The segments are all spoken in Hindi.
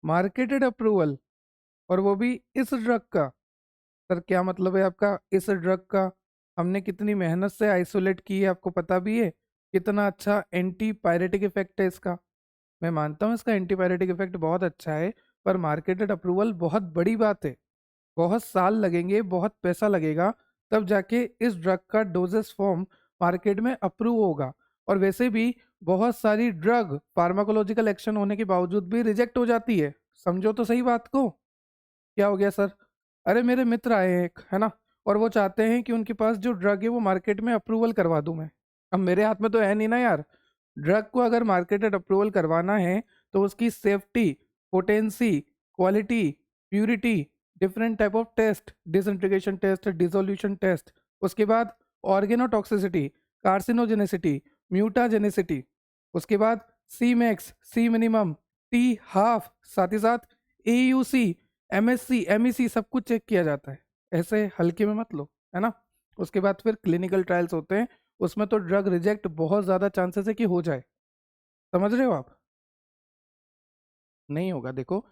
मार्केटेड अप्रूवल, और वो भी इस ड्रग का। सर क्या मतलब है आपका इस ड्रग का? हमने कितनी मेहनत से आइसोलेट की है, आपको पता भी है? कितना अच्छा एंटी पायरेटिक इफेक्ट है इसका। मैं मानता हूँ इसका एंटी पायरेटिक इफेक्ट बहुत अच्छा है, पर मार्केटेड अप्रूवल बहुत बड़ी बात है। बहुत साल लगेंगे, बहुत पैसा लगेगा, तब जाके इस ड्रग का डोजेस फॉर्म मार्केट में अप्रूव होगा। और वैसे भी बहुत सारी ड्रग फार्माकोलॉजिकल एक्शन होने के बावजूद भी रिजेक्ट हो जाती है। समझो तो सही बात को। क्या हो गया सर? अरे मेरे मित्र आए हैं एक, है ना, और वो चाहते हैं कि उनके पास जो ड्रग है वो मार्केट में अप्रूवल करवा दूं मैं। अब मेरे हाथ में तो है नहीं ना यार। ड्रग को अगर मार्केटेड अप्रूवल करवाना है तो उसकी safety, potency, quality, purity, different type of test, disintegration test, dissolution test, उसके बाद ऑर्गेनोटॉक्सिसिटी, कार्सिनोजेनेसिटी, म्यूटाजेनेसिटी, उसके बाद C max, C minimum, T half, साथ ही साथ AUC, MSC, MEC सब कुछ चेक किया जाता है। ऐसे हल्के में मत लो, है ना। उसके बाद फिर क्लिनिकल ट्रायल्स होते हैं, उसमें तो ड्रग रिजेक्ट बहुत ज़्यादा चांसेस है कि हो जाए। समझ रहे हो आप? नहीं होगा। देखो,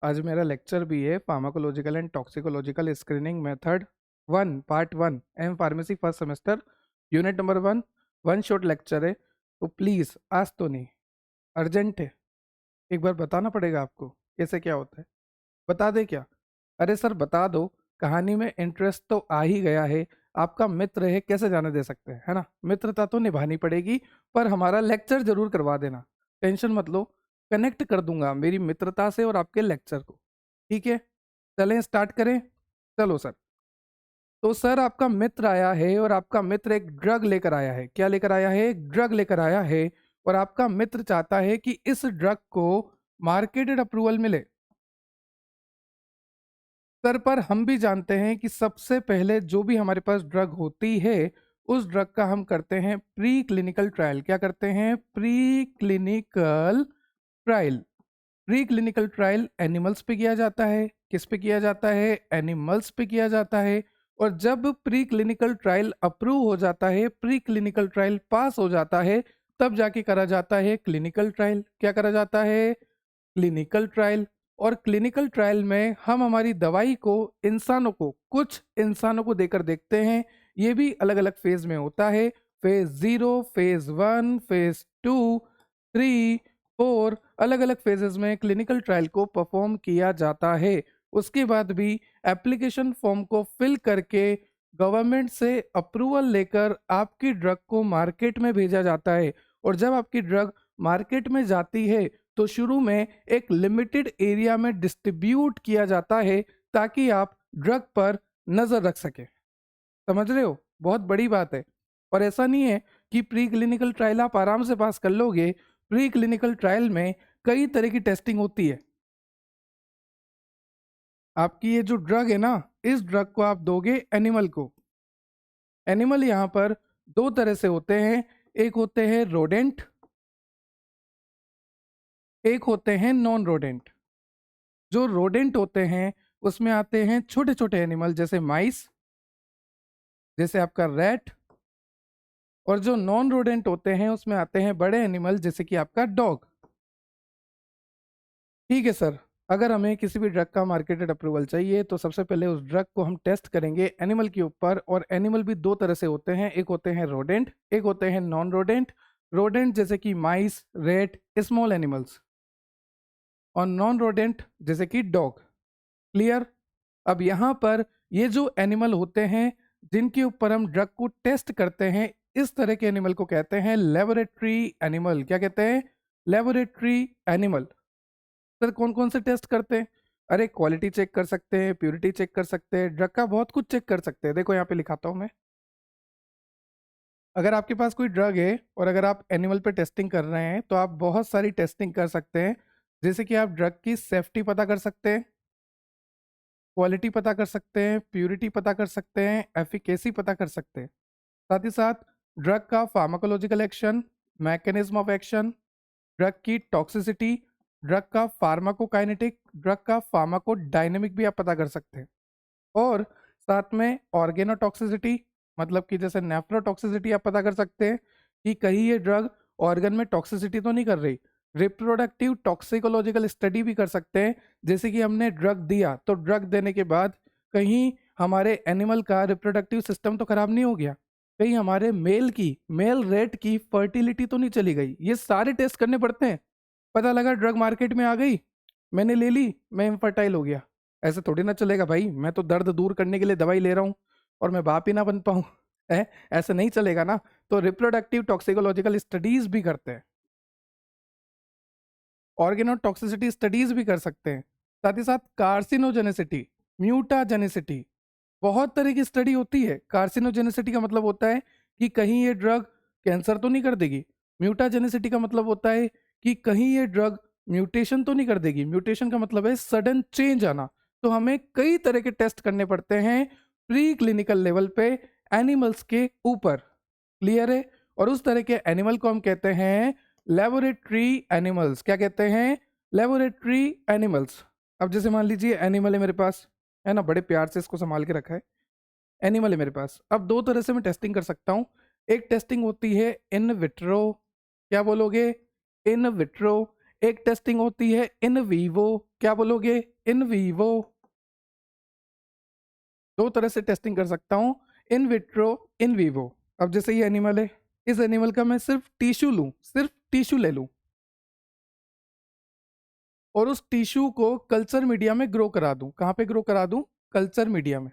आज मेरा लेक्चर भी है pharmacological and toxicological screening method 1 part 1 M pharmacy first semester, unit number 1। One shot lecture है, तो प्लीज़ आज तो नहीं, अर्जेंट है। एक बार बताना पड़ेगा आपको कैसे क्या होता है। बता दे क्या? अरे सर बता दो, कहानी में इंटरेस्ट तो आ ही गया है। आपका मित्र है, कैसे जाने दे सकते हैं, है ना। मित्रता तो निभानी पड़ेगी, पर हमारा लेक्चर जरूर करवा देना। टेंशन मत लो, कनेक्ट कर दूंगा मेरी मित्रता से और आपके लेक्चर को। ठीक है, चलें स्टार्ट करें। चलो सर। तो सर आपका मित्र आया है और आपका मित्र एक ड्रग लेकर आया है। क्या लेकर आया है? एक ड्रग लेकर आया है। और आपका मित्र चाहता है कि इस ड्रग को मार्केटेड अप्रूवल मिले। सर पर हम भी जानते हैं कि सबसे पहले जो भी हमारे पास ड्रग होती है, उस ड्रग का हम करते हैं प्री क्लिनिकल ट्रायल। क्या करते हैं? Pre clinical trial. Pre clinical trial animals पे किया जाता है। किस पे किया जाता है? एनिमल्स पे किया जाता है। और जब प्री क्लिनिकल ट्रायल अप्रूव हो जाता है, प्री क्लिनिकल ट्रायल पास हो जाता है, तब जाके करा जाता है क्लिनिकल ट्रायल। क्या करा जाता है? Clinical trial. और क्लिनिकल ट्रायल में हम हमारी दवाई को इंसानों को, कुछ इंसानों को देकर देखते हैं। ये भी अलग अलग फेज में होता है। फेज 0, फेज 1, फेज 2, 3, 4, अलग अलग फेजेस में क्लिनिकल ट्रायल को परफॉर्म किया जाता है। उसके बाद भी एप्लीकेशन फॉर्म को फिल करके गवर्नमेंट से अप्रूवल लेकर आपकी ड्रग को मार्केट में भेजा जाता है। और जब आपकी ड्रग मार्केट में जाती है, तो शुरू में एक लिमिटेड एरिया में डिस्ट्रीब्यूट किया जाता है, ताकि आप ड्रग पर नजर रख सके। समझ रहे हो? बहुत बड़ी बात है। और ऐसा नहीं है कि प्री क्लिनिकल ट्रायल आप आराम से पास कर लोगे। प्री क्लिनिकल ट्रायल में कई तरह की टेस्टिंग होती है। आपकी ये जो ड्रग है ना, इस ड्रग को आप दोगे एनिमल को। एनिमल यहाँ पर दो तरह से होते हैं। एक होते हैं रोडेंट, एक होते हैं नॉन रोडेंट। जो रोडेंट होते हैं उसमें आते हैं छोटे छोटे एनिमल, जैसे माइस, जैसे आपका रैट। और जो नॉन रोडेंट होते हैं उसमें आते हैं बड़े एनिमल, जैसे कि आपका डॉग। ठीक है सर। अगर हमें किसी भी ड्रग का मार्केटेड अप्रूवल चाहिए, तो सबसे पहले उस ड्रग को हम टेस्ट करेंगे एनिमल के ऊपर। और एनिमल भी दो तरह से होते हैं, एक होते हैं रोडेंट, एक होते हैं नॉन रोडेंट। रोडेंट जैसे कि माइस, रेट, स्मॉल एनिमल्स। और नॉन रोडेंट जैसे कि डॉग। क्लियर? अब यहाँ पर ये जो एनिमल होते हैं जिनके ऊपर हम ड्रग को टेस्ट करते हैं, इस तरह के एनिमल को कहते हैं लेबोरेटरी एनिमल। क्या कहते हैं? Laboratory animal. सर कौन कौन से टेस्ट करते हैं? अरे क्वालिटी चेक कर सकते हैं, प्योरिटी चेक कर सकते हैं, ड्रग का बहुत कुछ चेक कर सकते हैं। देखो यहाँ पे लिखाता हूँ मैं। अगर आपके पास कोई ड्रग है और अगर आप एनिमल पे टेस्टिंग कर रहे हैं, तो आप बहुत सारी टेस्टिंग कर सकते हैं। जैसे कि आप ड्रग की सेफ्टी पता कर सकते हैं, क्वालिटी पता कर सकते हैं, प्यूरिटी पता कर सकते हैं, एफिकेसी पता कर सकते हैं। साथ ही साथ ड्रग का pharmacological action, mechanism of action, drug की टॉक्सिसिटी, ड्रग का फार्माकोकाइनेटिक, ड्रग का फार्माकोडायनेमिक भी आप पता कर सकते हैं। और साथ में ऑर्गेनोटॉक्सिसिटी, मतलब कि जैसे नेफ्रोटॉक्सिसिटी आप पता कर सकते हैं कि कहीं ये ड्रग ऑर्गन में टॉक्सिसिटी तो नहीं कर रही। रिप्रोडक्टिव टॉक्सिकोलॉजिकल स्टडी भी कर सकते हैं, जैसे कि हमने ड्रग दिया तो ड्रग देने के बाद कहीं हमारे एनिमल का रिप्रोडक्टिव सिस्टम तो खराब नहीं हो गया, कहीं हमारे मेल रेट की फर्टिलिटी तो नहीं चली गई। ये सारे टेस्ट करने पड़ते हैं। पता लगा ड्रग मार्केट में आ गई, मैंने ले ली, मैं इनफर्टाइल हो गया, ऐसे थोड़ी ना चलेगा भाई। मैं तो दर्द दूर करने के लिए दवाई ले रहा हूँ और मैं बाप ही ना बन पाऊँ है, ऐसे नहीं चलेगा ना। तो रिप्रोडक्टिव टॉक्सिकोलॉजिकल स्टडीज भी करते हैं, ऑर्गेनोटॉक्सिसिटी स्टडीज भी कर सकते हैं, साथ ही साथ कार्सिनोजेनेसिटी, म्यूटाजेनेसिटी, बहुत तरह की स्टडी होती है। कार्सिनोजेनेसिटी का मतलब होता है कि कहीं ये ड्रग कैंसर तो नहीं कर देगी। म्यूटाजेनेसिटी का मतलब होता है कि कहीं ये ड्रग म्यूटेशन तो नहीं कर देगी। म्यूटेशन का मतलब है सडन चेंज आना। तो हमें कई तरह के टेस्ट करने पड़ते हैं प्री क्लिनिकल लेवल पे एनिमल्स के ऊपर। क्लियर है? और उस तरह के एनिमल को हम कहते हैं लेबोरेटरी एनिमल्स। क्या कहते हैं? Laboratory animals. अब जैसे मान लीजिए एनिमल है मेरे पास, है ना, बड़े प्यार से इसको संभाल के रखा है, एनिमल है मेरे पास। अब दो तरह से मैं टेस्टिंग कर सकता हूँ। एक टेस्टिंग होती है इन विट्रो, क्या बोलोगे? In vitro. एक टेस्टिंग होती है इन वीवो, क्या बोलोगे? In vivo. दो तरह से टेस्टिंग कर सकता हूँ, इन विट्रो, इन वीवो। अब जैसे ये एनिमल है, इस एनिमल का मैं सिर्फ टिश्यू लूँ, सिर्फ टिश्यू ले लूँ और उस टिश्यू को कल्चर मीडिया में ग्रो करा दूं। कहाँ पे ग्रो करा दूं? कल्चर मीडिया में।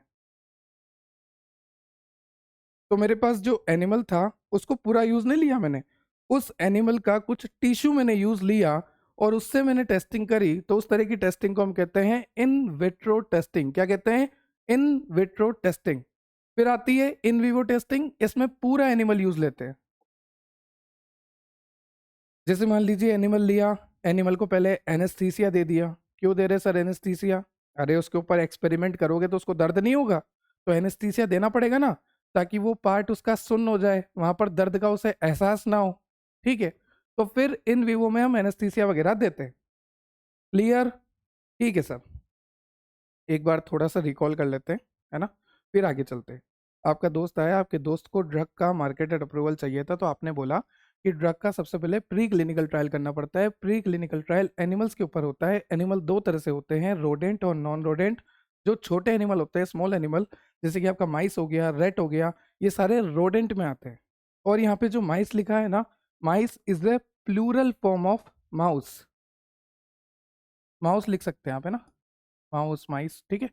तो मेरे पास जो एनिमल था उसको पूरा यूज नहीं लिया मैंने, उस एनिमल का कुछ टिश्यू मैंने यूज लिया और उससे मैंने टेस्टिंग करी। तो उस तरह की टेस्टिंग को हम कहते हैं इन विट्रो टेस्टिंग। क्या कहते हैं? In vitro testing. फिर आती है इन विवो टेस्टिंग, इसमें पूरा एनिमल यूज लेते हैं। जैसे मान लीजिए एनिमल लिया, एनिमल को पहले एनेस्थीसिया दे दिया। क्यों दे रहे सर एनेस्थीसिया? अरे उसके ऊपर एक्सपेरिमेंट करोगे तो उसको दर्द नहीं होगा, तो एनेस्थीसिया देना पड़ेगा ना, ताकि वो पार्ट उसका सुन्न हो जाए, वहां पर दर्द का उसे एहसास ना हो। ठीक है, तो फिर इन विवो में हम एनेस्थीसिया वगैरह देते हैं। क्लियर? ठीक है सर, एक बार थोड़ा सा रिकॉल कर लेते हैं, है ना, फिर आगे चलते हैं। आपका दोस्त आया, आपके दोस्त को ड्रग का मार्केटेड अप्रूवल चाहिए था, तो आपने बोला कि ड्रग का सबसे पहले प्री क्लिनिकल ट्रायल करना पड़ता है। प्री क्लिनिकल ट्रायल एनिमल्स के ऊपर होता है। एनिमल दो तरह से होते हैं, रोडेंट और नॉन रोडेंट। जो छोटे एनिमल होते हैं, स्मॉल एनिमल, जैसे कि आपका माइस हो गया, रेट हो गया, ये सारे रोडेंट में आते हैं। और यहाँ पे जो माइस लिखा है ना, mice is a plural form of mouse. Mouse लिख सकते हैं आप, है ना, माउस, माइस। ठीक है,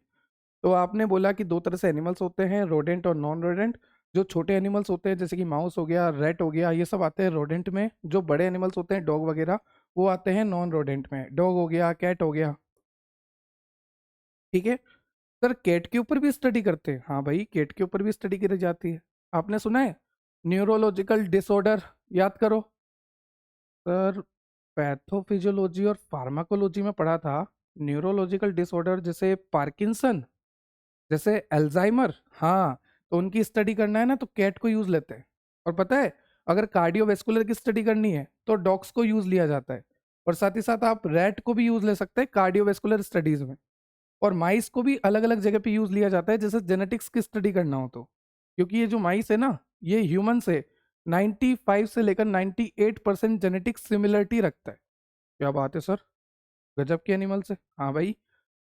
तो आपने बोला कि दो तरह से एनिमल्स होते हैं, रोडेंट और नॉन रोडेंट। जो छोटे एनिमल्स होते हैं जैसे कि माउस हो गया, रेट हो गया, ये सब आते हैं रोडेंट में। जो बड़े एनिमल्स होते हैं, डॉग वगैरह, वो आते हैं नॉन रोडेंट में। डॉग हो गया, कैट हो गया। ठीक है सर, कैट के ऊपर भी स्टडी करते हैं? हाँ भाई, कैट के ऊपर भी स्टडी करी जाती है। आपने सुना है न्यूरोलॉजिकल डिसऑर्डर? याद करो सर, पैथोफिजियोलॉजी और फार्माकोलॉजी में पढ़ा था। न्यूरोलॉजिकल डिसऑर्डर जैसे पार्किंसन, जैसे अल्जाइमर, हाँ, तो उनकी स्टडी करना है ना तो कैट को यूज लेते हैं। और पता है, अगर कार्डियोवेस्कुलर की स्टडी करनी है तो डॉग्स को यूज लिया जाता है। और साथ ही साथ आप रैट को भी यूज ले सकते हैं कार्डियोवेस्कुलर स्टडीज में। और माइस को भी अलग अलग जगह पे यूज लिया जाता है, जैसे जेनेटिक्स की स्टडी करना हो तो। क्योंकि ये जो माइस है ना, ये ह्यूमन से 95 से लेकर 98% जेनेटिक सिमिलरिटी रखता है। क्या बात है सर, गजब के एनिमल से। हाँ भाई,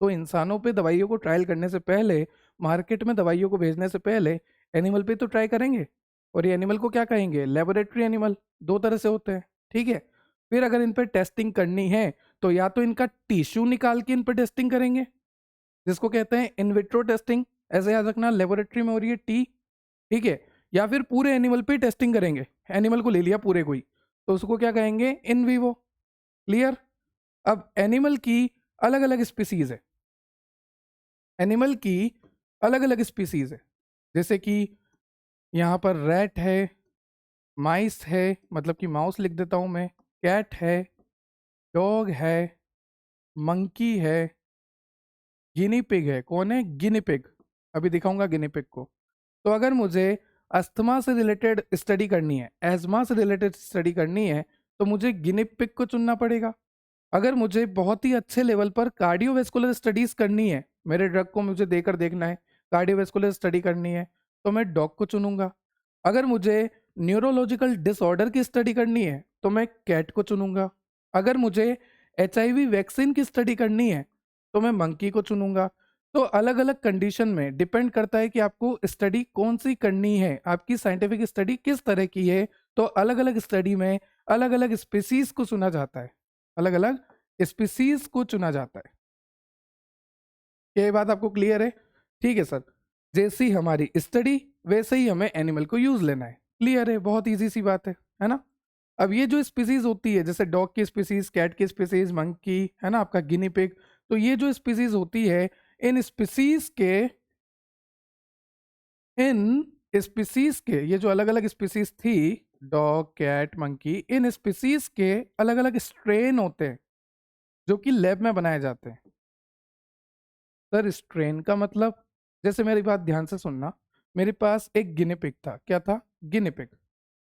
तो इंसानों पे दवाइयों को ट्रायल करने से पहले, मार्केट में दवाइयों को भेजने से पहले एनिमल पे तो ट्राई करेंगे। और ये एनिमल को क्या कहेंगे? Laboratory animal. दो तरह से होते हैं। ठीक है, फिर अगर इन पे टेस्टिंग करनी है तो या तो इनका टिश्यू निकाल के इन पे टेस्टिंग करेंगे, जिसको कहते हैं इन विट्रो टेस्टिंग। ऐसे याद रखना, लेबोरेटरी में हो रही है टी। ठीक है, या फिर पूरे एनिमल पे टेस्टिंग करेंगे। एनिमल को ले लिया पूरे को ही, तो उसको क्या कहेंगे? In vivo. क्लियर? अब एनिमल की अलग अलग स्पीसीज है, एनिमल की अलग अलग स्पीसीज है। जैसे कि यहाँ पर रैट है, माइस है, मतलब कि माउस लिख देता हूँ मैं, कैट है, डॉग है, मंकी है, गिनी पिग है। कौन है? Guinea pig. अभी दिखाऊंगा गिनी पिग को। तो अगर मुझे अस्थमा से रिलेटेड स्टडी करनी है, एजमा से रिलेटेड स्टडी करनी है, तो मुझे गिनी पिग को चुनना पड़ेगा। अगर मुझे बहुत ही अच्छे लेवल पर कार्डियोवेस्कुलर स्टडीज करनी है, मेरे ड्रग को मुझे देकर देखना है, कार्डियोवेस्कुलर स्टडी करनी है, तो मैं डॉग को चुनूंगा। अगर मुझे न्यूरोलॉजिकल डिसऑर्डर की स्टडी करनी है तो मैं कैट को चुनूंगा। अगर मुझे HIV वैक्सीन की स्टडी करनी है तो मैं मंकी को चुनूंगा। तो अलग अलग कंडीशन में डिपेंड करता है कि आपको स्टडी कौन सी करनी है, आपकी साइंटिफिक स्टडी किस तरह की है। तो अलग अलग स्टडी में अलग अलग स्पीसीज को चुना जाता है, अलग अलग स्पीसीज को चुना जाता है। क्या ये बात आपको क्लियर है? ठीक है सर, जैसी हमारी स्टडी वैसे ही हमें एनिमल को यूज लेना है। क्लियर है, बहुत इजी सी बात है ना। अब ये जो स्पीसीज होती है, जैसे डॉग की स्पीसीज, कैट की स्पीसीज, मंकी, है ना, आपका गिनी पिग, तो ये जो स्पीसीज होती है, इन स्पीसीज के ये जो अलग अलग स्पीसीज थी, डॉग, कैट, मंकी, इन स्पीसीज के अलग अलग स्ट्रेन होते हैं जो कि लैब में बनाए जाते हैं। सर स्ट्रेन का मतलब, जैसे मेरी बात ध्यान से सुनना, मेरे पास एक गिनी पिग था। क्या था? Guinea pig.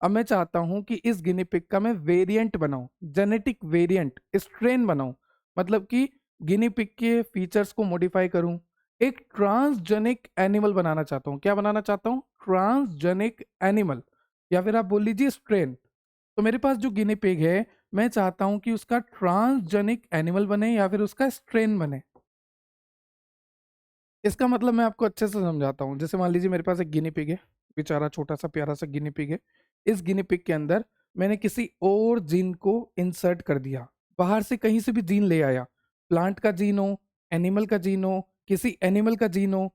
अब मैं चाहता हूं कि इस गिनी पिग का मैं वेरिएंट बनाऊं, जेनेटिक वेरिएंट, स्ट्रेन बनाऊं। मतलब कि गिनी पिग के फीचर्स को मॉडिफाई करूं, एक ट्रांसजेनिक एनिमल बनाना चाहता हूं। क्या बनाना चाहता हूं? ट्रांसजेनिक एनिमल, या फिर आप बोल लीजिए स्ट्रेन। तो मेरे पास जो गिनी पिग है, मैं चाहता हूं कि उसका ट्रांसजेनिक एनिमल बने या फिर उसका स्ट्रेन बने। इसका मतलब मैं आपको अच्छे से समझाता हूँ। जैसे मान लीजिए मेरे पास एक गिनी पिग है, बेचारा छोटा सा प्यारा सा गिनी पिग है। इस गिनी पिग के अंदर मैंने किसी और जीन को इंसर्ट कर दिया, बाहर से कहीं से भी जीन ले आया, प्लांट का जीन हो, एनिमल का जीन हो, किसी एनिमल का जीन हो,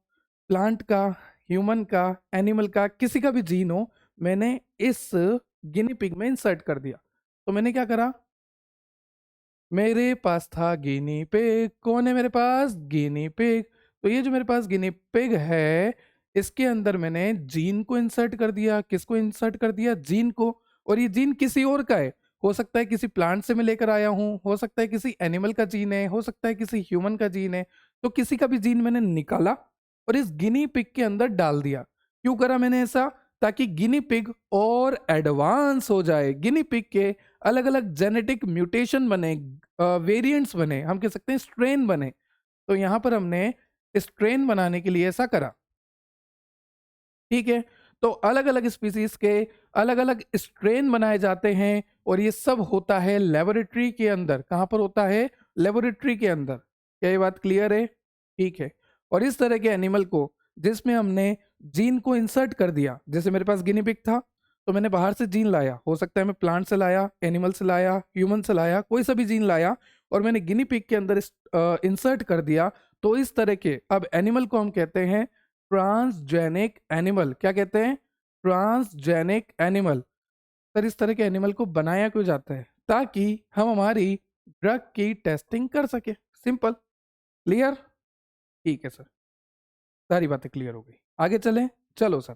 प्लांट का, ह्यूमन का, एनिमल का, किसी का भी जीन हो, मैंने इस गिनी पिग में इंसर्ट कर दिया। तो मैंने क्या करा, मेरे पास था गिनी पिग। कौन है मेरे पास? Guinea pig. तो ये जो मेरे पास गिनी पिग है, इसके अंदर मैंने जीन को इंसर्ट कर दिया। किसको इंसर्ट कर दिया? जीन को। और ये जीन किसी और का है, हो सकता है किसी प्लांट से मैं लेकर आया हूँ, हो सकता है किसी एनिमल का जीन है, हो सकता है किसी ह्यूमन का जीन है। तो किसी का भी जीन मैंने निकाला और इस गिनी पिग के अंदर डाल दिया। क्यों करा मैंने ऐसा? ताकि गिनी पिग और एडवांस हो जाए, गिनी पिग के अलग अलग जेनेटिक म्यूटेशन बने, वेरिएंट्स बने, हम कह सकते हैं स्ट्रेन बने। तो यहां पर हमने स्ट्रेन बनाने के लिए ऐसा करा। ठीक है, तो अलग अलग स्पीसीज के अलग अलग स्ट्रेन बनाए जाते हैं और ये सब होता है लेबोरेटरी के अंदर। कहां पर होता है? लेबोरेटरी के अंदर। क्या ये बात क्लियर है? ठीक है। और इस तरह के एनिमल को, जिसमें हमने जीन को इंसर्ट कर दिया, जैसे मेरे पास गिनी पिग था तो मैंने बाहर से जीन लाया, हो सकता है मैं प्लांट से लाया, एनिमल से लाया, ह्यूमन से लाया, कोई सा भी जीन लाया, और मैंने गिनी पिग के अंदर इंसर्ट कर दिया। तो इस तरह के अब एनिमल को हम कहते हैं ट्रांसजेनिक एनिमल। क्या कहते हैं? Transgenic animal. सर इस तरह के एनिमल को बनाया क्यों जाता है? ताकि हम हमारी ड्रग की टेस्टिंग कर सके। सिंपल। क्लियर? ठीक है सर, सारी बातें क्लियर हो गई। आगे चलें? चलो सर,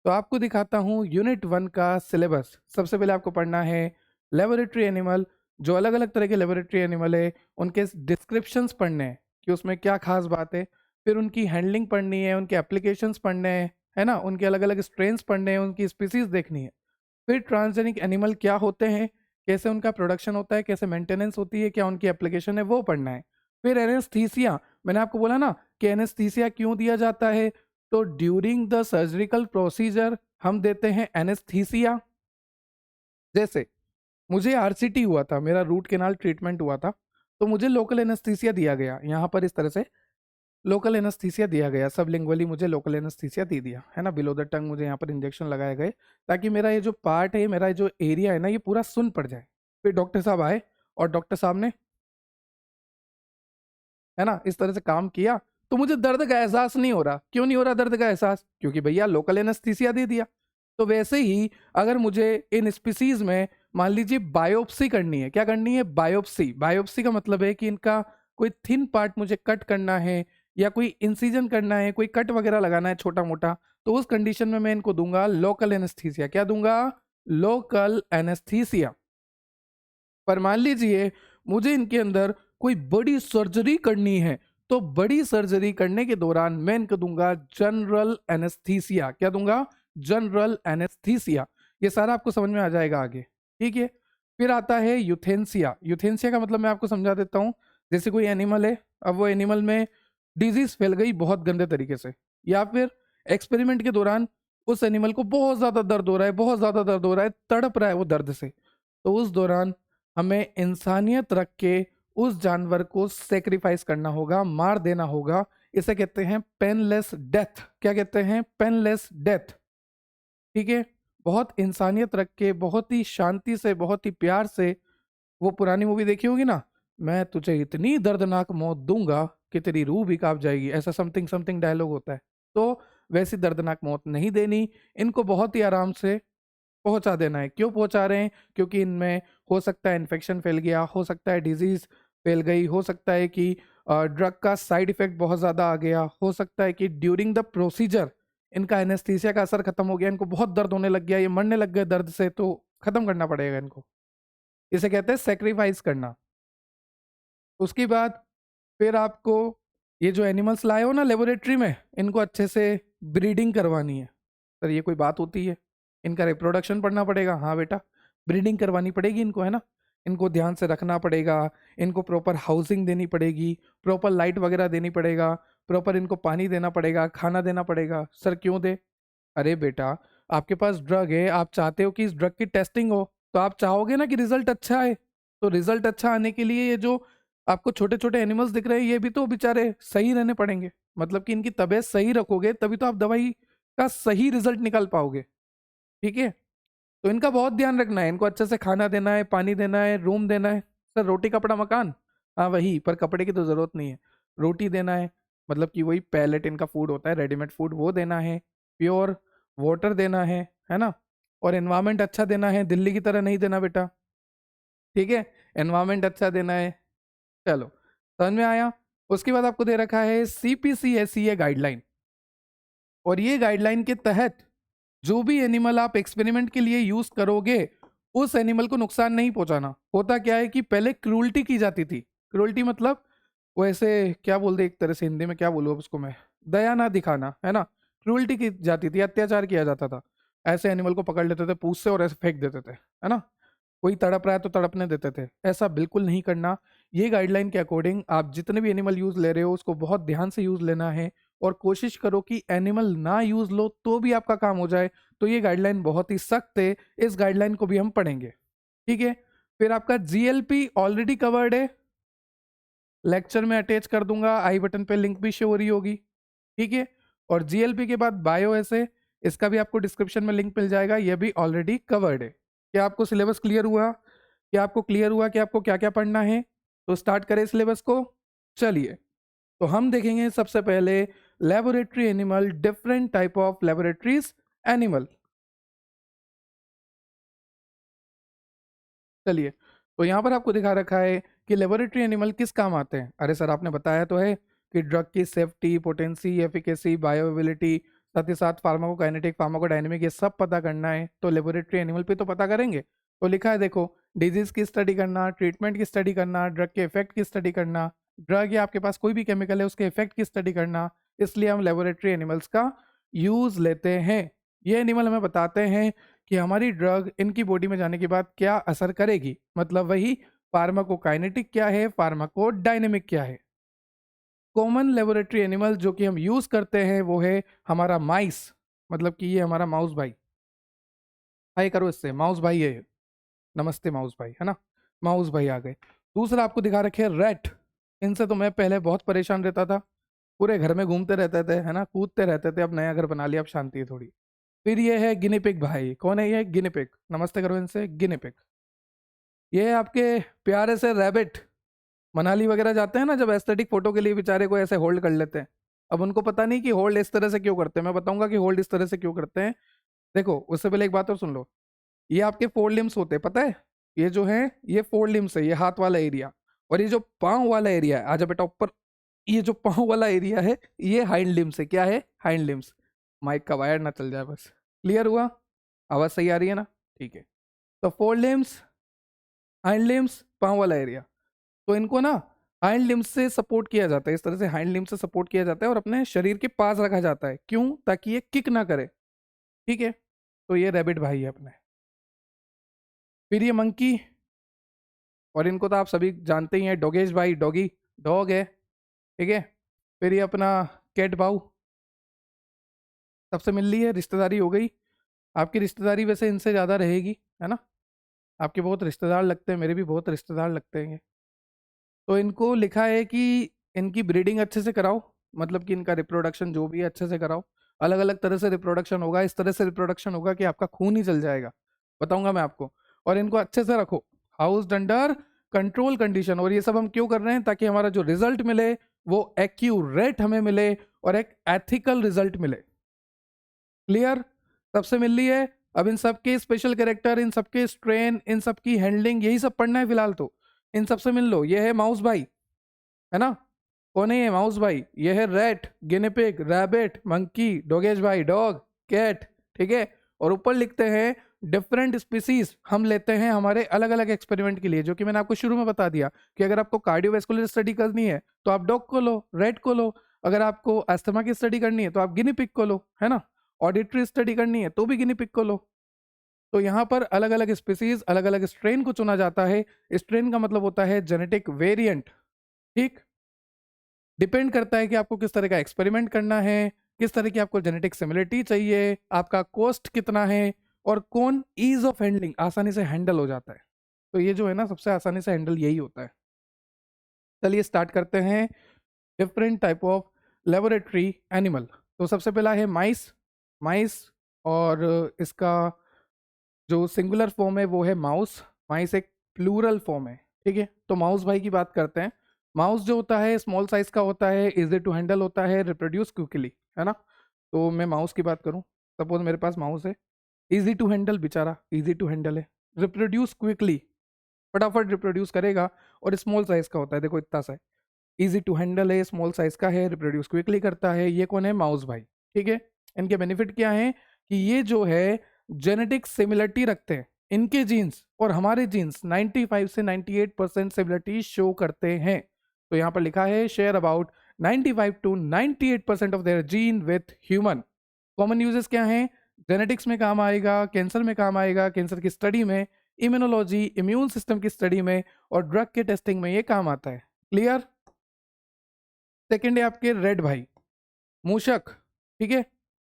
तो आपको दिखाता हूँ यूनिट 1 का सिलेबस। सबसे पहले आपको पढ़ना है लेबोरेटरी एनिमल। जो अलग अलग तरह के लेबोरेटरी एनिमल है उनके डिस्क्रिप्शंस पढ़ने हैं कि उसमें क्या खास बात है। फिर उनकी हैंडलिंग पढ़नी है, उनके एप्लीकेशंस पढ़ने हैं, है ना, उनके अलग अलग स्ट्रेन्स पढ़ने हैं, उनकी स्पीसीज देखनी है। फिर ट्रांसजेनिक एनिमल क्या होते हैं, कैसे उनका प्रोडक्शन होता है, कैसे मेंटेनेंस होती है, क्या उनकी एप्लीकेशन है, वो पढ़ना है। फिर एनेस्थीसिया, मैंने आपको बोला ना कि एनेस्थीसिया क्यों दिया जाता है। तो ड्यूरिंग द सर्जिकल प्रोसीजर हम देते हैं एनेस्थीसिया। जैसे मुझे आरसीटी हुआ था, मेरा रूट केनाल ट्रीटमेंट हुआ था, तो मुझे लोकल एनेस्थीसिया दिया गया। यहाँ पर इस तरह से लोकल एनेस्थीसिया दिया गया, सब लिंगुअली मुझे लोकल एनेस्थीसिया दे दिया, है ना। बिलो द टंग मुझे यहाँ पर इंजेक्शन लगाए गए ताकि मेरा ये जो पार्ट है, मेरा जो एरिया है ना, ये पूरा सुन पड़ जाए। फिर डॉक्टर साहब आए और डॉक्टर साहब ने, है ना, इस तरह से काम किया। तो मुझे दर्द का एहसास नहीं हो रहा। क्यों नहीं हो रहा दर्द का एहसास? क्योंकि भैया लोकल एनेस्थीसिया दे दिया। तो वैसे ही अगर मुझे इन स्पीसीज में मान लीजिए बायोप्सी करनी है। क्या करनी है? बायोप्सी। बायोप्सी का मतलब है कि इनका कोई थिन पार्ट मुझे कट करना है, या कोई इंसिजन करना है, कोई कट वगैरह लगाना है छोटा मोटा, तो उस कंडीशन में मैं इनको दूंगा लोकल एनेस्थीसिया। क्या दूंगा? Local anaesthesia. पर मान लीजिए मुझे इनके अंदर कोई बड़ी सर्जरी करनी है, तो बड़ी सर्जरी करने के दौरान मैं इनको दूंगा जनरल एनेस्थीसिया। क्या दूंगा? General anaesthesia. ये सारा आपको समझ में आ जाएगा आगे। ठीक है। फिर आता है यूथेंसिया। यूथेंसिया का मतलब मैं आपको समझा देता हूँ। जैसे कोई एनिमल है, अब वो एनिमल में डिजीज फैल गई बहुत गंदे तरीके से, या फिर एक्सपेरिमेंट के दौरान उस एनिमल को बहुत ज्यादा दर्द हो रहा है, बहुत ज्यादा दर्द हो रहा है, तड़प रहा है वो दर्द से। तो उस दौरान हमें इंसानियत रख के उस जानवर को सेक्रीफाइस करना होगा, मार देना होगा। इसे कहते हैं पेनलेस डेथ। क्या कहते हैं? Painless death. ठीक है। बहुत इंसानियत रख के, बहुत ही शांति से, बहुत ही प्यार से। वो पुरानी मूवी देखी होगी ना, मैं तुझे इतनी दर्दनाक मौत दूंगा कि तेरी रूह भी कांप जाएगी, ऐसा समथिंग समथिंग डायलॉग होता है। तो वैसी दर्दनाक मौत नहीं देनी, इनको बहुत ही आराम से पहुंचा देना है। क्यों पहुंचा रहे हैं? क्योंकि इनमें हो सकता है इन्फेक्शन फैल गया, हो सकता है डिजीज फैल गई, हो सकता है कि ड्रग का साइड इफेक्ट बहुत ज़्यादा आ गया, हो सकता है कि ड्यूरिंग द प्रोसीजर इनका एनेस्थीसिया का असर खत्म हो गया, इनको बहुत दर्द होने लग गया, ये मरने लग गए दर्द से, तो खत्म करना पड़ेगा इनको। इसे कहते हैं सेक्रीफाइस करना। उसके बाद फिर आपको ये जो एनिमल्स लाए हो ना लेबोरेटरी में, इनको अच्छे से ब्रीडिंग करवानी है। सर ये कोई बात होती है? इनका रिप्रोडक्शन पढ़ना पड़ेगा। हाँ बेटा, ब्रीडिंग करवानी पड़ेगी इनको, है ना। इनको ध्यान से रखना पड़ेगा, इनको प्रॉपर हाउसिंग देनी पड़ेगी, प्रॉपर लाइट वगैरह देनी पड़ेगा, प्रॉपर इनको पानी देना पड़ेगा, खाना देना पड़ेगा। सर क्यों दे? अरे बेटा, आपके पास ड्रग है, आप चाहते हो कि इस ड्रग की टेस्टिंग हो, तो आप चाहोगे ना कि रिजल्ट अच्छा आए। तो रिजल्ट अच्छा आने के लिए ये जो आपको छोटे छोटे एनिमल्स दिख रहे हैं, ये भी तो बेचारे सही रहने पड़ेंगे। मतलब कि इनकी तबीयत सही रखोगे तभी तो आप दवाई का सही रिजल्ट निकाल पाओगे। ठीक है। तो इनका बहुत ध्यान रखना है, इनको अच्छे से खाना देना है, पानी देना है, रूम देना है। सर रोटी कपड़ा मकान, हाँ वही, पर कपड़े की तो जरूरत नहीं है। रोटी देना है, मतलब कि वही पैलेट इनका फूड होता है, रेडीमेड फूड, वो देना है। प्योर वाटर देना है ना। और एनवायरनमेंट अच्छा देना है, दिल्ली की तरह नहीं देना बेटा। ठीक है, एनवायरनमेंट अच्छा देना है। चलो, समझ में आया। उसके बाद आपको दे रखा है CPCSEA गाइडलाइन, और ये गाइडलाइन के तहत जो भी एनिमल आप एक्सपेरिमेंट के लिए यूज करोगे, उस एनिमल को नुकसान नहीं पहुंचाना। होता क्या है कि पहले क्रूल्टी की जाती थी। क्रूल्टी मतलब वो ऐसे, क्या बोलते एक तरह से हिंदी में, क्या बोलूँ अब उसको मैं, दया ना दिखाना, है ना। क्रूल्टी की जाती थी, अत्याचार किया जाता था। ऐसे एनिमल को पकड़ लेते थे पूंछ से और ऐसे फेंक देते थे, है ना। कोई तड़प रहा है तो तड़पने देते थे। ऐसा बिल्कुल नहीं करना। ये गाइडलाइन के अकॉर्डिंग आप जितने भी एनिमल यूज ले रहे हो, उसको बहुत ध्यान से यूज लेना है। और कोशिश करो कि एनिमल ना यूज लो तो भी आपका काम हो जाए। तो ये गाइडलाइन बहुत ही सख्त है, इस गाइडलाइन को भी हम पढ़ेंगे। ठीक है। फिर आपका GLP ऑलरेडी कवर्ड है, लेक्चर में अटैच कर दूंगा, आई बटन पे लिंक भी शो हो रही होगी। ठीक है। और GLP के बाद बायो ऐसे, इसका भी आपको डिस्क्रिप्शन में लिंक मिल जाएगा, ये भी ऑलरेडी कवर्ड है। क्या आपको सिलेबस क्लियर हुआ? क्या आपको क्लियर हुआ कि आपको क्या क्या पढ़ना है? तो स्टार्ट करें सिलेबस को। चलिए, तो हम देखेंगे सबसे पहले laboratory animal, different type of laboratories animal. चलिए, तो यहाँ पर आपको दिखा रखा है कि लेबोरेटरी एनिमल किस काम आते हैं। अरे सर आपने बताया तो है कि ड्रग की सेफ्टी, पोटेंसी, एफिकेसी, बायोअवेलेबिलिटी, साथ ही साथ फार्माकोकाइनेटिक, फार्माकोडायनेमिक, ये सब पता करना है। तो लेबोरेटरी एनिमल पे तो पता करेंगे। तो लिखा है देखो, डिजीज की स्टडी करना, ट्रीटमेंट की स्टडी करना, ड्रग के इफेक्ट की स्टडी करना, ड्रग या आपके पास कोई भी केमिकल है उसके इफेक्ट की स्टडी करना। इसलिए हम लेबोरेटरी एनिमल्स का यूज लेते हैं। ये एनिमल हमें बताते हैं कि हमारी ड्रग इनकी बॉडी में जाने के बाद क्या असर करेगी। मतलब वही, फार्माकोकाइनेटिक क्या है, फार्माकोडायनेमिक क्या है। कॉमन लेबोरेटरी एनिमल जो कि हम यूज करते हैं वो है हमारा माइस, मतलब कि ये हमारा माउस भाई। हाय करो इससे, माउस भाई है। नमस्ते माउस भाई, है ना। माउस भाई आ गए। दूसरा आपको दिखा रखे रेट। इनसे तो मैं पहले बहुत परेशान रहता था, पूरे घर में घूमते रहते थे, है ना, कूदते रहते थे। अब नया घर बना लिया, अब शांति है थोड़ी। फिर ये है गिनीपिग भाई। कौन है ये? गिनीपिग। नमस्ते करो इनसे, गिनीपिग। ये है आपके प्यारे से रैबिट। मनाली वगैरह जाते हैं ना, जब एस्थेटिक फोटो के लिए बेचारे को ऐसे होल्ड कर लेते हैं। अब उनको पता नहीं कि होल्ड इस तरह से क्यों करते हैं, मैं बताऊंगा कि होल्ड इस तरह से क्यों करते हैं। देखो, उससे पहले एक बात और सुन लो। ये आपके फोर लिम्स होते हैं, पता है। ये जो है, ये फोर लिम्स है, ये हाथ वाला एरिया। और ये जो पाँव वाला एरिया है, आजा बेटा ऊपर, ये जो पाँव वाला एरिया है, ये हाइंड लिम्स है। क्या है? Hind limbs. माइक का वायर ना चल जाए बस। क्लियर हुआ? आवाज सही आ रही है ना? ठीक है। तो फोर लिम्स, हाइंड लिम्स, पाँव वाला एरिया। तो इनको ना हाइंड लिम्स से सपोर्ट किया जाता है, इस तरह से हाइंड लिम्स से सपोर्ट किया जाता है और अपने शरीर के पास रखा जाता है। क्यों? ताकि ये किक ना करे। ठीक है। तो ये रैबिट भाई है अपने। फिर ये मंकी, और इनको तो आप सभी जानते ही हैं, डोगेश भाई, डॉगी, डॉग है। ठीक है। फिर ये अपना कैट बाऊ, सबसे मिल ली है, रिश्तेदारी हो गई। आपकी रिश्तेदारी वैसे इनसे ज़्यादा रहेगी, है ना। आपके बहुत रिश्तेदार लगते हैं, मेरे भी बहुत रिश्तेदार लगते हैं ये। तो इनको लिखा है कि इनकी ब्रीडिंग अच्छे से कराओ, मतलब कि इनका रिप्रोडक्शन जो भी है अच्छे से कराओ। अलग अलग तरह से रिप्रोडक्शन होगा, इस तरह से रिप्रोडक्शन होगा कि आपका खून ही चल जाएगा, बताऊंगा मैं आपको। और इनको अच्छे से रखो, हाउस्ड अंडर कंट्रोल कंडीशन। और ये सब हम क्यों कर रहे हैं? ताकि हमारा जो रिजल्ट मिले वो एक्यूरेट हमें मिले और एक एथिकल रिजल्ट मिले। क्लियर? सबसे मिल ली है। अब इन सब के स्पेशल कैरेक्टर, इन सब के स्ट्रेन, इन सब की हैंडलिंग, यही सब पढ़ना है फिलहाल तो। इन सब से मिल लो। ये है माउस भाई, है ना? कौन है ये माउस भाई? ये है रैट, गिनेपिग, रैबिट, मंकी, डोगेज भाई डॉग, कैट, ठीक है। और ऊपर लिखते हैं डिफरेंट स्पीसीज हम लेते हैं हमारे अलग अलग एक्सपेरिमेंट के लिए, जो कि मैंने आपको शुरू में बता दिया कि अगर आपको कार्डियोवैस्कुलर स्टडी करनी है तो आप डॉग को लो, रैट को लो। अगर आपको अस्थमा की स्टडी करनी है तो आप गिनीपिग को लो, है ना। ऑडिटरी स्टडी करनी है तो भी गिनीपिग को लो। तो यहाँ पर अलग अलग स्पीसीज, अलग अलग स्ट्रेन को चुना जाता है। स्ट्रेन का मतलब होता है जेनेटिक वेरिएंट, ठीक। डिपेंड करता है कि आपको किस तरह का एक्सपेरिमेंट करना है, किस तरह की आपको जेनेटिक सिमिलरिटी चाहिए, आपका कॉस्ट कितना है, और कौन ईज ऑफ हैंडलिंग आसानी से हैंडल हो जाता है। तो ये जो है ना, सबसे आसानी से हैंडल यही होता है। चलिए स्टार्ट करते हैं। Different type of laboratory animal. तो सबसे पहला है माइस। माइस, और इसका जो सिंगुलर फॉर्म है वो है माउस। माइस एक प्लूरल फॉर्म है, ठीक है। तो माउस भाई की बात करते हैं। माउस जो होता है स्मॉल साइज का होता है, इजी टू हैंडल होता है, रिप्रोड्यूस क्विकली, है ना। तो मैं माउस की बात करूं, सपोज मेरे पास माउस है, इजी टू हैंडल, बेचारा इजी टू हैंडल है, रिप्रोड्यूस क्विकली, फटाफट रिप्रोड्यूस करेगा, और स्मॉल साइज का होता है, देखो इतना सा है। इजी टू हैंडल है, स्मॉल साइज का है, रिप्रोड्यूस क्विकली करता है। ये कौन है? माउस भाई, ठीक है। इनके बेनिफिट क्या है कि ये जो है जेनेटिक सिमिलरिटी रखते हैं। इनके जीन्स और हमारे जीन्स 95 से 98% सिमिलरिटी शो करते हैं। तो यहाँ पर लिखा है share about 95 to 98% of their gene with human. Common uses क्या हैं? जेनेटिक्स में काम आएगा, कैंसर में काम आएगा, कैंसर की स्टडी में, इम्यूनोलॉजी, इम्यून सिस्टम की स्टडी में, और ड्रग के टेस्टिंग में ये काम आता है। क्लियर? सेकेंड है आपके रेड भाई, मूषक, ठीक है।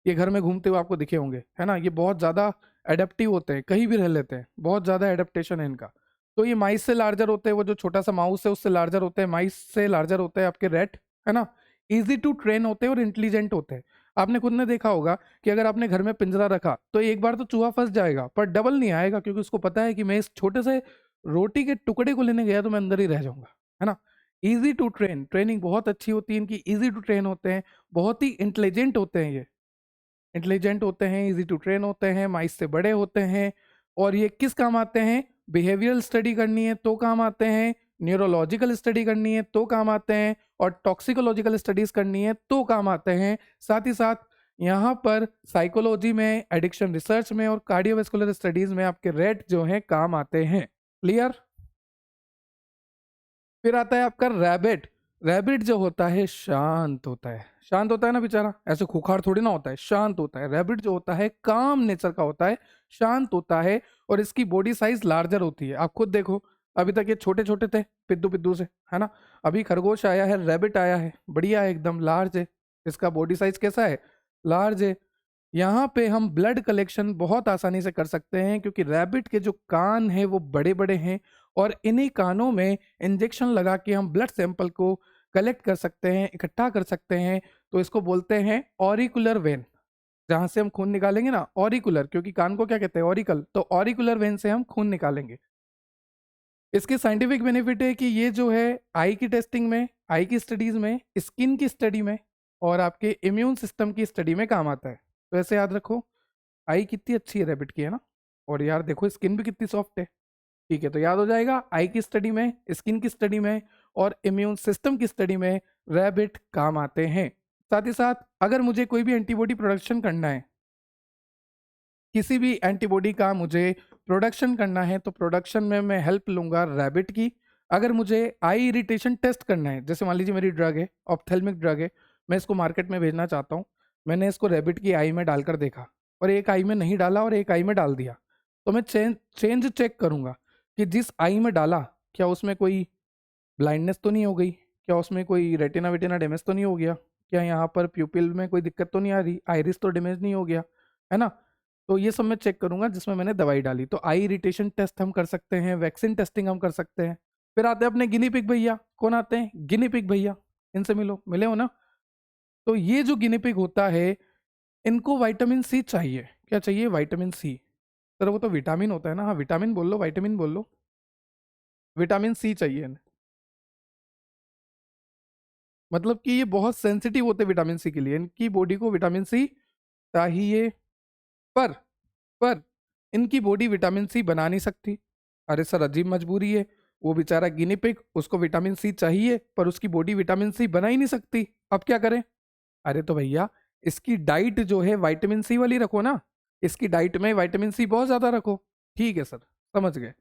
ये घर में घूमते हुए आपको दिखे होंगे, है ना। ये बहुत ज़्यादा एडेप्टिव होते हैं, कहीं भी रह लेते हैं, बहुत ज़्यादा एडेप्टेशन है इनका। तो ये माइस से लार्जर होते हैं, वो जो छोटा सा माउस है उससे लार्जर होते हैं, माइस से लार्जर होते हैं आपके रेट, है ना। इजी टू ट्रेन होते हैं और इंटेलिजेंट होते हैं। आपने खुद ने देखा होगा कि अगर आपने घर में पिंजरा रखा तो एक बार तो चूहा फंस जाएगा, पर डबल नहीं आएगा, क्योंकि उसको पता है कि मैं इस छोटे से रोटी के टुकड़े को लेने गया तो मैं अंदर ही रह जाऊंगा, है ना। इजी टू ट्रेन, ट्रेनिंग बहुत अच्छी होती है इनकी, इजी टू ट्रेन होते हैं, बहुत ही इंटेलिजेंट होते हैं ये, इंटेलिजेंट होते हैं, इजी टू ट्रेन होते हैं, माइस से बड़े होते हैं। और ये किस काम आते हैं? बिहेवियरल स्टडी करनी है तो काम आते हैं, न्यूरोलॉजिकल स्टडी करनी है तो काम आते हैं, और टॉक्सिकोलॉजिकल स्टडीज करनी है तो काम आते हैं। साथ ही साथ यहाँ पर साइकोलॉजी में, एडिक्शन रिसर्च में, और कार्डियोवेस्कुलर स्टडीज में आपके रेट जो हैं काम आते हैं। क्लियर? फिर आता है आपका रैबिट। रैबिट जो होता है शांत होता है, शांत होता है ना बेचारा, ऐसे खुखार थोड़ी ना होता है, शांत होता है। रैबिट जो होता है काम नेचर का होता है, शांत होता है, और इसकी बॉडी साइज लार्जर होती है। आप खुद देखो, अभी तक ये छोटे छोटे थे पिद्दू पिद्दू से, है ना। अभी खरगोश आया है, रैबिट आया है, बढ़िया है, एकदम लार्ज है। इसका बॉडी साइज कैसा है? लार्ज है। यहाँ पे हम ब्लड कलेक्शन बहुत आसानी से कर सकते हैं, क्योंकि रैबिट के जो कान हैं वो बड़े बड़े हैं, और इन्हीं कानों में इंजेक्शन लगा के हम ब्लड सैंपल को कलेक्ट कर सकते हैं, इकट्ठा कर सकते हैं। तो इसको बोलते हैं ऑरिकुलर वेन। जहां से हम खून निकालेंगे ना, ऑरिकुलर, क्योंकि कान को क्या कहते हैं? ऑरिकल। तो ऑरिकुलर वेन से हम खून निकालेंगे। इसके साइंटिफिक बेनिफिट है कि ये जो है आई की टेस्टिंग में, आई की स्टडीज में, स्किन की स्टडी में, और आपके इम्यून सिस्टम की स्टडी में काम आता है। तो ऐसे याद रखो, आई कितनी अच्छी है रैबिट की, है ना। और यार देखो स्किन भी कितनी सॉफ्ट है, ठीक है। तो याद हो जाएगा, आई की स्टडी में, स्किन की स्टडी में, और इम्यून सिस्टम की स्टडी में रैबिट काम आते हैं। साथ ही साथ अगर मुझे कोई भी एंटीबॉडी प्रोडक्शन करना है, किसी भी एंटीबॉडी का मुझे प्रोडक्शन करना है, तो प्रोडक्शन में मैं हेल्प लूंगा रैबिट की। अगर मुझे आई इरिटेशन टेस्ट करना है, जैसे मान लीजिए मेरी ड्रग है, ऑप्थेल्मिक ड्रग है, मैं इसको मार्केट में भेजना चाहता हूँ, मैंने इसको रैबिट की आई में डालकर देखा, और एक आई में नहीं डाला और एक आई में डाल दिया, तो मैं चेंज चेक करूंगा कि जिस आई में डाला, क्या उसमें कोई ब्लाइंडनेस तो नहीं हो गई, क्या उसमें कोई रेटिना वेटिना डैमेज तो नहीं हो गया, क्या यहाँ पर प्यूपिल में कोई दिक्कत तो नहीं आ रही, आइरिस तो डैमेज नहीं हो गया, है ना। तो ये सब मैं चेक करूंगा जिसमें मैंने दवाई डाली। तो आई इरिटेशन टेस्ट हम कर सकते हैं, वैक्सीन टेस्टिंग हम कर सकते हैं। फिर आते हैं अपने गिनी पिग भैया। कौन आते हैं? गिनी पिग भैया। इनसे मिलो, मिले हो ना? तो ये जो गिनी पिग होता है, इनको विटामिन सी चाहिए। क्या चाहिए? Vitamin C. सर वो तो विटामिन होता है ना। हाँ विटामिन बोल लो, विटामिन बोल लो। विटामिन सी चाहिए इन्हें। मतलब कि ये बहुत सेंसिटिव होते हैं विटामिन सी के लिए, इनकी बॉडी को विटामिन सी चाहिए। पर पर इनकी बॉडी विटामिन सी बना नहीं सकती। अरे सर अजीब मजबूरी है। वो बेचारा गिनी पिग, उसको विटामिन सी चाहिए पर उसकी बॉडी विटामिन सी बना ही नहीं सकती। अब क्या करें? अरे तो भैया इसकी डाइट जो है विटामिन सी वाली रखो ना। इसकी डाइट में विटामिन सी बहुत ज्यादा रखो। ठीक है सर, समझ गए।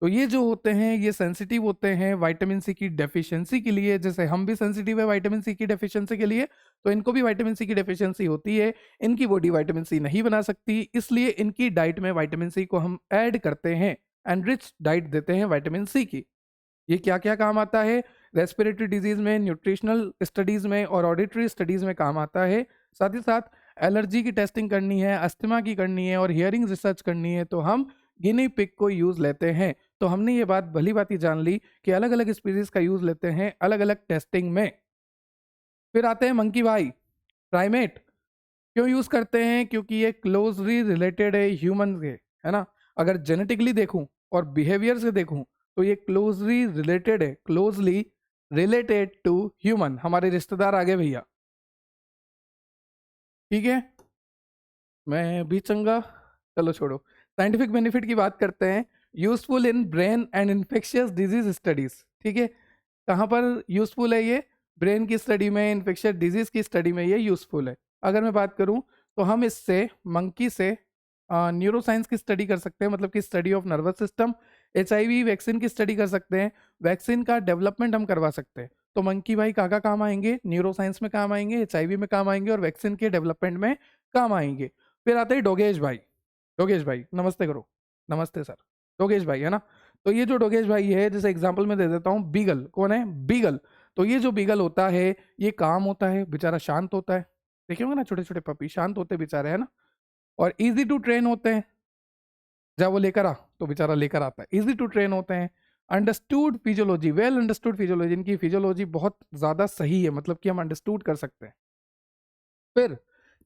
तो ये जो होते हैं ये सेंसिटिव होते हैं विटामिन सी की डेफिशिएंसी के लिए, जैसे हम भी सेंसिटिव है विटामिन सी की डेफिशिएंसी के लिए। तो इनको भी विटामिन सी की डेफिशिएंसी होती है। इनकी बॉडी विटामिन सी नहीं बना सकती, इसलिए इनकी डाइट में विटामिन सी को हम ऐड करते हैं, एनरिच डाइट देते हैं विटामिन सी की। ये क्या क्या काम आता है? रेस्पिरेटरी डिजीज में, न्यूट्रिशनल स्टडीज में और ऑडिटरी स्टडीज में काम आता है। साथ ही साथ एलर्जी की टेस्टिंग करनी है, अस्थमा की करनी है और हियरिंग रिसर्च करनी है तो हम गिनी पिग को यूज लेते हैं। तो हमने ये बात भली बात ही जान ली कि अलग अलग स्पीसीज का यूज लेते हैं अलग अलग टेस्टिंग में। फिर आते हैं मंकी भाई, प्राइमेट। क्यों यूज करते हैं? क्योंकि ये क्लोजली रिलेटेड है ह्यूमन से, है ना। अगर जेनेटिकली देखूं और बिहेवियर से देखूं तो ये क्लोजली रिलेटेड है, क्लोजली रिलेटेड टू ह्यूमन। हमारे रिश्तेदार आ गए भैया। ठीक है, मैं भी चंगा। चलो छोड़ो, साइंटिफिक बेनिफिट की बात करते हैं। Useful in brain and infectious disease studies. ठीक है, कहाँ पर यूजफुल है ये? ब्रेन की स्टडी में, इन्फेक्शियस डिजीज की स्टडी में ये यूजफुल है। अगर मैं बात करूं तो हम इससे मंकी से न्यूरो साइंस की स्टडी कर सकते हैं, मतलब कि study of nervous system. HIV vaccine की स्टडी कर सकते हैं, वैक्सीन का डेवलपमेंट हम करवा सकते हैं। तो मंकी भाई कहाँ का काम आएंगे? न्यूरो साइंस में काम आएंगे, एचआईवी में काम आएंगे और वैक्सीन के डेवलपमेंट में काम आएंगे। फिर आते हैं डोगेश भाई। डोगेश भाई नमस्ते करो। नमस्ते सर। डोगेश भाई है ना। तो ये जो डोगेश भाई है, जैसे एग्जांपल में दे देता हूँ, बीगल। कौन है? बीगल। तो ये जो बीगल होता है ये काम होता है, बेचारा शांत होता है। देखे होंगे ना छोटे छोटे पपी, शांत होते बेचारे, है ना। और इजी टू ट्रेन होते हैं। जब वो लेकर आ तो बेचारा लेकर आता है। इजी टू ट्रेन होते हैं। Understood physiology, well understood physiology, इनकी फिजियोलॉजी बहुत ज्यादा सही है, मतलब कि हम अंडरस्टूड कर सकते हैं। फिर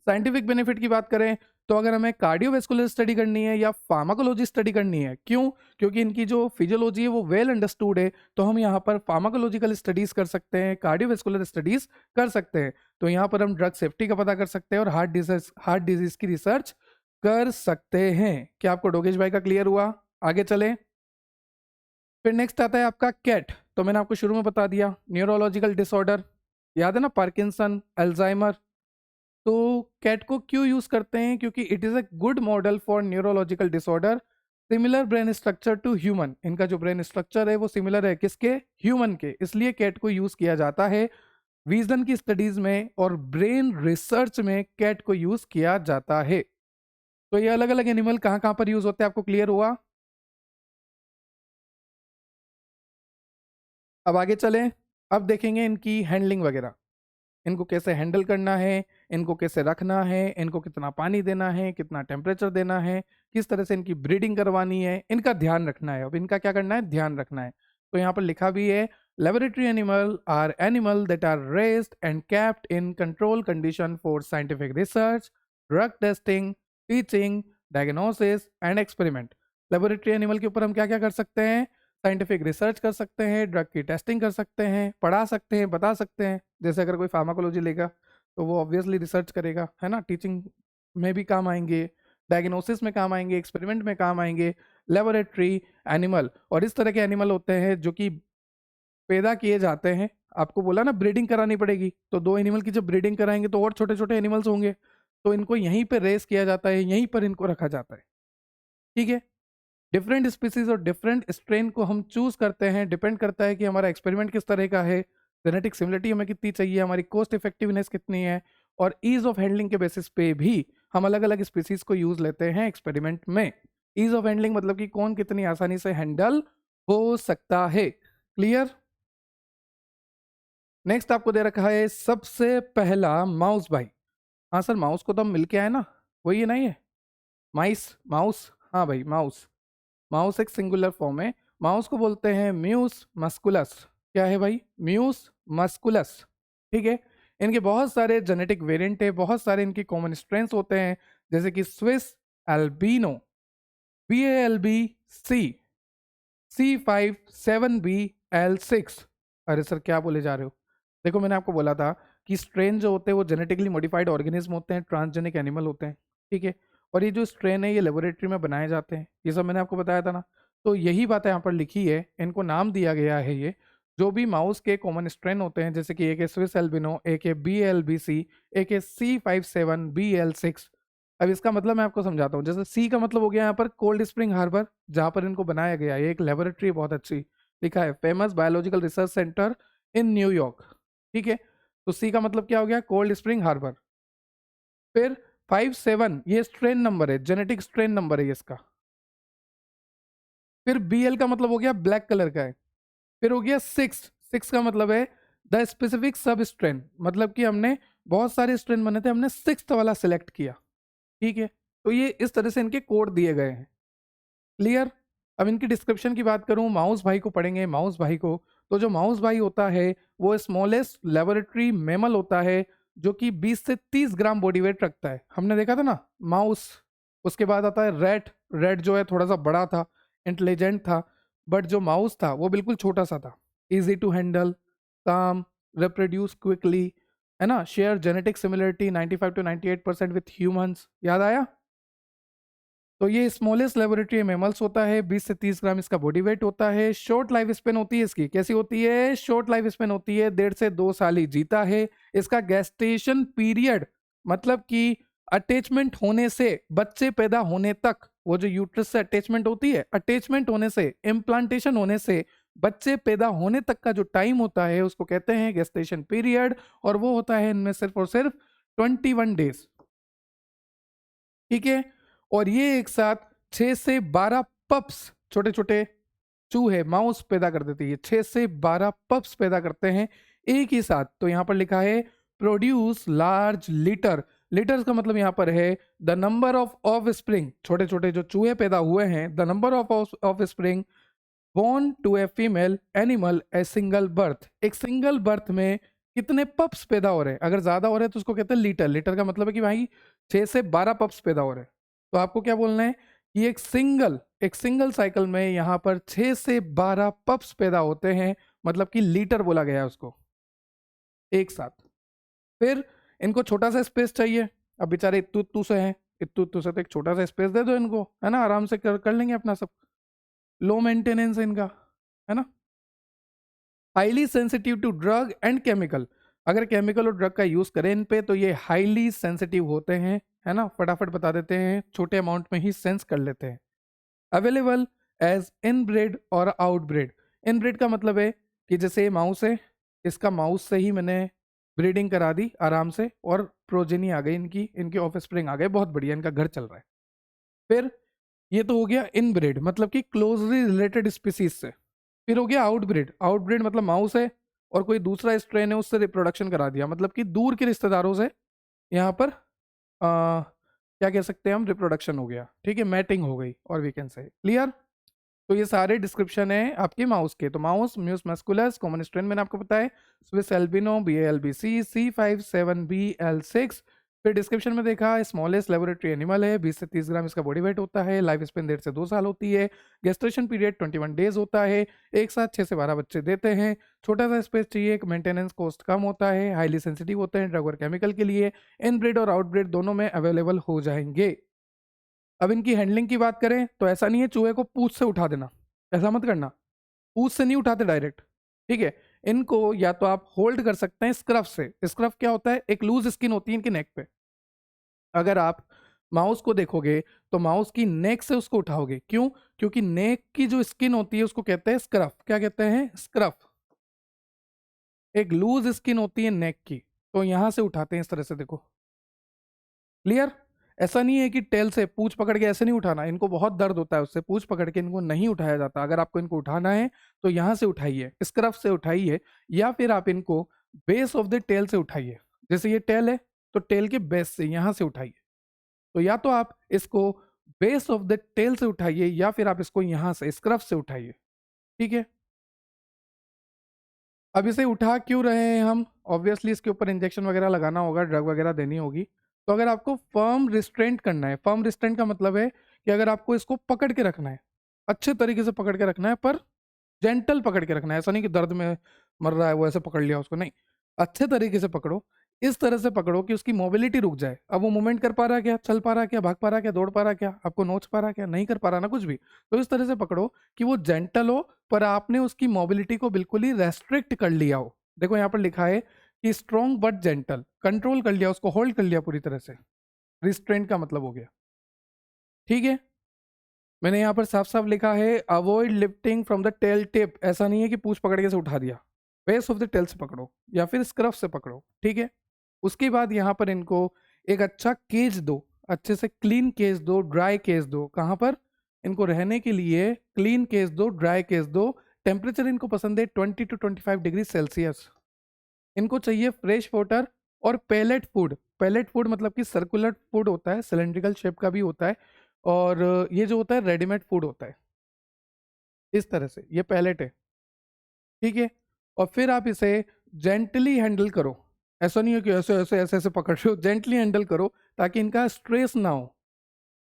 साइंटिफिक बेनिफिट की बात करें तो अगर हमें कार्डियोवैस्कुलर स्टडी करनी है या फार्माकोलॉजी स्टडी करनी है, क्यों? क्योंकि इनकी जो फिजियोलॉजी है वो वेल अंडरस्टूड है, तो हम यहाँ पर फार्माकोलॉजिकल स्टडीज कर सकते हैं, कार्डियोवैस्कुलर स्टडीज कर सकते हैं। तो यहाँ पर हम ड्रग सेफ्टी का पता कर सकते हैं और हार्ट डिजीज की रिसर्च कर सकते हैं। क्या आपको डोगेश भाई का क्लियर हुआ? आगे चले। फिर नेक्स्ट आता है आपका कैट। तो मैंने आपको शुरू में बता दिया, न्यूरोलॉजिकल डिसऑर्डर, याद है ना, पार्किंसन, अल्जाइमर। तो कैट को क्यों यूज करते हैं? क्योंकि it is a good model for neurological disorder, similar brain structure to human. इनका जो ब्रेन स्ट्रक्चर है वो सिमिलर है किसके? ह्यूमन के। इसलिए कैट को यूज किया जाता है विजन की स्टडीज में और ब्रेन रिसर्च में कैट को यूज किया जाता है। तो ये अलग अलग एनिमल कहाँ कहाँ पर यूज होते हैं, आपको क्लियर हुआ? अब आगे चलें। अब देखेंगे इनकी हैंडलिंग वगैरह, इनको कैसे हैंडल करना है, इनको कैसे रखना है, इनको कितना पानी देना है, कितना टेम्परेचर देना है, किस तरह से इनकी ब्रीडिंग करवानी है, इनका ध्यान रखना है। अब इनका क्या करना है? ध्यान रखना है। तो यहाँ पर लिखा भी है, laboratory animal are animal that are raised and kept in control condition for scientific research, drug testing, teaching, diagnosis and experiment. Laboratory animal के ऊपर हम क्या क्या कर सकते हैं? साइंटिफिक रिसर्च कर सकते हैं, ड्रग की टेस्टिंग कर सकते हैं, पढ़ा सकते हैं, बता सकते हैं। जैसे अगर कोई फार्माकोलॉजी लेगा तो वो ऑब्वियसली रिसर्च करेगा, है ना। टीचिंग में भी काम आएंगे, डायग्नोसिस में काम आएंगे, एक्सपेरिमेंट में काम आएंगे। लेबोरेटरी एनिमल, और इस तरह के एनिमल होते हैं जो कि पैदा किए जाते हैं। आपको बोला ना ब्रीडिंग करानी पड़ेगी, तो दो एनिमल की जब ब्रीडिंग कराएंगे तो और छोटे छोटे एनिमल्स होंगे, तो इनको यहीं पर रेस किया जाता है, यहीं पर इनको रखा जाता है। ठीक है, डिफरेंट स्पीसीज और डिफरेंट स्ट्रेन को हम चूज करते हैं, डिपेंड करता है कि हमारा एक्सपेरिमेंट किस तरह का है, जेनेटिक सिमिलरिटी हमें कितनी चाहिए, हमारी कॉस्ट इफेक्टिवनेस कितनी है, और ईज ऑफ हैंडलिंग के बेसिस पे भी हम अलग अलग स्पीसीज को यूज लेते हैं एक्सपेरिमेंट में। ईज ऑफ हैंडलिंग मतलब कि कौन कितनी आसानी से हैंडल हो सकता है। क्लियर? नेक्स्ट आपको दे रखा है सबसे पहला माउस भाई। हाँ सर, माउस को तो हम मिल के आए ना, वही है ना ये। माइस, माउस, हाँ भाई माउस, माउस एक सिंगुलर फॉर्म है। माउस को बोलते हैं म्यूस मस्कुलस। क्या है भाई? म्यूस मस्कुलस। ठीक है। इनके बहुत सारे जेनेटिक वेरिएंट है, बहुत सारे इनके कॉमन स्ट्रेंथ्स होते हैं, जैसे कि स्विस एल्बिनो, BALB-C, C57BL6। अरे सर क्या बोले जा रहे हो? देखो मैंने आपको बोला था कि स्ट्रेन जो होते हैं वो जेनेटिकली मॉडिफाइड ऑर्गेनिज्म होते हैं, ट्रांसजेनिक एनिमल होते हैं। ठीक है। और ये जो स्ट्रेन है ये लेबोरेटरी में बनाए जाते हैं, ये सब मैंने आपको बताया था ना। तो यही बात यहाँ पर लिखी है, इनको नाम दिया गया है। ये जो भी माउस के कॉमन स्ट्रेन होते हैं, जैसे कि एक है स्विस एल्बिनो, एक है BALB-C, एक है C57BL6। अब इसका मतलब मैं आपको समझाता हूँ। जैसे सी का मतलब हो गया यहाँ पर कोल्ड स्प्रिंग हार्बर, जहाँ पर इनको बनाया गया है। एक लेबोरेटरी बहुत अच्छी लिखा है, famous biological research centre in न्यूयॉर्क। ठीक है। तो सी का मतलब क्या हो गया? Cold Spring Harbor. फिर 57 ये स्ट्रेन नंबर है, जेनेटिक स्ट्रेन नंबर है ये इसका। फिर BL का मतलब हो गया ब्लैक कलर का है। फिर हो गया 6 का मतलब है द स्पेसिफिक सब स्ट्रेन, मतलब कि हमने बहुत सारे स्ट्रेन बने थे, हमने 6th वाला सिलेक्ट किया। ठीक है। तो ये इस तरह से इनके कोड दिए गए हैं। क्लियर? अब इनकी डिस्क्रिप्शन की बात करूं, माउस भाई को पढ़ेंगे, माउस भाई को। तो जो माउस भाई होता है वो स्मॉलेस्ट लेबोरेटरी मेमल होता है, जो कि 20 से 30 ग्राम बॉडी वेट रखता है। हमने देखा था ना माउस। उसके बाद आता है रेट। रेट जो है थोड़ा सा बड़ा था, इंटेलिजेंट था। बट जो माउस था वो बिल्कुल छोटा सा था। इजी टू हैंडल, काम, रिप्रोड्यूस क्विकली, है ना, share genetic similarity 95 to 98% with humans. याद आया? तो ये स्मॉलेस्ट लेबोरेटरी मेमल्स होता है, 20 से 30 ग्राम इसका बॉडी वेट होता है। शॉर्ट लाइफ स्पेन होती है इसकी, कैसी होती है? शॉर्ट लाइफ स्पेन होती है, 1.5 से 2 साल ही जीता है। इसका गेस्टेशन पीरियड, मतलब कि अटैचमेंट होने से बच्चे पैदा होने तक, वो जो यूट्रस से अटैचमेंट होती है, अटैचमेंट होने से, इम्प्लांटेशन होने से बच्चे पैदा होने तक का जो टाइम होता है उसको कहते हैं गेस्टेशन पीरियड। और वो होता है इनमें सिर्फ और सिर्फ 21 डेज। ठीक है। और ये एक साथ 6 से 12 पप्स, छोटे छोटे चूहे, माउस पैदा कर देते हैं। 6 से 12 पप्स पैदा करते हैं एक ही साथ। तो यहां पर लिखा है प्रोड्यूस लार्ज लिटर। लिटर्स का मतलब यहां पर है द नंबर ऑफ स्प्रिंग, छोटे छोटे जो चूहे पैदा हुए हैं, the number offspring born to a female animal a single birth. एक सिंगल बर्थ में कितने पप्स पैदा हो रहे हैं? अगर ज्यादा हो रहे हैं तो उसको कहते हैं लीटर। लीटर का मतलब है कि भाई 6 से 12 पप्स पैदा हो रहे हैं। तो आपको क्या बोलना है कि एक सिंगल साइकिल में यहाँ पर 6 से 12 पप्स पैदा होते हैं, मतलब कि लीटर बोला गया है उसको, एक साथ। फिर इनको छोटा सा स्पेस चाहिए। अब बेचारे इत्तू इत्तू से हैं, इत्तू इत्तू से, तो एक छोटा सा स्पेस दे दो इनको, है ना, आराम से कर लेंगे अपना सब। लो मेंटेनेंस है इनका, है ना। Highly sensitive to drug and chemical. अगर केमिकल और ड्रग का यूज करें इन पे तो ये हाईली सेंसिटिव होते हैं, है ना, फटाफट बता देते हैं, छोटे अमाउंट में ही सेंस कर लेते हैं। अवेलेबल एज इनब्रेड और आउटब्रेड। इनब्रेड का मतलब है कि जैसे माउस है, इसका माउस से ही मैंने ब्रीडिंग करा दी आराम से, और प्रोजेनी आ गई इनकी, इनके ऑफ स्प्रिंग आ गए, बहुत बढ़िया, इनका घर चल रहा है। फिर ये तो हो गया इनब्रेड, मतलब कि क्लोजली रिलेटेड स्पीसीज से। फिर हो गया आउटब्रेड। आउटब्रेड मतलब माउस है और कोई दूसरा स्ट्रेन है, उससे रिप्रोडक्शन करा दिया, मतलब कि दूर के रिश्तेदारों से यहाँ पर क्या कह सकते हैं हम, रिप्रोडक्शन हो गया। ठीक है, मैटिंग हो गई, और वी कैन से क्लियर। तो ये सारे डिस्क्रिप्शन है आपके माउस के। तो माउस म्यूस मस्कुलस, कॉमन स्ट्रेन मैंने आपको बताया, स्विस एल्बिनो, BALB-C, C57BL6। फिर डिस्क्रिप्शन में देखा स्मॉलेस्ट लेबोरेटरी एनिमल है, 20 से 30 ग्राम इसका बॉडी वेट होता है, लाइफ स्पेन 1.5 से 2 साल होती है, गेस्टेशन पीरियड 21 डेज होता है, एक साथ 6 से 12 बच्चे देते हैं, छोटा सा स्पेस चाहिए, मेंटेनेंस कॉस्ट कम होता है, हाईली सेंसिटिव होते हैं ड्रग और केमिकल के लिए, इनब्रेड और आउटब्रेड दोनों में अवेलेबल हो जाएंगे। अब इनकी हैंडलिंग की बात करें तो ऐसा नहीं है चूहे को पूंछ से उठा देना, ऐसा मत करना, पूंछ से नहीं उठाते डायरेक्ट। ठीक है। इनको या तो आप होल्ड कर सकते हैं स्क्रफ से। स्क्रफ क्या होता है? एक लूज स्किन होती है इनके नेक पे। अगर आप माउस को देखोगे तो माउस की नेक से उसको उठाओगे, क्यों? क्योंकि नेक की जो स्किन होती है उसको कहते हैं स्क्रफ। क्या कहते हैं? स्क्रफ। एक लूज स्किन होती है नेक की, तो यहां से उठाते हैं इस तरह से, देखो। क्लियर? ऐसा नहीं है कि टेल से पूंछ पकड़ के ऐसे नहीं उठाना, इनको बहुत दर्द होता है उससे, पूंछ पकड़ के इनको नहीं उठाया जाता। अगर आपको इनको उठाना है तो यहाँ से उठाइए, स्क्रफ से उठाइए, या फिर आप इनको बेस ऑफ द टेल से उठाइए। जैसे ये टेल है तो टेल के बेस से यहाँ से उठाइए। तो या तो आप इसको बेस ऑफ द टेल से उठाइए या फिर आप इसको यहां से स्क्रफ से उठाइए, ठीक है। अब इसे उठा क्यों रहे हैं हम? ऑब्वियसली इसके ऊपर इंजेक्शन वगैरह लगाना होगा, ड्रग वगैरह देनी होगी। तो अगर आपको फर्म रिस्ट्रेंट करना है, फर्म रिस्ट्रेंट का मतलब है कि अगर आपको इसको पकड़ के रखना है, अच्छे तरीके से पकड़ के रखना है, पर जेंटल पकड़ के रखना है। ऐसा नहीं कि दर्द में मर रहा है वो ऐसे पकड़ लिया उसको, नहीं, अच्छे तरीके से पकड़ो। इस तरह से पकड़ो कि उसकी मोबिलिटी रुक जाए। अब वो मूवमेंट कर पा रहा है क्या, चल पा रहा है क्या, भाग पा रहा है क्या, दौड़ पा रहा है क्या, आपको नोच पा रहा है क्या, नहीं कर पा रहा ना कुछ भी। तो इस तरह से पकड़ो कि वो जेंटल हो, पर आपने उसकी मोबिलिटी को बिल्कुल ही रेस्ट्रिक्ट कर लिया हो। देखो यहाँ पर लिखा है कि स्ट्रॉन्ग बट जेंटल, कंट्रोल कर लिया, उसको होल्ड कर लिया पूरी तरह से। रिस्ट्रेंट का मतलब हो गया, ठीक है। मैंने यहाँ पर साफ साफ लिखा है avoid lifting from the tail tip. ऐसा नहीं है कि पूछ पकड़ के से उठा दिया, बेस ऑफ द टेल से पकड़ो या फिर स्क्रफ से पकड़ो, ठीक है। उसके बाद यहाँ पर इनको एक अच्छा केज दो, अच्छे से क्लीन केज दो, ड्राई केज दो। कहाँ पर? इनको रहने के लिए क्लीन केज दो, ड्राई केज दो। टेम्परेचर इनको पसंद है 20 to 25 डिग्री सेल्सियस। इनको चाहिए फ्रेश वाटर और पेलेट फूड। पेलेट फूड मतलब कि सर्कुलर फूड होता है, सिलेंड्रिकल शेप का भी होता है, और ये जो होता है रेडीमेड फूड होता है। इस तरह से ये पैलेट है, ठीक है। और फिर आप इसे जेंटली हैंडल करो। ऐसा नहीं है कि ऐसे ऐसे ऐसे ऐसे पकड़ रहे हो, जेंटली हैंडल करो ताकि इनका स्ट्रेस ना हो।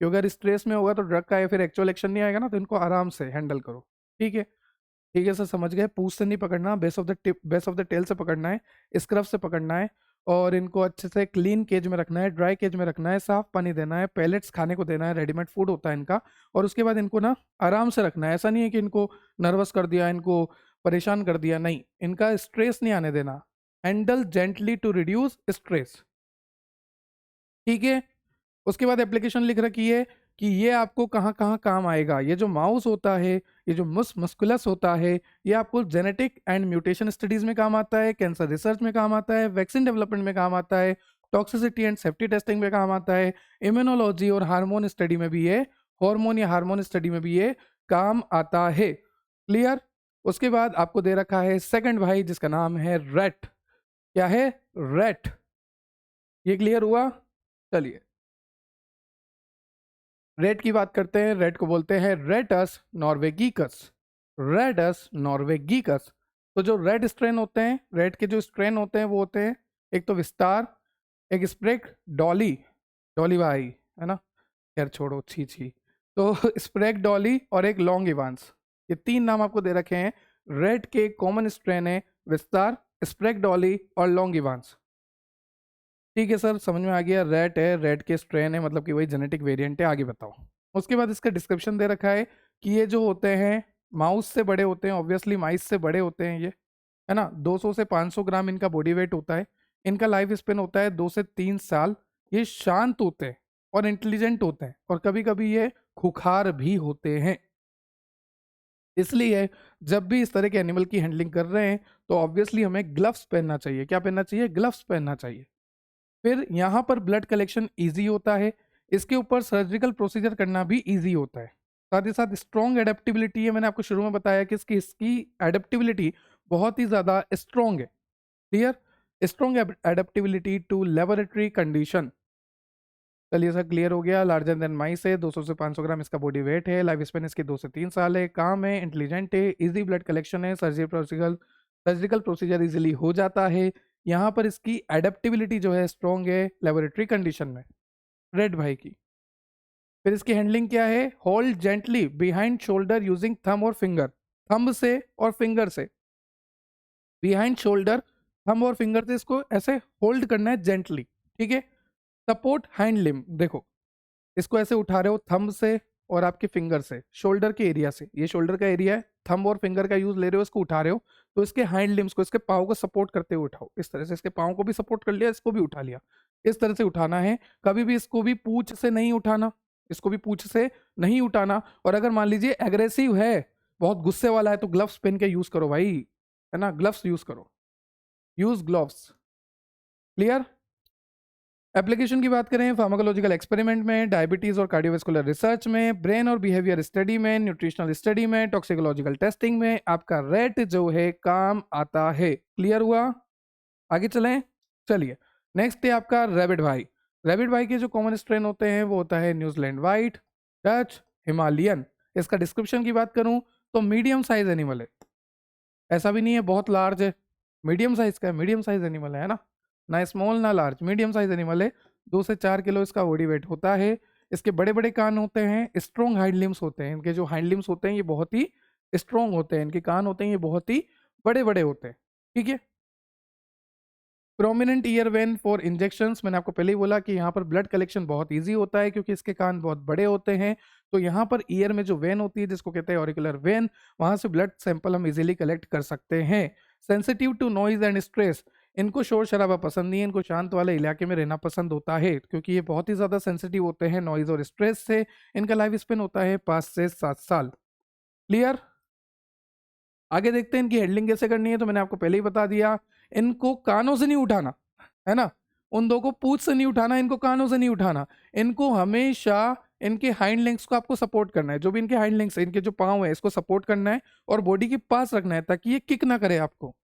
क्योंकि अगर स्ट्रेस में होगा तो ड्रग का या फिर एक्चुअल एक्शन नहीं आएगा ना, तो इनको आराम से हैंडल करो, ठीक है। ठीक है सर, समझ गए। पूछ से नहीं पकड़ना, base of the tip, base of the tail से पकड़ना है, स्क्रफ से पकड़ना है। और इनको अच्छे से क्लीन केज में रखना है, ड्राई केज में रखना है, साफ पानी देना है, पैलेट्स खाने को देना है, रेडीमेड फूड होता है इनका। और उसके बाद इनको ना आराम से रखना है। ऐसा नहीं है कि इनको नर्वस कर दिया, इनको परेशान कर दिया, नहीं, इनका स्ट्रेस नहीं आने देना। Handle gently to reduce stress, ठीक है। उसके बाद एप्लीकेशन लिख रखी है कि ये आपको कहाँ कहाँ काम आएगा। ये जो माउस होता है, ये जो मस्कुलस होता है, ये आपको जेनेटिक एंड म्यूटेशन स्टडीज में काम आता है, कैंसर रिसर्च में काम आता है, वैक्सीन डेवलपमेंट में काम आता है, टॉक्सिसिटी एंड सेफ्टी टेस्टिंग में काम आता है, इम्यूनोलॉजी और हार्मोन स्टडी में भी ये, हार्मोन या हार्मोन स्टडी में भी ये काम आता है। क्लियर? उसके बाद आपको दे रखा है सेकंड भाई, जिसका नाम है रेट। क्या है? रेट। ये क्लियर हुआ? चलिए, रेड की बात करते हैं। रेड को बोलते हैं रेटस नॉर्वेगिकस। रेडस नॉर्वेगिकस। तो जो रेड स्ट्रेन होते हैं, रेड के जो स्ट्रेन होते हैं वो होते हैं, एक तो विस्तार, एक स्प्रेक डॉली, डॉली भाई, है ना, खैर छोड़ो, छी छी। तो स्प्रेक डॉली और एक लॉन्ग इवांस, ये तीन नाम आपको दे रखे हैं। रेड के कॉमन स्ट्रेन है विस्तार, स्प्रेक डॉली और लॉन्ग इवांस। ठीक है सर, समझ में आ गया। रेड है, रेड के स्ट्रेन है, मतलब कि वही जेनेटिक वेरिएंट है। आगे बताओ। उसके बाद इसका डिस्क्रिप्शन दे रखा है कि ये जो होते हैं माउस से बड़े होते हैं, ऑब्वियसली माइस से बड़े होते हैं ये, है ना। 200 से 500 ग्राम इनका बॉडी वेट होता है। इनका लाइफ स्पेन होता है 2 से 3 साल। ये शांत होते हैं और इंटेलिजेंट होते हैं, और कभी कभी ये खुखार भी होते हैं। इसलिए जब भी इस तरह के एनिमल की हैंडलिंग कर रहे हैं तो ऑब्वियसली हमें ग्लव्स पहनना चाहिए। क्या पहनना चाहिए? ग्लव्स पहनना चाहिए। फिर यहाँ पर ब्लड कलेक्शन इजी होता है, इसके ऊपर सर्जिकल प्रोसीजर करना भी इजी होता है। साथ ही साथ स्ट्रॉन्ग एडेप्टिबिलिटी है। मैंने आपको शुरू में बताया कि इसकी एडेप्टिबिलिटी बहुत ही ज़्यादा स्ट्रॉन्ग है। Clear? Strong adaptability to laboratory condition. चलिए सर, क्लियर हो गया। लार्जर देन माइस है, 200 से 500 ग्राम इसका बॉडी वेट है, लाइफ स्पेन इसकी 2 से 3 साल है, काम है, इंटेलिजेंट है, इजी ब्लड कलेक्शन है, सर्जिकल प्रोसीजर इजीली हो जाता है। यहाँ पर इसकी एडेप्टिबिलिटी जो है स्ट्रॉन्ग है लेबोरेटरी कंडीशन में, रेड भाई की। फिर इसकी हैंडलिंग क्या है? Hold gently behind shoulder using thumb और फिंगर। थंब से और फिंगर से, बिहाइंड शोल्डर, थंब और फिंगर से इसको ऐसे होल्ड करना है जेंटली, ठीक है। सपोर्ट हैंड लिम, देखो इसको ऐसे उठा रहे हो थंब से और आपके फिंगर से, शोल्डर के एरिया से, ये शोल्डर का एरिया है, थंब और फिंगर का यूज ले रहे हो, इसको उठा रहे हो, तो इसके हैंड लिम्स को, इसके पाँव को सपोर्ट करते हुए उठाओ। इस तरह से इसके पाँव को भी सपोर्ट कर लिया, इसको भी उठा लिया, इस तरह से उठाना है। कभी भी इसको भी पूंछ से नहीं उठाना, इसको भी पूंछ से नहीं उठाना। और अगर मान लीजिए एग्रेसिव है, बहुत गुस्से वाला है, तो ग्लव्स पहन के यूज करो भाई, है ना, ग्लव्स यूज करो, यूज ग्लव्स। क्लियर? एप्लीकेशन की बात करें, फार्माकोलॉजिकल एक्सपेरिमेंट में, डायबिटीज और कार्डियोवास्कुलर रिसर्च में, ब्रेन और बिहेवियर स्टडी में, न्यूट्रिशनल स्टडी में, टॉक्सिकोलॉजिकल टेस्टिंग में आपका रेट जो है काम आता है। क्लियर हुआ? आगे चलें। चलिए, नेक्स्ट है आपका रैबिट भाई। रैबिट भाई के जो कॉमन स्ट्रेन होते हैं वो होता है न्यूजीलैंड वाइट, डच, हिमालयन। इसका डिस्क्रिप्शन की बात करूं तो मीडियम साइज एनिमल है, ऐसा भी नहीं है बहुत लार्ज है, मीडियम साइज का है, मीडियम साइज एनिमल है ना, ना स्मॉल ना लार्ज, मीडियम साइज एनिमल है। 2 से 4 किलो इसका बॉडी वेट होता है। इसके बड़े बड़े कान होते हैं, स्ट्रॉन्ग हाइंड लिम्स होते हैं, इनके जो हाइंड लिम्स होते हैं ये बहुत ही स्ट्रॉन्ग होते हैं, इनके कान होते हैं ये बहुत ही बड़े बड़े होते हैं, ठीक है। Prominent year when for injections, मैंने आपको पहले ही बोला कि यहाँ पर ब्लड कलेक्शन बहुत इजी होता है क्योंकि इसके कान बहुत बड़े होते हैं। तो यहाँ पर ईयर में जो वेन होती है जिसको कहते हैं ऑरिकुलर वेन, वहां से ब्लड सैंपल हम इजीली कलेक्ट कर सकते हैं। Sensitive to noise and stress, इनको शोर शराबा पसंद नहीं है, इनको शांत वाले इलाके में रहना पसंद होता है क्योंकि ये बहुत ही ज्यादा सेंसिटिव होते हैं नॉइज और स्ट्रेस से। इनका लाइफ स्पेन होता है 5 से 7 साल। क्लियर। आगे देखते हैं इनकी हैंडलिंग कैसे करनी है। तो मैंने आपको पहले ही बता दिया, इनको कानों से नहीं उठाना है ना, उन दो को पूंछ से नहीं उठाना, इनको कानों से नहीं उठाना, इनको हमेशा इनके हाइंड लिंक्स को आपको सपोर्ट करना है, जो भी इनके हाइंड लिंक्स है, इनके जो पाँव है इसको सपोर्ट करना है और बॉडी के पास रखना है ताकि ये किक ना करे आपको।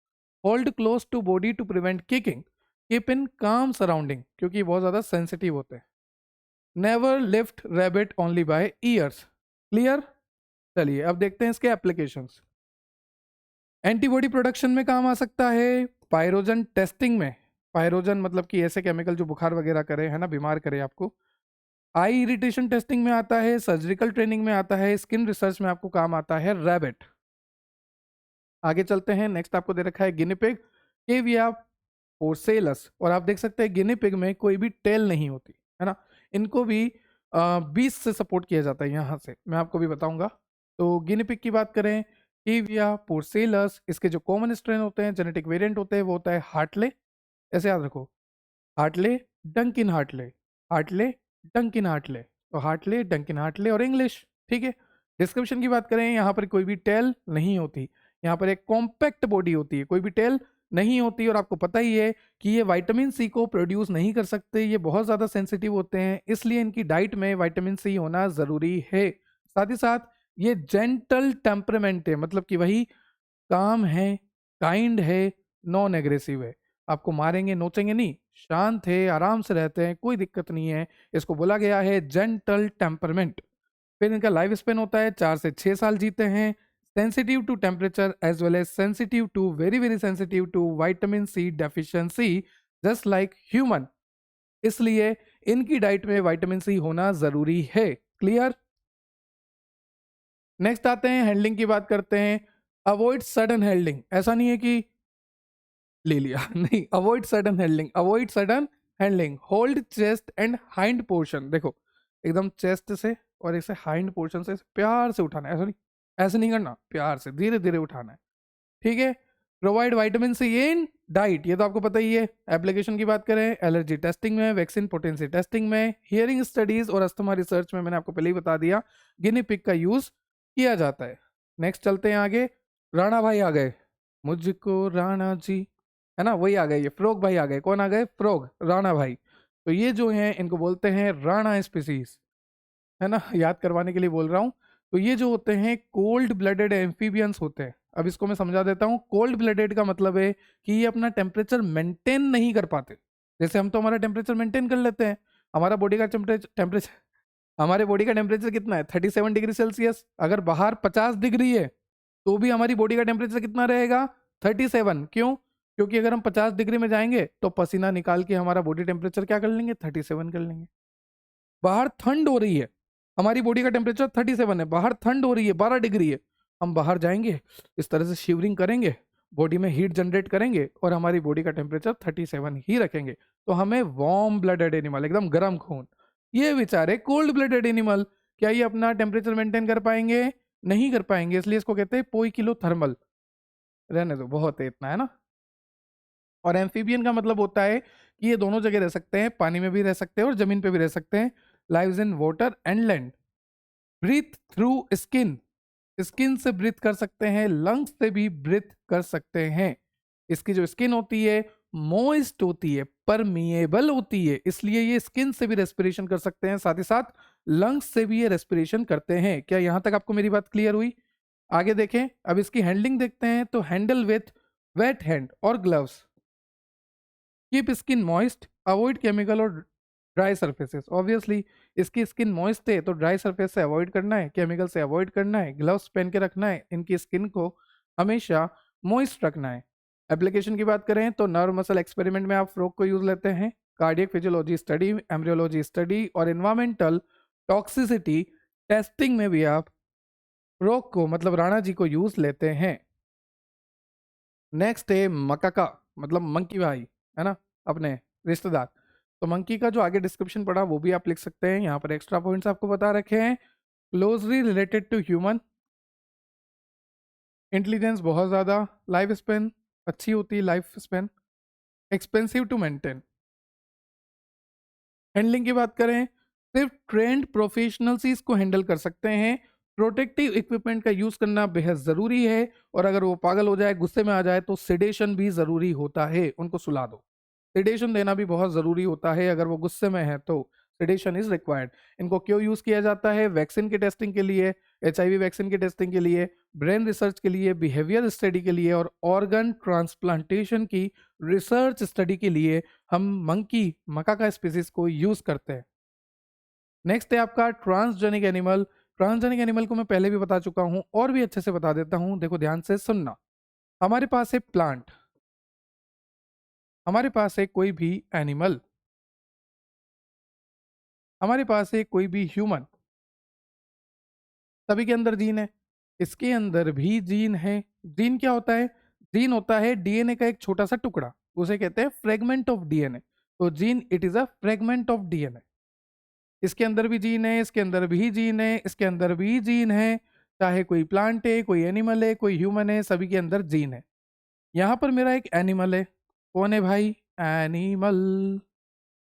Hold close to body to prevent kicking. Keep in calm surrounding, क्योंकि ये बहुत ज्यादा सेंसिटिव होते हैं। Never lift rabbit only by ears. Clear. चलिए अब देखते हैं इसके एप्लीकेशंस। एंटीबॉडी प्रोडक्शन में काम आ सकता है, पायरोजन टेस्टिंग में, पायरोजन मतलब कि ऐसे केमिकल जो बुखार वगैरह करे है ना, बीमार करे आपको। आई इरिटेशन टेस्टिंग में आता है, सर्जिकल ट्रेनिंग में आता है, स्किन रिसर्च में आपको काम आता है रैबिट। आगे चलते हैं, नेक्स्ट आपको दे रखा है गिनीपिग, केविया पोर्सेलस। और आप देख सकते हैं गिनीपिग में कोई भी टेल नहीं होती है ना, इनको भी 20 से सपोर्ट किया जाता है, यहाँ से मैं आपको भी बताऊंगा। तो गिनीपिग की बात करें, कीविया पोर्सेलस, इसके जो कॉमन स्ट्रेन होते हैं, जेनेटिक वेरिएंट होते हैं, वो होता है हार्टले। ऐसे याद रखो, Hartley, Dunkin Hartley, Hartley, Dunkin Hartley. तो हार्टले, डंकिन हार्टले और इंग्लिश, ठीक है। डिस्क्रिप्शन की बात करें, यहाँ पर कोई भी टेल नहीं होती, यहाँ पर एक कॉम्पैक्ट बॉडी होती है, कोई भी टेल नहीं होती। और आपको पता ही है कि ये विटामिन सी को प्रोड्यूस नहीं कर सकते, ये बहुत ज़्यादा सेंसिटिव होते हैं, इसलिए इनकी डाइट में विटामिन सी होना ज़रूरी है। साथ ही साथ ये जेंटल टेम्परामेंट है, मतलब कि वही काम है, काइंड है, नॉन एग्रेसिव है, आपको मारेंगे नोचेंगे नहीं, शांत है, आराम से रहते हैं, कोई दिक्कत नहीं है, इसको बोला गया है जेंटल टेम्परमेंट। फिर इनका लाइफ स्पेन होता है 4 से 6 साल जीते हैं। Sensitive to temperature as well as sensitive to, very very sensitive to vitamin C deficiency, just like human, इसलिए इनकी डाइट में विटामिन सी होना जरूरी है। क्लियर। नेक्स्ट आते हैं, हैंडलिंग की बात करते हैं। अवॉइड सडन हैंडलिंग, ऐसा नहीं है कि ले लिया नहीं, avoid sudden handling, avoid sudden handling. Hold chest and hind portion, देखो एकदम चेस्ट से और इसे हाइंड पोर्शन से प्यार से उठाना है, ऐसा नहीं, ऐसे नहीं करना, प्यार से धीरे धीरे उठाना है, ठीक है। Provide vitamin C in diet, ये तो आपको पता ही है। एप्लीकेशन की बात करें, एलर्जी टेस्टिंग में, वैक्सीन पोटेंसी टेस्टिंग में, हियरिंग स्टडीज और अस्थमा रिसर्च में, मैंने आपको पहले ही बता दिया गिनी पिग का यूज किया जाता है। नेक्स्ट चलते हैं आगे। राणा भाई आ गए, मुझको राणा जी, है ना, वही आ गए, ये फ्रॉग भाई आ गए। कौन आ गए? फ्रॉग, राणा भाई। तो ये जो हैं इनको बोलते हैं राणा स्पीसीज, है ना, याद करवाने के लिए बोल रहा हूँ। तो ये जो होते हैं कोल्ड ब्लडेड एम्फीबियंस होते हैं। अब इसको मैं समझा देता हूँ। कोल्ड ब्लडेड का मतलब है कि ये अपना टेम्परेचर मेंटेन नहीं कर पाते, जैसे हम तो हमारा टेम्परेचर मेंटेन कर लेते हैं। हमारा बॉडी का टेम्परेचर हमारे बॉडी का टेम्परेचर कितना है? 37 डिग्री सेल्सियस। अगर बाहर 50 डिग्री है तो भी हमारी बॉडी का टेम्परेचर कितना रहेगा? 37। क्यों? क्योंकि अगर हम 50 डिग्री में जाएंगे तो पसीना निकाल के हमारा बॉडी टेम्परेचर क्या कर लेंगे? 37 कर लेंगे। बाहर ठंड हो रही है, हमारी बॉडी का टेम्परेचर 37 है, बाहर ठंड हो रही है, 12 डिग्री है, हम बाहर जाएंगे, इस तरह से शिवरिंग करेंगे, बॉडी में हीट जनरेट करेंगे और हमारी बॉडी का टेम्परेचर 37 ही रखेंगे। तो हमें वार्म ब्लडेड एनिमल, एकदम गर्म खून, ये बेचारे कोल्ड ब्लडेड एनिमल, क्या ये अपना टेम्परेचर मेंटेन कर पाएंगे? नहीं कर पाएंगे, इसलिए इसको कहते हैं पोई किलो थर्मल। रहने दो, बहुत है इतना, है ना। और एम्फीबियन का मतलब होता है कि ये दोनों जगह रह सकते हैं, पानी में भी रह सकते हैं और जमीन पे भी रह सकते हैं। Lives in water and land. Breathe through skin, skin से ब्रीथ कर सकते हैं, लंग्स से भी ब्रीथ कर सकते हैं। इसकी जो स्किन होती है मोइस्ट होती है, परमिएबल होती है, इसलिए ये स्किन से भी रेस्पिरेशन कर सकते हैं, साथ ही साथ लंग्स से भी ये रेस्पिरेशन करते हैं। क्या यहां तक आपको मेरी बात क्लियर हुई? आगे देखें, अब इसकी हैंडलिंग देखते हैं। तो हैंडल विथ वेट हैंड और gloves, keep skin moist, avoid chemical और ड्राई सरफेसेस, ऑब्वियसली इसकी स्किन मॉइस्ट है तो ड्राई सरफेस से अवॉइड करना है, केमिकल से अवॉइड करना है, ग्लव्स पहन के रखना है, इनकी स्किन को हमेशा मॉइस्ट रखना है। एप्लीकेशन की बात करें तो नर्व मसल एक्सपेरिमेंट में आप फ्रॉग को यूज लेते हैं, cardiac physiology study, embryology study और इन्वायरमेंटल टॉक्सिसिटी टेस्टिंग में भी आप फ्रॉग को मतलब राणा जी को यूज लेते हैं। नेक्स्ट है मकाका, मतलब मंकी भाई, है ना, अपने रिश्तेदार। तो मंकी का जो आगे डिस्क्रिप्शन पढ़ा वो भी आप लिख सकते हैं, यहाँ पर एक्स्ट्रा पॉइंट्स आपको बता रखे हैं। Closely related to human, intelligence बहुत ज़्यादा, लाइफ स्पेन अच्छी होती है, life span, expensive to maintain. Handling की बात करें, सिर्फ ट्रेंड प्रोफेशनल्स ही इसको हैंडल कर सकते हैं। प्रोटेक्टिव इक्विपमेंट का यूज करना बेहद जरूरी है, और अगर वो पागल हो जाए, गुस्से में आ जाए तो सिडेशन भी जरूरी होता है, उनको सुला दो। सिडेशन देना भी बहुत जरूरी होता है, अगर वो गुस्से में है तो सिडेशन इज रिक्वायर्ड। इनको क्यों यूज किया जाता है? वैक्सीन की टेस्टिंग के लिए, HIV वैक्सीन की टेस्टिंग के लिए, ब्रेन रिसर्च के लिए, बिहेवियर स्टडी के लिए और ऑर्गन ट्रांसप्लांटेशन की रिसर्च स्टडी के लिए हम मंकी मकाका स्पीसीज को यूज करते हैं। नेक्स्ट है आपका ट्रांसजेनिक एनिमल। ट्रांसजेनिक एनिमल को मैं पहले भी बता चुका हूं और भी अच्छे से बता देता हूं, देखो ध्यान से सुनना। हमारे पास है प्लांट, हमारे पास है कोई भी एनिमल, हमारे पास है कोई भी ह्यूमन, सभी के अंदर जीन है, इसके अंदर भी जीन है। जीन क्या होता है? जीन होता है DNA का एक छोटा सा टुकड़ा, उसे कहते हैं फ्रेगमेंट ऑफ DNA। तो gene it is a fragment of DNA। इसके अंदर भी जीन है, इसके अंदर भी जीन है, इसके अंदर भी जीन है, चाहे कोई प्लांट है, कोई एनिमल है, कोई ह्यूमन है, सभी के अंदर जीन है। यहाँ पर मेरा एक एनिमल है, कौन है भाई? एनिमल।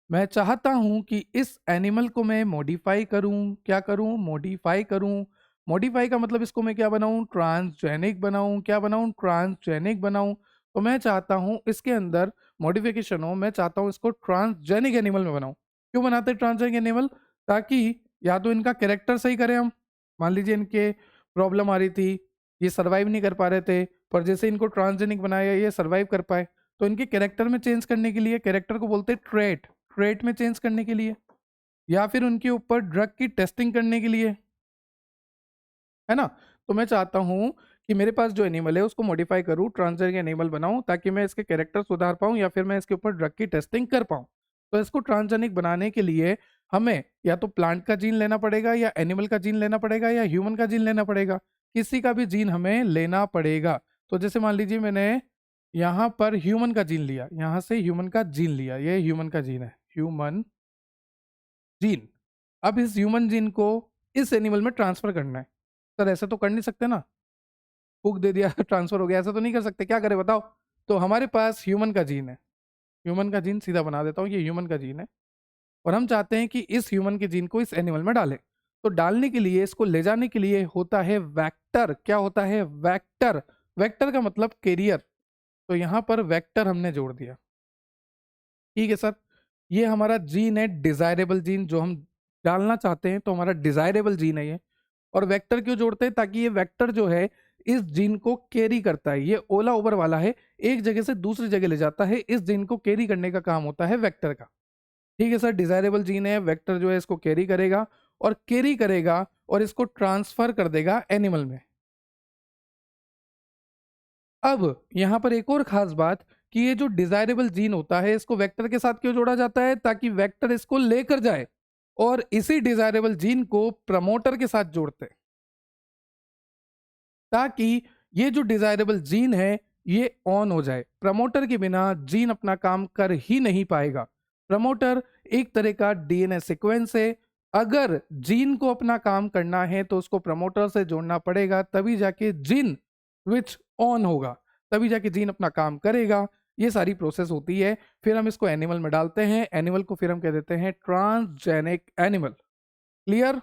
मैं चाहता हूं कि इस एनिमल को मैं मॉडिफाई करूं, क्या करूं? मॉडिफाई करूं। मॉडिफाई का मतलब इसको मैं क्या बनाऊं? ट्रांसजेनिक बनाऊं। क्या बनाऊं? ट्रांसजेनिक बनाऊं। तो मैं चाहता हूं इसके अंदर मॉडिफिकेशन हो, मैं चाहता हूं इसको ट्रांसजेनिक एनिमल में बनाऊं। क्यों बनाते हैं ट्रांसजेनिक एनिमल? ताकि या तो इनका कैरेक्टर सही करें हम, मान लीजिए इनके प्रॉब्लम आ रही थी, ये सर्वाइव नहीं कर पा रहे थे, पर जैसे इनको ट्रांसजेनिक बनाया ये सर्वाइव कर पाए। तो इनके कैरेक्टर में चेंज करने के लिए, कैरेक्टर को बोलते हैं ट्रेट, ट्रेट में चेंज करने के लिए, या फिर उनके ऊपर ड्रग की टेस्टिंग करने के लिए, है ना। तो मैं चाहता हूं कि मेरे पास जो एनिमल है उसको मॉडिफाई करूं, ट्रांसजेनिक एनिमल बनाऊं, ताकि मैं इसके कैरेक्टर सुधार पाऊं या फिर मैं इसके ऊपर ड्रग की टेस्टिंग कर पाऊं। तो इसको ट्रांसजेनिक बनाने के लिए हमें या तो प्लांट का जीन लेना पड़ेगा, या एनिमल का जीन लेना पड़ेगा, या ह्यूमन का जीन लेना पड़ेगा। किसी का भी जीन हमें लेना पड़ेगा। तो जैसे मान लीजिए मैंने यहाँ पर ह्यूमन का जीन लिया, यहाँ से ह्यूमन का जीन लिया, ये ह्यूमन का जीन है, ह्यूमन जीन। अब इस ह्यूमन जीन को इस एनिमल में ट्रांसफर करना है। सर ऐसे तो कर नहीं सकते ना, हुक दे दिया ट्रांसफर हो गया, ऐसा तो नहीं कर सकते, क्या करें बताओ? तो हमारे पास ह्यूमन का जीन है, ह्यूमन का जीन सीधा बना देता हूँ, ये ह्यूमन का जीन है, और हम चाहते हैं कि इस ह्यूमन के जीन को इस एनिमल में डालें। तो डालने के लिए, इसको ले जाने के लिए होता है वेक्टर। क्या होता है? वेक्टर। वेक्टर का मतलब कैरियर। तो यहाँ पर वेक्टर हमने जोड़ दिया, ठीक है सर। ये हमारा जीन है, डिजायरेबल जीन, जो हम डालना चाहते हैं, तो हमारा डिजायरेबल जीन है ये। और वेक्टर क्यों जोड़ते हैं? ताकि ये वेक्टर जो है इस जीन को कैरी करता है, ये ओला ओवर वाला है, एक जगह से दूसरी जगह ले जाता है, इस जीन को कैरी करने का काम होता है वेक्टर का। ठीक है सर, डिजायरेबल जीन है, वेक्टर जो है इसको कैरी करेगा, और कैरी करेगा और इसको ट्रांसफर कर देगा एनिमल में। अब यहां पर एक और खास बात, कि ये जो डिजायरेबल जीन होता है इसको वेक्टर के साथ क्यों जोड़ा जाता है? ताकि वेक्टर इसको लेकर जाए, और इसी डिजायरेबल जीन को प्रमोटर के साथ जोड़ते हैं, ताकि ये जो डिजायरेबल जीन है ये ऑन हो जाए। प्रमोटर के बिना जीन अपना काम कर ही नहीं पाएगा। प्रमोटर एक तरह का DNA सीक्वेंस है, अगर जीन को अपना काम करना है तो उसको प्रमोटर से जोड़ना पड़ेगा, तभी जाके जीन स्विच ऑन होगा, तभी जाके जीन अपना काम करेगा। ये सारी प्रोसेस होती है। फिर हम इसको एनिमल में डालते हैं, एनिमल को फिर हम कह देते हैं ट्रांसजेनिक एनिमल। क्लियर?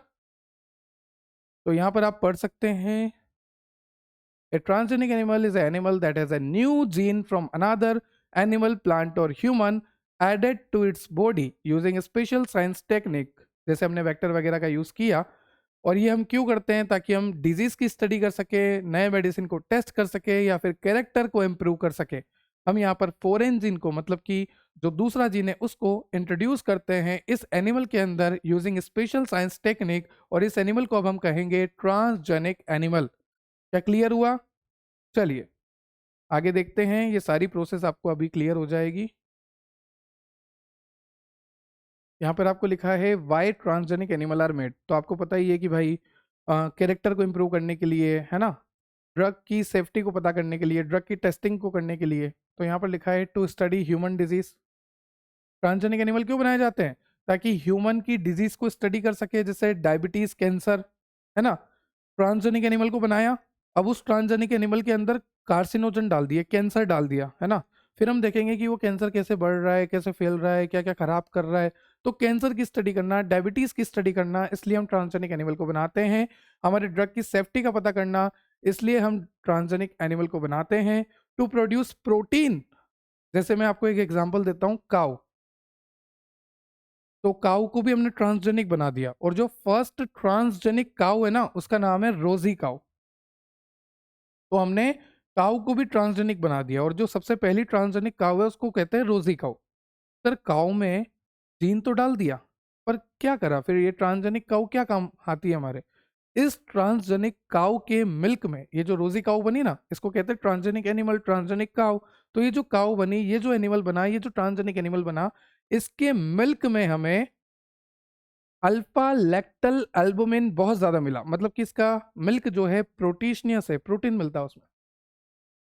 तो यहां पर आप पढ़ सकते हैं, a transgenic animal is an animal that has a new gene from another animal, plant or human added to its body using a special science technique। जैसे हमने वेक्टर वगैरह का यूज किया, और ये हम क्यों करते हैं? ताकि हम डिजीज की स्टडी कर सके, नए मेडिसिन को टेस्ट कर सके, या फिर कैरेक्टर को इम्प्रूव कर सके। हम यहाँ पर फॉरेन जीन को, मतलब कि जो दूसरा जीन है उसको इंट्रोड्यूस करते हैं इस एनिमल के अंदर यूजिंग स्पेशल साइंस टेक्निक, और इस एनिमल को अब हम कहेंगे ट्रांसजेनिक एनिमल। क्या क्लियर हुआ? चलिए आगे देखते हैं, ये सारी प्रोसेस आपको अभी क्लियर हो जाएगी। यहाँ पर आपको लिखा है why transgenic animal are made, तो आपको पता ही है कि भाई कैरेक्टर को इम्प्रूव करने के लिए, है ना, ड्रग की सेफ्टी को पता करने के लिए, ड्रग की टेस्टिंग को करने के लिए। तो यहाँ पर लिखा है to study human disease. Transgenic animal क्यों बनाए जाते हैं? ताकि ह्यूमन की डिजीज को स्टडी कर सके, जैसे डायबिटीज, कैंसर, है ना। ट्रांसजेनिक एनिमल को बनाया, अब उस ट्रांसजेनिक एनिमल के अंदर कार्सिनोजन डाल दिए, कैंसर डाल दिया, है ना। फिर हम देखेंगे कि वो कैंसर कैसे बढ़ रहा है, कैसे फैल रहा है, क्या क्या खराब कर रहा है। तो कैंसर की स्टडी करना, डायबिटीज की स्टडी करना, इसलिए हम ट्रांसजेनिक एनिमल को बनाते हैं। हमारे ड्रग की सेफ्टी का पता करना, इसलिए हम ट्रांसजेनिक एनिमल को बनाते हैं। टू प्रोड्यूस प्रोटीन, जैसे मैं आपको एक एग्जांपल देता हूं, काऊ। तो काऊ को भी हमने ट्रांसजेनिक बना दिया, और जो फर्स्ट ट्रांसजेनिक काऊ है ना, उसका नाम है रोजी काऊ। तो हमने काऊ को भी ट्रांसजेनिक बना दिया, और जो सबसे पहली ट्रांसजेनिक काऊ है उसको कहते हैं रोजी काऊ। सर काऊ में जीन तो डाल दिया, पर क्या करा फिर ये ट्रांसजेनिक काऊ, क्या काम आती है हमारे? इस ट्रांसजेनिक काऊ के मिल्क में, ये जो रोजी काऊ बनी ना, इसको कहते हैं ट्रांसजेनिक एनिमल, ट्रांसजेनिक काऊ। तो ये जो काऊ बनी, ये जो एनिमल बना, ये जो ट्रांसजेनिक एनिमल बना, इसके मिल्क में हमें अल्फा लैक्टल एल्बुमिन बहुत ज्यादा मिला। मतलब कि इसका मिल्क जो है प्रोटीनियस है, प्रोटीन मिलता है उसमें।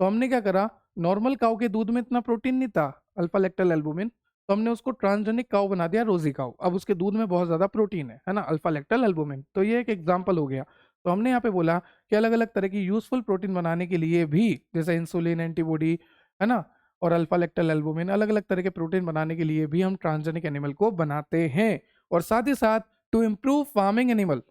तो हमने क्या करा, नॉर्मल काऊ के दूध में इतना प्रोटीन नहीं था, अल्फा लैक्टल एल्बुमिन, तो हमने उसको ट्रांसजेनिक काऊ बना दिया, रोजी काऊ। अब उसके दूध में बहुत ज्यादा प्रोटीन है ना, अल्फा लैक्टल एल्बुमिन। तो ये एक एग्जांपल हो गया। तो हमने यहाँ पे बोला कि अलग अलग तरह की यूजफुल प्रोटीन बनाने के लिए भी, जैसे इंसुलिन, एंटीबॉडी, है ना, और अल्फा लैक्टल एल्बुमिन, अलग अलग तरह के प्रोटीन बनाने के लिए भी हम ट्रांसजेनिक एनिमल को बनाते हैं। और साथ ही साथ टू इम्प्रूव फार्मिंग एनिमल,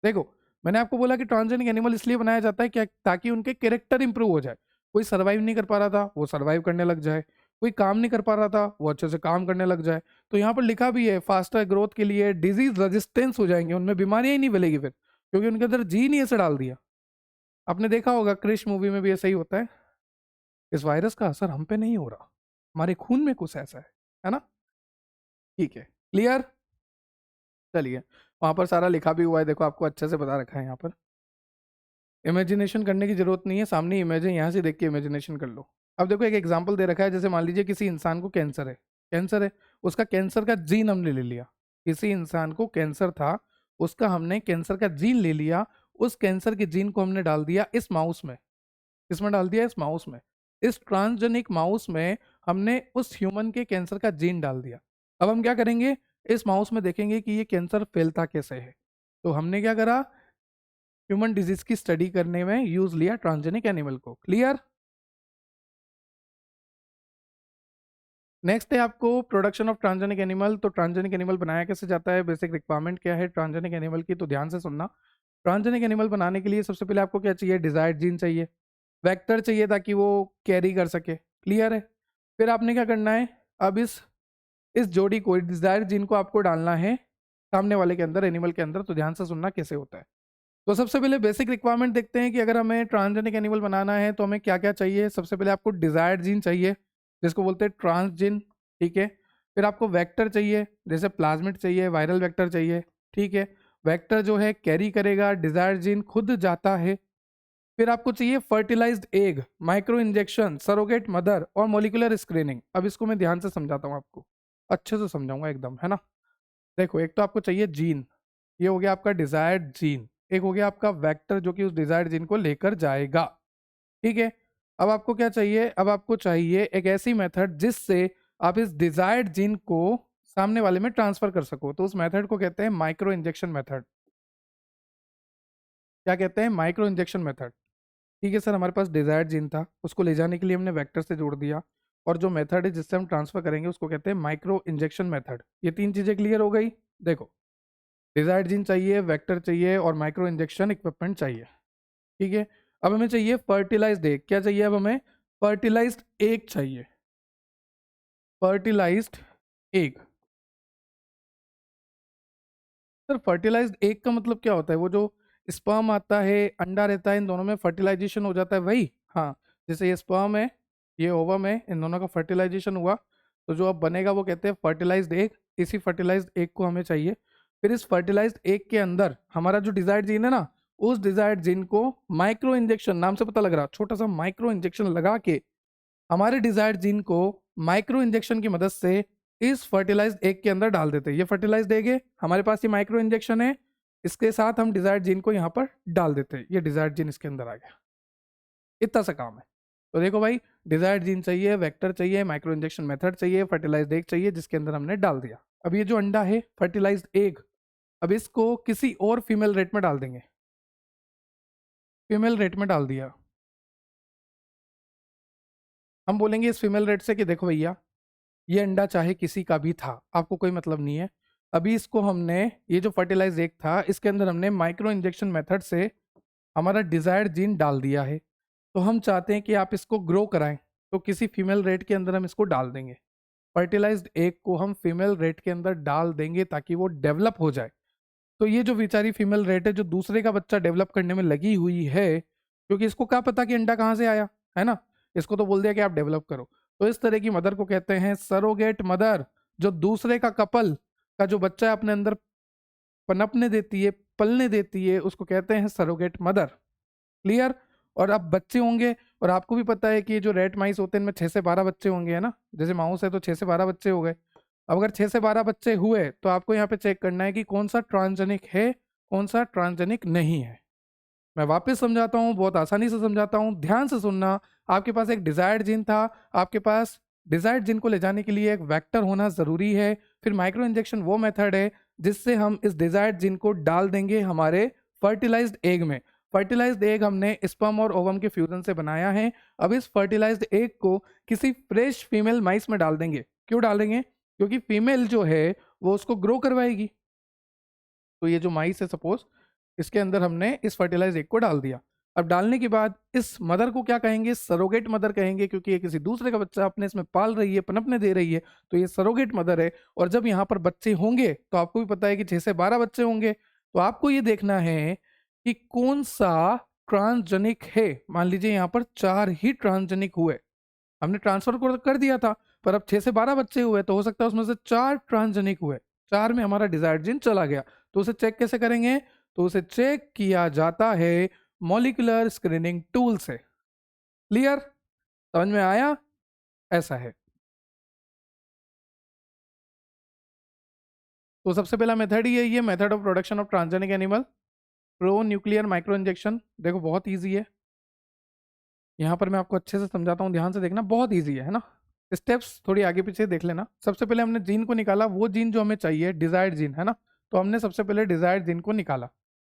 देखो मैंने आपको बोला कि ट्रांसजेनिक एनिमल इसलिए बनाया जाता है क्या, ताकि उनके कैरेक्टर इंप्रूव हो जाए। कोई सर्वाइव नहीं कर पा रहा था, वो सर्वाइव करने लग जाए। कोई काम नहीं कर पा रहा था, वो अच्छे से काम करने लग जाए। तो यहाँ पर लिखा भी है फास्टर ग्रोथ के लिए, डिजीज रेजिस्टेंस हो जाएंगे, उनमें बीमारियां ही नहीं मिलेगी फिर, क्योंकि उनके अंदर जीन ही ऐसे डाल दिया। आपने देखा होगा क्रिश मूवी में भी ऐसा ही होता है, इस वायरस का असर हम पे नहीं हो रहा, हमारे खून में कुछ ऐसा है ना। ठीक है, क्लियर। चलिए, वहां पर सारा लिखा भी हुआ है, देखो आपको अच्छे से बता रखा है। यहाँ पर इमेजिनेशन करने की जरूरत नहीं है, सामने इमेज है, यहाँ से देख के इमेजिनेशन कर लो। अब देखो एक एग्जांपल दे रखा है, जैसे मान लीजिए किसी इंसान को कैंसर है, कैंसर है, उसका कैंसर का जीन हमने ले लिया। किसी इंसान को कैंसर था, उसका हमने कैंसर का जीन ले लिया, उस कैंसर के जीन को हमने डाल दिया इस माउस में। किसमें डाल दिया? इस माउस में। इस ट्रांसजेनिक माउस में हमने उस ह्यूमन के कैंसर का जीन डाल दिया। अब हम क्या करेंगे, इस माउस में देखेंगे कि ये कैंसर फैलता कैसे है। तो हमने क्या करा, ह्यूमन डिजीज की स्टडी करने में यूज लिया ट्रांसजेनिक एनिमल को। क्लियर। नेक्स्ट है आपको प्रोडक्शन ऑफ ट्रांसजेनिक एनिमल। तो ट्रांसजेनिक एनिमल बनाया कैसे जाता है, बेसिक रिक्वायरमेंट क्या है ट्रांसजेनिक एनिमल की, तो ध्यान से सुनना। ट्रांसजेनिक एनिमल बनाने के लिए सबसे पहले आपको क्या चाहिए, डिजायर्ड जीन चाहिए, वेक्टर चाहिए ताकि वो कैरी कर सके। क्लियर है। फिर आपने क्या करना है, अब इस जोड़ी को, डिजायर्ड जीन को आपको डालना है सामने वाले के अंदर, एनिमल के अंदर। तो ध्यान से सुनना कैसे होता है। तो सबसे पहले बेसिक रिक्वायरमेंट देखते हैं कि अगर हमें ट्रांसजेनिक एनिमल बनाना है तो हमें क्या क्या चाहिए। सबसे पहले आपको डिजायर्ड जीन चाहिए, जिसको बोलते हैं ट्रांसजीन। ठीक है। फिर आपको वेक्टर चाहिए, जैसे प्लाज्मिड चाहिए, वायरल वेक्टर चाहिए। ठीक है। वेक्टर जो है कैरी करेगा, डिजायर्ड जीन खुद जाता है। फिर आपको चाहिए fertilised egg, microinjection, surrogate mother और मोलिकुलर स्क्रीनिंग। अब इसको मैं ध्यान से समझाता हूँ आपको, अच्छे से समझाऊंगा एकदम, है ना। देखो एक तो आपको चाहिए जीन, ये हो गया आपका डिजायर्ड जीन। एक हो गया आपका वेक्टर जो कि उस डिजायर्ड जीन को लेकर जाएगा। ठीक है। अब आपको क्या चाहिए, अब आपको चाहिए एक ऐसी मेथड जिससे आप इस डिजायर्ड जीन को सामने वाले में ट्रांसफर कर सको। तो उस मेथड को कहते हैं माइक्रो इंजेक्शन मेथड। क्या कहते हैं, माइक्रो इंजेक्शन मेथड। ठीक है सर, हमारे पास डिजायर्ड जीन था, उसको ले जाने के लिए हमने वेक्टर से जोड़ दिया, और जो मेथड है जिससे हम ट्रांसफर करेंगे उसको कहते हैं माइक्रो इंजेक्शन मेथड। ये तीन चीजें क्लियर हो गई। देखो डिजायर्ड जीन चाहिए, वेक्टर चाहिए और माइक्रो इंजेक्शन इक्विपमेंट चाहिए। ठीक है। अब हमें चाहिए फर्टिलाइज्ड एग। क्या चाहिए, अब हमें फर्टिलाइज्ड एग चाहिए, fertilised egg. Sir fertilised egg का मतलब क्या होता है, वो जो स्पर्म आता है, अंडा रहता है, इन दोनों में फर्टिलाइजेशन हो जाता है वही? हाँ, जैसे ये स्पर्म है, ये ओवम है, इन दोनों का फर्टिलाइजेशन हुआ, तो जो अब बनेगा वो कहते हैं फर्टिलाइज्ड एग। इसी फर्टिलाइज्ड एग को हमें चाहिए। फिर इस फर्टिलाइज्ड एग के अंदर हमारा जो डिजायर्ड जीन है ना, उस डिजायर्ड जीन को माइक्रो इंजेक्शन, नाम से पता लग रहा, छोटा सा माइक्रो इंजेक्शन लगा के हमारे डिजायर्ड जीन को माइक्रो इंजेक्शन की मदद से इस फर्टिलाइज्ड एग के अंदर डाल देते हैं। ये फर्टिलाइज्ड एग है, हमारे पास ये माइक्रो इंजेक्शन है, इसके साथ हम डिजायर्ड जीन को यहाँ पर डाल देते हैं। ये डिजायर्ड जीन इसके अंदर आ गया। इतना सा काम है। तो देखो भाई, डिजायर्ड जीन चाहिए, वेक्टर चाहिए, माइक्रो इंजेक्शन मेथड चाहिए, फर्टिलाइज्ड एग चाहिए जिसके अंदर हमने डाल दिया। अब ये जो अंडा है फर्टिलाइज्ड एग, अब इसको किसी और फीमेल रेट में डाल देंगे। फीमेल रेट में डाल दिया। हम बोलेंगे इस फीमेल रेट से कि देखो भैया, ये अंडा चाहे किसी का भी था, आपको कोई मतलब नहीं है। अभी इसको हमने, ये जो फर्टिलाइज एग था इसके अंदर हमने माइक्रो इंजेक्शन मेथड से हमारा डिजायर्ड जीन डाल दिया है। तो हम चाहते हैं कि आप इसको ग्रो कराएं, तो किसी फीमेल रेट के अंदर हम इसको डाल देंगे। फर्टिलाइज्ड एग को हम फीमेल रेट के अंदर डाल देंगे ताकि वो डेवलप हो जाए। तो ये जो बेचारी फीमेल रेट है जो दूसरे का बच्चा डेवलप करने में लगी हुई है, क्योंकि इसको क्या पता कि अंडा कहाँ से आया, है ना, इसको तो बोल दिया कि आप डेवलप करो। तो इस तरह की मदर को कहते हैं सरोगेट मदर। जो दूसरे का कपल का जो बच्चा अपने अंदर पनपने देती है, पलने देती है, उसको कहते हैं सरोगेट मदर। क्लियर। और अब बच्चे होंगे, और आपको भी पता है कि जो रेट माइस होते हैं इनमें 6 से 12 बच्चे होंगे, है ना, जैसे माउस है तो 6 से 12 बच्चे हो गए। अब अगर 6 से 12 बच्चे हुए तो आपको यहाँ पे चेक करना है कि कौन सा ट्रांसजेनिक है, कौन सा ट्रांसजेनिक नहीं है। मैं वापस समझाता हूँ, बहुत आसानी से समझाता हूँ, ध्यान से सुनना। आपके पास एक डिजायर्ड जीन था, आपके पास डिजायर्ड जीन को ले जाने के लिए एक वेक्टर होना जरूरी है। फिर माइक्रो इंजेक्शन वो मेथड है जिससे हम इस डिजायर्ड जीन को डाल देंगे हमारे फर्टिलाइज्ड एग में। फर्टिलाइज्ड एग हमने स्पर्म और ओवम के फ्यूजन से बनाया है। अब इस फर्टिलाइज्ड एग को किसी फ्रेश फीमेल माइस में डाल देंगे। क्यों डालेंगे? क्योंकि फीमेल जो है वो उसको ग्रो करवाएगी। तो ये जो माइस है सपोज, इसके अंदर हमने इस फर्टिलाइज एग को डाल दिया। अब डालने के बाद इस मदर को क्या कहेंगे? सरोगेट मदर कहेंगे, क्योंकि ये किसी दूसरे का बच्चा अपने इसमें पाल रही है, पनपने दे रही है, तो ये सरोगेट मदर है। और जब यहाँ पर बच्चे होंगे तो आपको भी पता है कि 6 से 12 बच्चे होंगे, तो आपको ये देखना है कि कौन सा ट्रांसजेनिक है। मान लीजिए यहाँ पर 4 ही ट्रांसजेनिक हुए, हमने ट्रांसफर कर दिया था, पर अब 6 से 12 बच्चे हुए तो हो सकता है उसमें से 4 ट्रांसजेनिक हुए, 4 में हमारा डिजायर्ड जीन चला गया। तो उसे चेक कैसे करेंगे? तो उसे चेक किया जाता है मॉलिक्यूलर स्क्रीनिंग टूल से। क्लियर? समझ में आया? ऐसा है। तो सबसे पहला मेथड ही है ये, method of production of transgenic animal, pro nuclear micro injection. देखो बहुत ईजी है, यहाँ पर मैं आपको अच्छे से समझाता हूँ, ध्यान से देखना, बहुत ईजी है ना। स्टेप्स थोड़ी आगे पीछे देख लेना। सबसे पहले हमने जीन को निकाला, वो जीन जो हमें चाहिए, डिजायर्ड जीन, है ना। तो हमने सबसे पहले डिजायर्ड जीन को निकाला।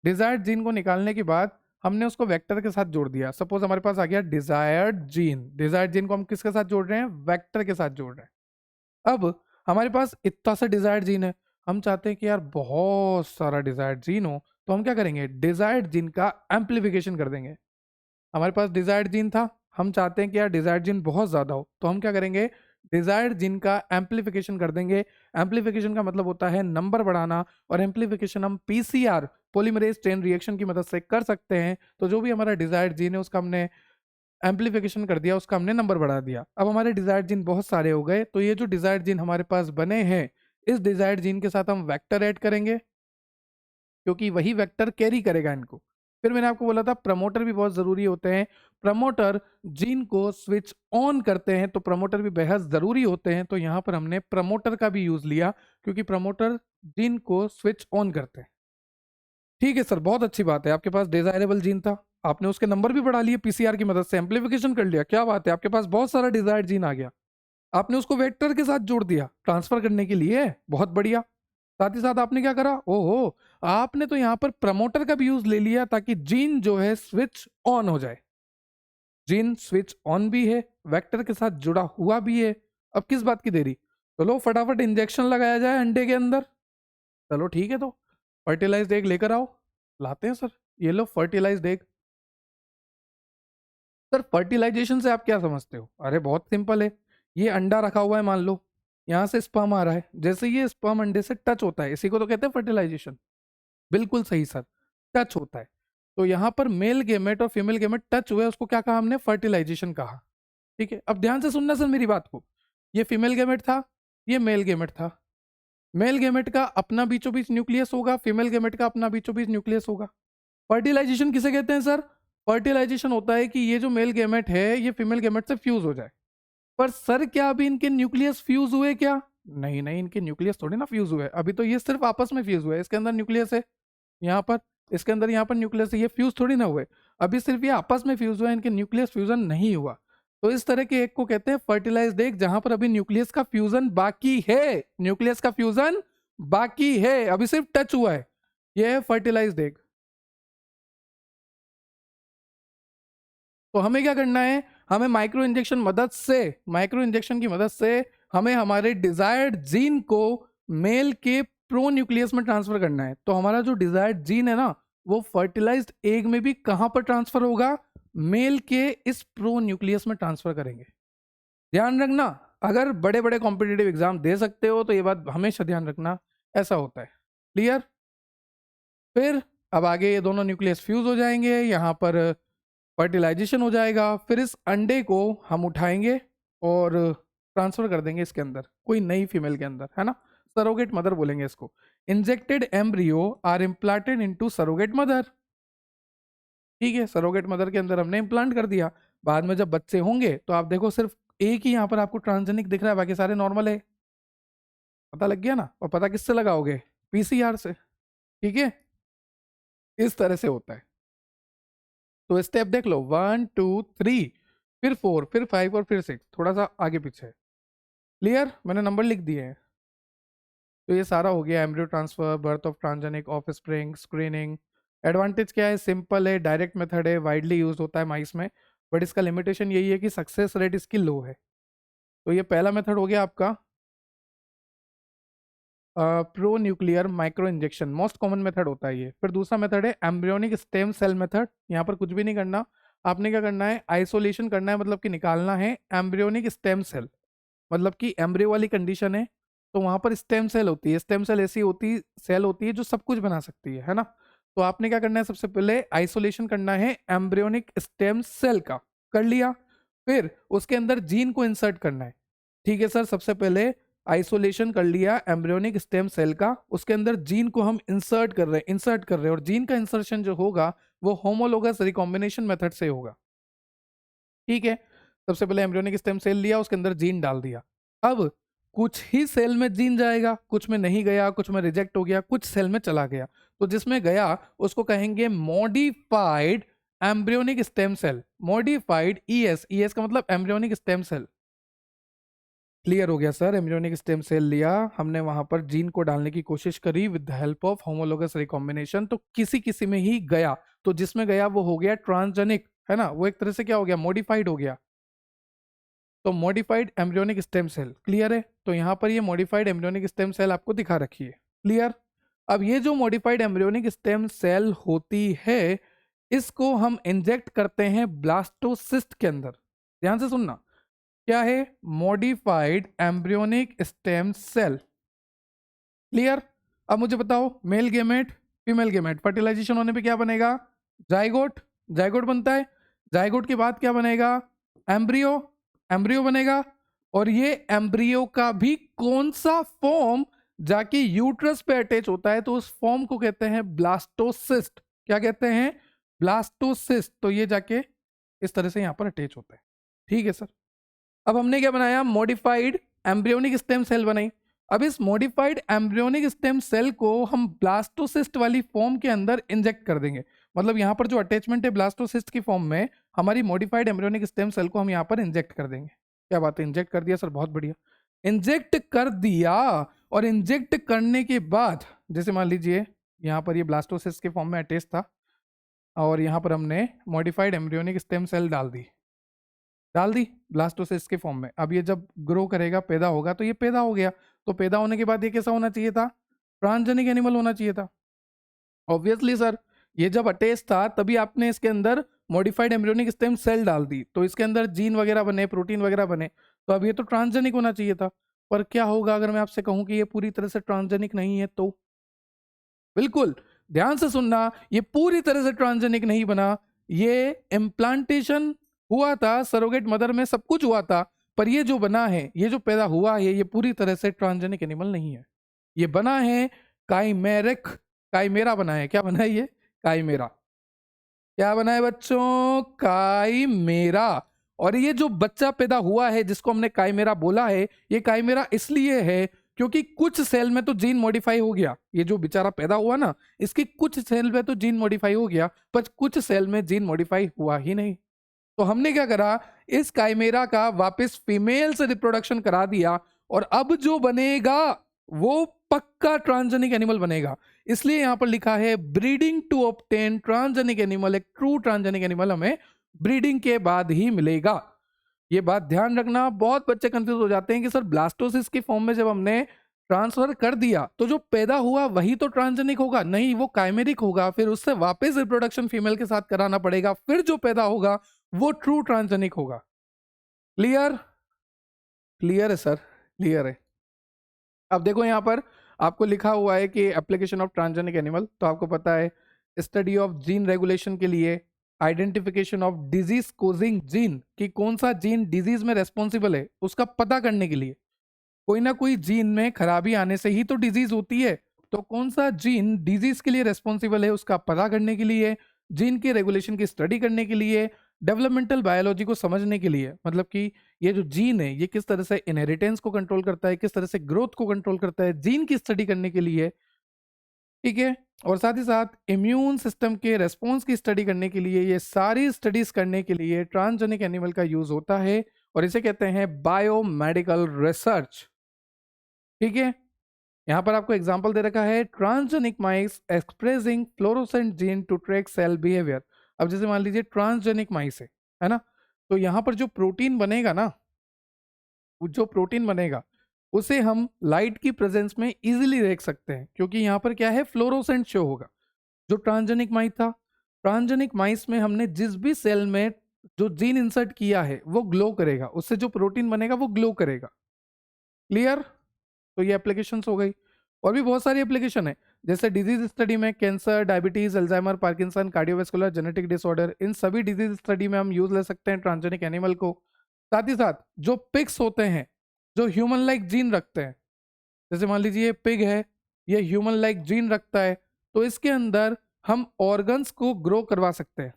डिजायर्ड जीन को निकालने के बाद हमने उसको वेक्टर के साथ जोड़ दिया। सपोज हमारे पास आ गया डिजायर्ड जीन। डिजायर्ड जीन को हम किसके साथ जोड़ रहे हैं? वेक्टर के साथ जोड़ रहे हैं। अब हमारे पास इतना सा डिजायर्ड जीन है, हम चाहते हैं कि यार बहुत सारा डिजायर्ड जीन हो, तो हम क्या करेंगे? डिजायर्ड जीन का एम्पलीफिकेशन कर देंगे। हमारे पास डिजायर्ड जीन था, हम चाहते हैं कि यार डिजायर्ड जीन बहुत ज्यादा हो, तो हम क्या करेंगे? डिजायर्ड जीन का एम्पलीफिकेशन कर देंगे। एम्पलीफिकेशन का मतलब होता है नंबर बढ़ाना, और एम्पलीफिकेशन हम पीसीआर, पॉलीमरेज चेन रिएक्शन की मदद से कर सकते हैं। तो जो भी हमारा डिजायर्ड जीन है उसका हमने एम्पलीफिकेशन कर दिया, उसका हमने नंबर बढ़ा दिया। अब हमारे डिजायर्ड जीन बहुत सारे हो गए, तो ये जो डिजायर्ड जीन हमारे पास बने हैं, इस डिजायर्ड जीन के साथ हम वेक्टर ऐड करेंगे, क्योंकि वही वेक्टर कैरी करेगा इनको। फिर मैंने आपको बोला था प्रमोटर भी बहुत जरूरी होते हैं। प्रमोटर जीन को स्विच ऑन करते हैं, तो प्रमोटर भी बेहद जरूरी होते हैं। तो यहाँ पर हमने प्रमोटर का भी यूज लिया, क्योंकि प्रमोटर जीन को स्विच ऑन करते हैं। ठीक है सर, बहुत अच्छी बात है, आपके पास डिजायरेबल जीन था, आपने उसके नंबर भी बढ़ा लिए पीसीआर की मदद से, एम्पलीफिकेशन कर लिया, क्या बात है, आपके पास बहुत सारा डिजायर्ड जीन आ गया। आपने उसको वेक्टर के साथ जोड़ दिया ट्रांसफर करने के लिए, बहुत बढ़िया। साथ ही साथ आपने क्या करा? ओहो, आपने तो यहाँ पर प्रमोटर का भी यूज ले लिया ताकि जीन जो है स्विच ऑन हो जाए। जीन स्विच ऑन भी है, वेक्टर के साथ जुड़ा हुआ भी है। अब किस बात की देरी? चलो फटाफट इंजेक्शन लगाया जाए अंडे के अंदर। चलो ठीक है, तो फर्टिलाइज्ड एग लेकर आओ। लाते हैं सर, ये लो फर्टिलाइज्ड एग। सर फर्टिलाइजेशन से आप क्या समझते हो? अरे बहुत सिंपल है, ये अंडा रखा हुआ है, मान लो यहाँ से स्पर्म आ रहा है, जैसे ये स्पर्म अंडे से टच होता है, इसी को तो कहते हैं फर्टिलाइजेशन। बिल्कुल सही सर, टच होता है। तो यहाँ पर मेल गेमेट और फीमेल गेमेट टच हुए, उसको क्या कहा हमने? फर्टिलाइजेशन कहा। ठीक है, अब ध्यान से सुनना सर मेरी बात को। ये फीमेल गैमेट था, ये मेल गैमेट था। मेल गैमेट का अपना बीचों बीच न्यूक्लियस होगा, फीमेल गैमेट का अपना बीचों बीच न्यूक्लियस होगा। फर्टिलाइजेशन किसे कहते हैं सर? फर्टिलाइजेशन होता है कि ये जो मेल गैमेट है ये फीमेल गैमेट से फ्यूज हो जाए। पर सर क्या अभी इनके न्यूक्लियस फ्यूज हुए क्या? नहीं नहीं, इनके न्यूक्लियस थोड़ी ना फ्यूज हुए, अभी तो ये सिर्फ आपस में फ्यूज हुए। इसके अंदर न्यूक्लियस है यहाँ पर, इसके अंदर यहाँ पर न्यूक्लियस है, ये फ्यूज थोड़ी ना हुए, अभी सिर्फ ये आपस में फ्यूज हुआ, इनके न्यूक्लियस फ्यूजन नहीं हुआ। तो इस तरह के एक को कहते हैं फर्टिलाइज्ड एग, जहां पर अभी न्यूक्लियस का फ्यूजन बाकी है, न्यूक्लियस का फ्यूजन बाकी है, अभी सिर्फ टच हुआ है, ये है फर्टिलाइज्ड एग। तो हमें क्या करना है, हमें माइक्रो इंजेक्शन मदद से, माइक्रो इंजेक्शन की मदद से हमें हमारे डिजायर्ड जीन को मेल के प्रो न्यूक्लियस में ट्रांसफर करना है। तो हमारा जो डिजायर्ड जीन है ना, वो फर्टिलाइज्ड एग में भी कहां पर ट्रांसफर होगा? मेल के इस प्रो न्यूक्लियस में ट्रांसफर करेंगे। ध्यान रखना, अगर बड़े बड़े कॉम्पिटिटिव एग्जाम दे सकते हो तो ये बात हमेशा ध्यान रखना, ऐसा होता है। क्लियर? फिर अब आगे ये दोनों न्यूक्लियस फ्यूज हो जाएंगे, यहाँ पर फर्टिलाइजेशन हो जाएगा, फिर इस अंडे को हम उठाएंगे और ट्रांसफर कर देंगे इसके अंदर, कोई नई फीमेल के अंदर, है ना। सरोगेट मदर बोलेंगे इसको। Injected embryo are implanted into surrogate mother. ठीक है, सरोगेट मदर के अंदर हमने इम्प्लांट कर दिया। बाद में जब बच्चे होंगे तो आप देखो सिर्फ एक ही यहाँ पर आपको ट्रांसजेनिक दिख रहा है, बाकी सारे नॉर्मल है। पता लग गया ना? और पता किससे लगाओगे? पीसीआर से। ठीक है, इस तरह से होता है। तो स्टेप देख लो, 1 2 3, फिर 4, फिर 5 और फिर 6, थोड़ा सा आगे पीछे। क्लियर? मैंने नंबर लिख दिए हैं। तो ये सारा हो गया, embryo transfer, birth of transgenic, of spring, screening. Advantage क्या है? सिंपल है, डायरेक्ट मेथड है, वाइडली यूज होता है माइस में, बट इसका लिमिटेशन यही है कि सक्सेस रेट इसकी लो है। तो ये पहला मेथड हो गया आपका, pro nuclear micro injection, most common method होता है ये। फिर दूसरा मेथड है एम्ब्रियोनिक स्टेम सेल मेथड। यहाँ पर कुछ भी नहीं करना, आपने क्या करना है, आइसोलेशन करना है, मतलब कि निकालना है एम्ब्रियोनिक स्टेम सेल। मतलब कि एम्ब्रियो वाली कंडीशन है तो वहां पर स्टेम सेल होती है, स्टेम सेल ऐसी होती सेल होती है जो सब कुछ बना सकती है ना। तो आपने क्या करना है, सबसे पहले आइसोलेशन करना है एम्ब्रियोनिक स्टेम सेल का, कर लिया। फिर उसके अंदर जीन को इंसर्ट करना है। ठीक है सर, सबसे पहले आइसोलेशन कर लिया एम्ब्रियोनिक स्टेम सेल का, उसके अंदर जीन को हम इंसर्ट कर रहे हैं, इंसर्ट कर रहे हैं, और जीन का इंसर्शन जो होगा वो होमोलोगस रिकॉम्बिनेशन मेथड से होगा। ठीक है, सबसे पहले एम्ब्रियोनिक स्टेम सेल लिया, उसके अंदर जीन डाल दिया। अब कुछ ही सेल में जीन जाएगा, कुछ में नहीं गया, कुछ में रिजेक्ट हो गया, कुछ सेल में चला गया। तो जिसमें गया उसको कहेंगे modified embryonic stem cell. Modified ES, ES का मतलब एम्ब्रियोनिक स्टेम सेल। क्लियर हो गया सर? एम्ब्रियोनिक स्टेम सेल लिया हमने, वहां पर जीन को डालने की कोशिश करी with the help of homologous recombination, तो किसी किसी में ही गया, तो जिसमें गया वो हो गया ट्रांसजेनिक, है ना, वो एक तरह से क्या हो गया, मॉडिफाइड हो गया। तो modified embryonic stem cell. Clear है? तो यहाँ पर ये मॉडिफाइड एम्ब्रियोनिक स्टेम सेल आपको दिखा रखी है। क्लियर? अब ये जो मॉडिफाइड एम्ब्रियोनिक स्टेम सेल होती है, इसको हम इंजेक्ट करते हैं ब्लास्टोसिस्ट के अंदर। ध्यान से सुनना, क्या है? Modified embryonic stem cell. Clear? अब मुझे बताओ, male gamete, female gamete, fertilisation होने पे क्या बनेगा? जाइगोट, जाइगोट बनता है। जाइगोट के बाद क्या बनेगा? एम्ब्रियो, एम्ब्रियो बनेगा। और ये एम्ब्रियो का भी कौन सा फॉर्म जाके यूट्रस पे अटैच होता है, तो उस फॉर्म को कहते हैं ब्लास्टोसिस्ट। क्या कहते हैं? ब्लास्टोसिस्ट। तो ये जाके इस तरह से यहां पर अटैच होता है। ठीक है सर? अब हमने क्या बनाया? मॉडिफाइड एम्ब्रियोनिक स्टेम सेल बनाई। अब इस मॉडिफाइड एम्ब्रियोनिक स्टेम सेल को हम ब्लास्टोसिस्ट वाली फॉर्म के अंदर इंजेक्ट कर देंगे। मतलब यहाँ पर जो अटैचमेंट है ब्लास्टोसिस्ट की फॉर्म में, हमारी मॉडिफाइड एम्ब्रियोनिक स्टेम सेल को हम यहाँ पर इंजेक्ट कर देंगे। क्या बात है, इंजेक्ट कर दिया सर, बहुत बढ़िया। इंजेक्ट कर दिया, और इंजेक्ट करने के बाद जैसे मान लीजिए यहाँ पर ये ब्लास्टोसिस्ट के फॉर्म में अटैच था, और यहाँ पर हमने मॉडिफाइड एम्ब्रियोनिक स्टेम सेल डाल दी ब्लास्टोसिस्ट के फॉर्म में। अब ये जब ग्रो करेगा, पैदा होगा, तो ये पैदा हो गया। तो पैदा होने के बाद ये कैसा होना चाहिए था? ट्रांसजेनिक एनिमल होना चाहिए था। ऑब्वियसली सर, ये जब अटैच था तभी आपने इसके अंदर मॉडिफाइड एम्ब्रियोनिक स्टेम सेल डाल दी, तो इसके अंदर जीन वगैरह बने, प्रोटीन वगैरह बने, तो अब ये तो ट्रांसजेनिक होना चाहिए था। पर क्या होगा अगर मैं आपसे कहूं कि ये पूरी तरह से ट्रांसजेनिक नहीं है? तो बिल्कुल ध्यान से सुनना, ये पूरी तरह से ट्रांसजेनिक नहीं बना। ये इम्प्लांटेशन हुआ था, सरोगेट मदर में सब कुछ हुआ था, पर ये जो बना है, ये जो पैदा हुआ है, ये पूरी तरह से ट्रांसजेनिक एनिमल नहीं है। ये बना है काइमेरिक, काइमेरा बना है। क्या बना है ये? काइमेरा। क्या बना है बच्चों? काइमेरा। और ये जो बच्चा पैदा हुआ है जिसको हमने काइमेरा बोला है, ये काइमेरा इसलिए है क्योंकि कुछ सेल में तो जीन मॉडिफाई हो गया। ये जो बेचारा पैदा हुआ ना, इसकी कुछ सेल में तो जीन मॉडिफाई हो गया, पर कुछ सेल में जीन मॉडिफाई हुआ ही नहीं। तो हमने क्या करा, इस काइमेरा का वापस फीमेल से रिप्रोडक्शन करा दिया, और अब जो बनेगा वो पक्का ट्रांसजेनिक एनिमल बनेगा। इसलिए यहां पर लिखा है breeding to obtain transgenic animal. एक ट्रू ट्रांसजेनिक एनिमल हमें ब्रीडिंग के बाद ही मिलेगा। ये बात ध्यान रखना। बहुत बच्चे कंफ्यूज हो जाते हैं कि सर ब्लास्टोसिस की फॉर्म में जब हमने ट्रांसफर कर दिया तो जो पैदा हुआ वही तो ट्रांसजेनिक होगा? नहीं, वो काइमेरिक होगा। फिर उससे वापस रिप्रोडक्शन फीमेल के साथ कराना पड़ेगा, फिर जो पैदा होगा वो ट्रू ट्रांसजेनिक होगा। क्लियर? क्लियर है सर, क्लियर है। अब देखो यहाँ पर आपको लिखा हुआ है कि एप्लीकेशन ऑफ ट्रांसजेनिक एनिमल, तो आपको पता है स्टडी ऑफ जीन रेगुलेशन के लिए, identification of disease causing gene, कि कौन सा जीन डिजीज में रेस्पॉन्सिबल है उसका पता करने के लिए। कोई ना कोई जीन में खराबी आने से ही तो डिजीज होती है। तो कौन सा जीन डिजीज के लिए रेस्पॉन्सिबल है उसका पता करने के लिए, जीन के रेगुलेशन की स्टडी करने के लिए, डेवलपमेंटल बायोलॉजी को समझने के लिए, मतलब कि ये जो जीन है ये किस तरह से इनहेरिटेंस को कंट्रोल करता है, किस तरह से ग्रोथ को कंट्रोल करता है, जीन की स्टडी करने के लिए। ठीक है। और साथ ही साथ इम्यून सिस्टम के रेस्पॉन्स की स्टडी करने के लिए, ये सारी स्टडीज करने के लिए ट्रांसजेनिक एनिमल का यूज होता है, और इसे कहते हैं बायोमेडिकल रिसर्च। ठीक है। यहां पर आपको एग्जांपल दे रखा है transgenic mice expressing fluorescent gene to track cell behaviour. अब जैसे मान लीजिए ट्रांसजेनिक माइस है ना, तो यहां पर जो प्रोटीन बनेगा ना, जो प्रोटीन बनेगा उसे हम लाइट की प्रेजेंस में इजीली देख सकते हैं, क्योंकि यहां पर क्या है, फ्लोरोसेंट शो होगा। जो ट्रांसजेनिक माइस था, ट्रांसजेनिक माइस में हमने जिस भी सेल में जो जीन इंसर्ट किया है वो ग्लो करेगा, उससे जो प्रोटीन बनेगा वो ग्लो करेगा। क्लियर? तो ये एप्लीकेशन हो गई। और भी बहुत सारी एप्लीकेशन है, जैसे डिजीज स्टडी में cancer, diabetes, Alzheimer, Parkinson, cardiovascular, genetic disorder, इन सभी डिजीज स्टडी में हम यूज ले सकते हैं ट्रांसजेनिक एनिमल को। साथ ही साथ जो पिग्स होते हैं जो ह्यूमन लाइक जीन रखते हैं, जैसे मान लीजिए पिग है, ये ह्यूमन लाइक जीन रखता है, तो इसके अंदर हम ऑर्गन्स को ग्रो करवा सकते हैं,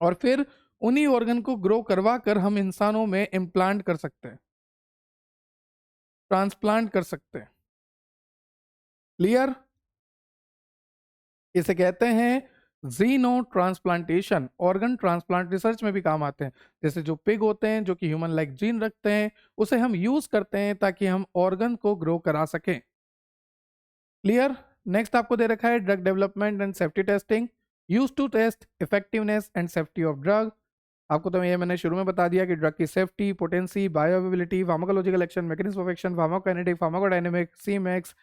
और फिर उन्हीं ऑर्गन को ग्रो करवा कर हम इंसानों में इम्प्लांट कर सकते हैं, ट्रांसप्लांट कर सकते हैं। क्लियर? इसे कहते हैं जीनो ट्रांसप्लांटेशन। ऑर्गन ट्रांसप्लांट रिसर्च में भी काम आते हैं। जैसे जो पिग होते हैं जो कि ह्यूमन लाइक जीन रखते हैं, उसे हम यूज करते हैं ताकि हम ऑर्गन को ग्रो करा सकें। क्लियर? नेक्स्ट आपको दे रखा है drug development and safety testing, use to test effectiveness and safety of drug. आपको तो ये मैंने शुरू में बता दिया कि ड्रग की safety, potency, bioavailability, pharmacological action, mechanism of action, pharmacokinetic, pharmacodynamic, C max,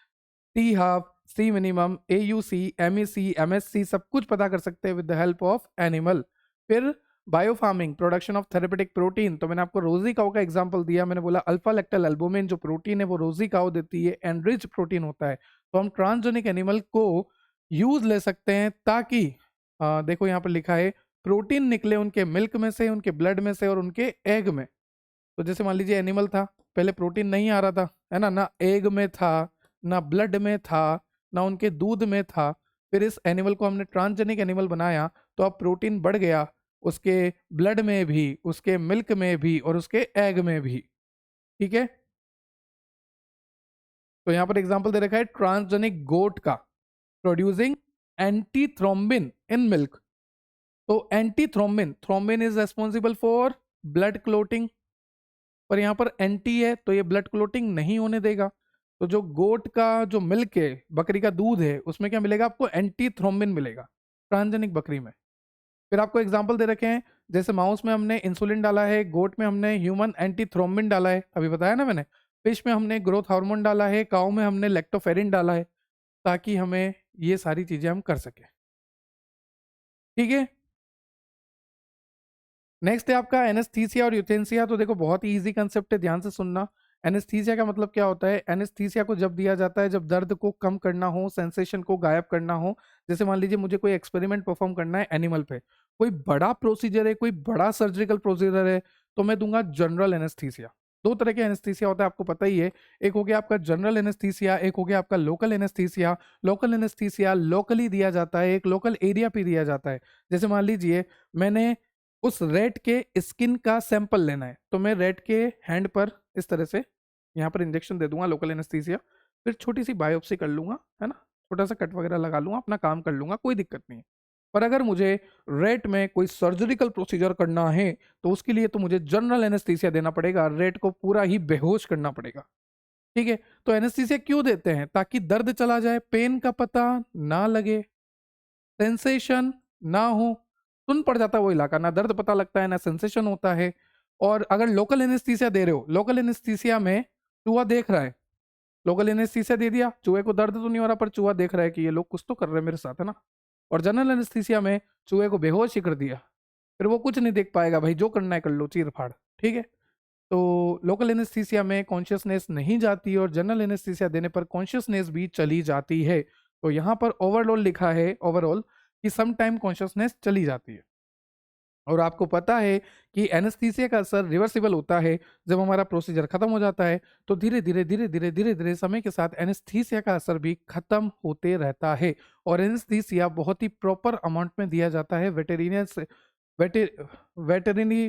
T half, C minimum, AUC, MEC, MSC सब कुछ पता कर सकते हैं with the help of animal. फिर biopharming, production of therapeutic protein, तो मैंने आपको रोजी काउ का एग्जांपल दिया। मैंने बोला अल्फा लैक्टल एल्बुमिन जो प्रोटीन है वो रोजी काउ देती है, एनरिच प्रोटीन होता है। तो हम ट्रांसजेनिक एनिमल को यूज ले सकते हैं ताकि देखो यहाँ पर लिखा है प्रोटीन निकले उनके मिल्क में से, उनके ब्लड में से और उनके एग में। तो जैसे मान लीजिए एनिमल था, पहले प्रोटीन नहीं आ रहा था, है ना, ना एग में था, ना ब्लड में था, ना उनके दूध में था। फिर इस एनिमल को हमने ट्रांसजेनिक एनिमल बनाया, तो अब प्रोटीन बढ़ गया उसके ब्लड में भी, उसके मिल्क में भी और उसके एग में भी। ठीक है। तो यहां पर एग्जांपल दे रखा है ट्रांसजेनिक गोट का, प्रोड्यूसिंग एंटीथ्रोम्बिन इन मिल्क। तो antithrombin, thrombin is responsible for blood clotting, पर यहाँ पर एंटी है तो ये ब्लड क्लोटिंग नहीं होने देगा। तो जो गोट का जो मिल्क है, बकरी का दूध है, उसमें क्या मिलेगा आपको, एंटी थ्रोम्बिन मिलेगा ट्रांसजेनिक बकरी में। फिर आपको एग्जांपल दे रखे हैं, जैसे माउस में हमने इंसुलिन डाला है, गोट में हमने ह्यूमन एंटी थ्रोम्बिन डाला है, अभी बताया ना मैंने। फिश में हमने ग्रोथ हार्मोन डाला है, काऊ में हमने लैक्टोफेरिन डाला है, ताकि हमें ये सारी चीजें हम कर सकें। ठीक है। नेक्स्ट है आपका एनेस्थीसिया और यूथेंसिया। तो देखो बहुत ही इजी कंसेप्ट है, ध्यान से सुनना। एनेस्थीसिया का मतलब क्या होता है, एनेस्थीसिया को जब दिया जाता है जब दर्द को कम करना हो, सेंसेशन को गायब करना हो। जैसे मान लीजिए मुझे कोई एक्सपेरिमेंट परफॉर्म करना है एनिमल पे, कोई बड़ा प्रोसीजर है, कोई बड़ा सर्जिकल प्रोसीजर है, तो मैं दूंगा जनरल एनेस्थीसिया। दो तरह के एनेस्थीसिया होता है, आपको पता ही है। एक हो गया आपका जनरल एनेस्थीसिया, एक हो गया आपका local anaesthesia. Local anaesthesia locally दिया जाता है, एक लोकल एरिया पे दिया जाता है। जैसे मान लीजिए मैंने उस रेट के स्किन का सैंपल लेना है, तो मैं रेट के हैंड पर इस तरह से यहाँ पर इंजेक्शन दे दूंगा, लोकल एनेस्थीसिया, फिर छोटी सी बायोप्सी कर लूंगा, है ना, छोटा सा कट वगैरह लगा लूंगा, अपना काम कर लूंगा, कोई दिक्कत नहीं है। पर अगर मुझे रेट में कोई सर्जिकल प्रोसीजर करना है तो उसके लिए तो मुझे जनरल एनेस्थीसिया देना पड़ेगा, रेट को पूरा ही बेहोश करना पड़ेगा। ठीक है, तो एनेस्थीसिया क्यों देते हैं? ताकि दर्द चला जाए, पेन का पता ना लगे, सेंसेशन ना हो। सुन पड़ जाता है वो इलाका, ना दर्द पता लगता है ना सेंसेशन होता है। और अगर लोकल एनेस्थीसिया दे रहे हो, लोकल एनेस्थीसिया में चूहा देख रहा है, लोकल एनेस्थीसिया दे दिया, चूहे को दर्द तो नहीं हो रहा पर चूहा देख रहा है कि ये लोग कुछ तो कर रहे हैं मेरे साथ, है ना। और जनरल एनेस्थीसिया में चूहे को बेहोश ही कर दिया, फिर वो कुछ नहीं देख पाएगा, भाई जो करना है कर लो, चीर फाड़। ठीक है, तो लोकल एनेस्थीसिया में कॉन्शियसनेस नहीं जाती और जनरल एनेस्थीसिया देने पर कॉन्शियसनेस भी चली जाती है। तो यहाँ पर ओवरऑल लिखा है, ओवरऑल, कि सम टाइम कॉन्शियसनेस चली जाती है। और आपको पता है कि एनेस्थीसिया का असर रिवर्सिबल होता है। जब हमारा प्रोसीजर खत्म हो जाता है तो धीरे धीरे धीरे धीरे धीरे धीरे समय के साथ एनेस्थीसिया का असर भी खत्म होते रहता है। और एनेस्थीसिया बहुत ही प्रॉपर अमाउंट में दिया जाता है वेटेरिनियन से, वेटेरिनरी,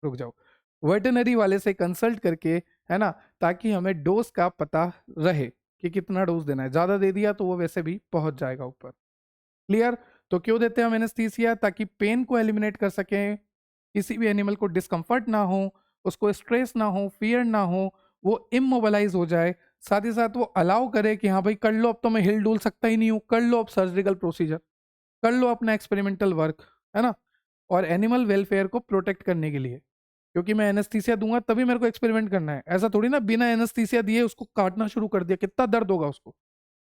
रुक जाओ, वेटनरी वाले से कंसल्ट करके, है ना, ताकि हमें डोज का पता रहे कि कितना डोज देना है। ज़्यादा दे दिया तो वो वैसे भी पहुंच जाएगा ऊपर। क्लियर? तो क्यों देते हैं हम एनेस्थीसिया? ताकि पेन को एलिमिनेट कर सकें, किसी भी एनिमल को डिस्कम्फर्ट ना हो, उसको स्ट्रेस ना हो, फियर ना हो, वो इमोबलाइज हो जाए। साथ ही साथ वो अलाउ करे कि हाँ भाई कर लो, अब तो मैं हिल डुल सकता ही नहीं हूँ, कर लो अब सर्जिकल प्रोसीजर, कर लो अपना एक्सपेरिमेंटल वर्क, है ना। और एनिमल वेलफेयर को प्रोटेक्ट करने के लिए, क्योंकि मैं एनेस्थीसिया दूंगा तभी मेरे को एक्सपेरिमेंट करना है, ऐसा थोड़ी ना बिना एनेस्थीसिया दिए उसको काटना शुरू कर दिया, कितना दर्द होगा उसको।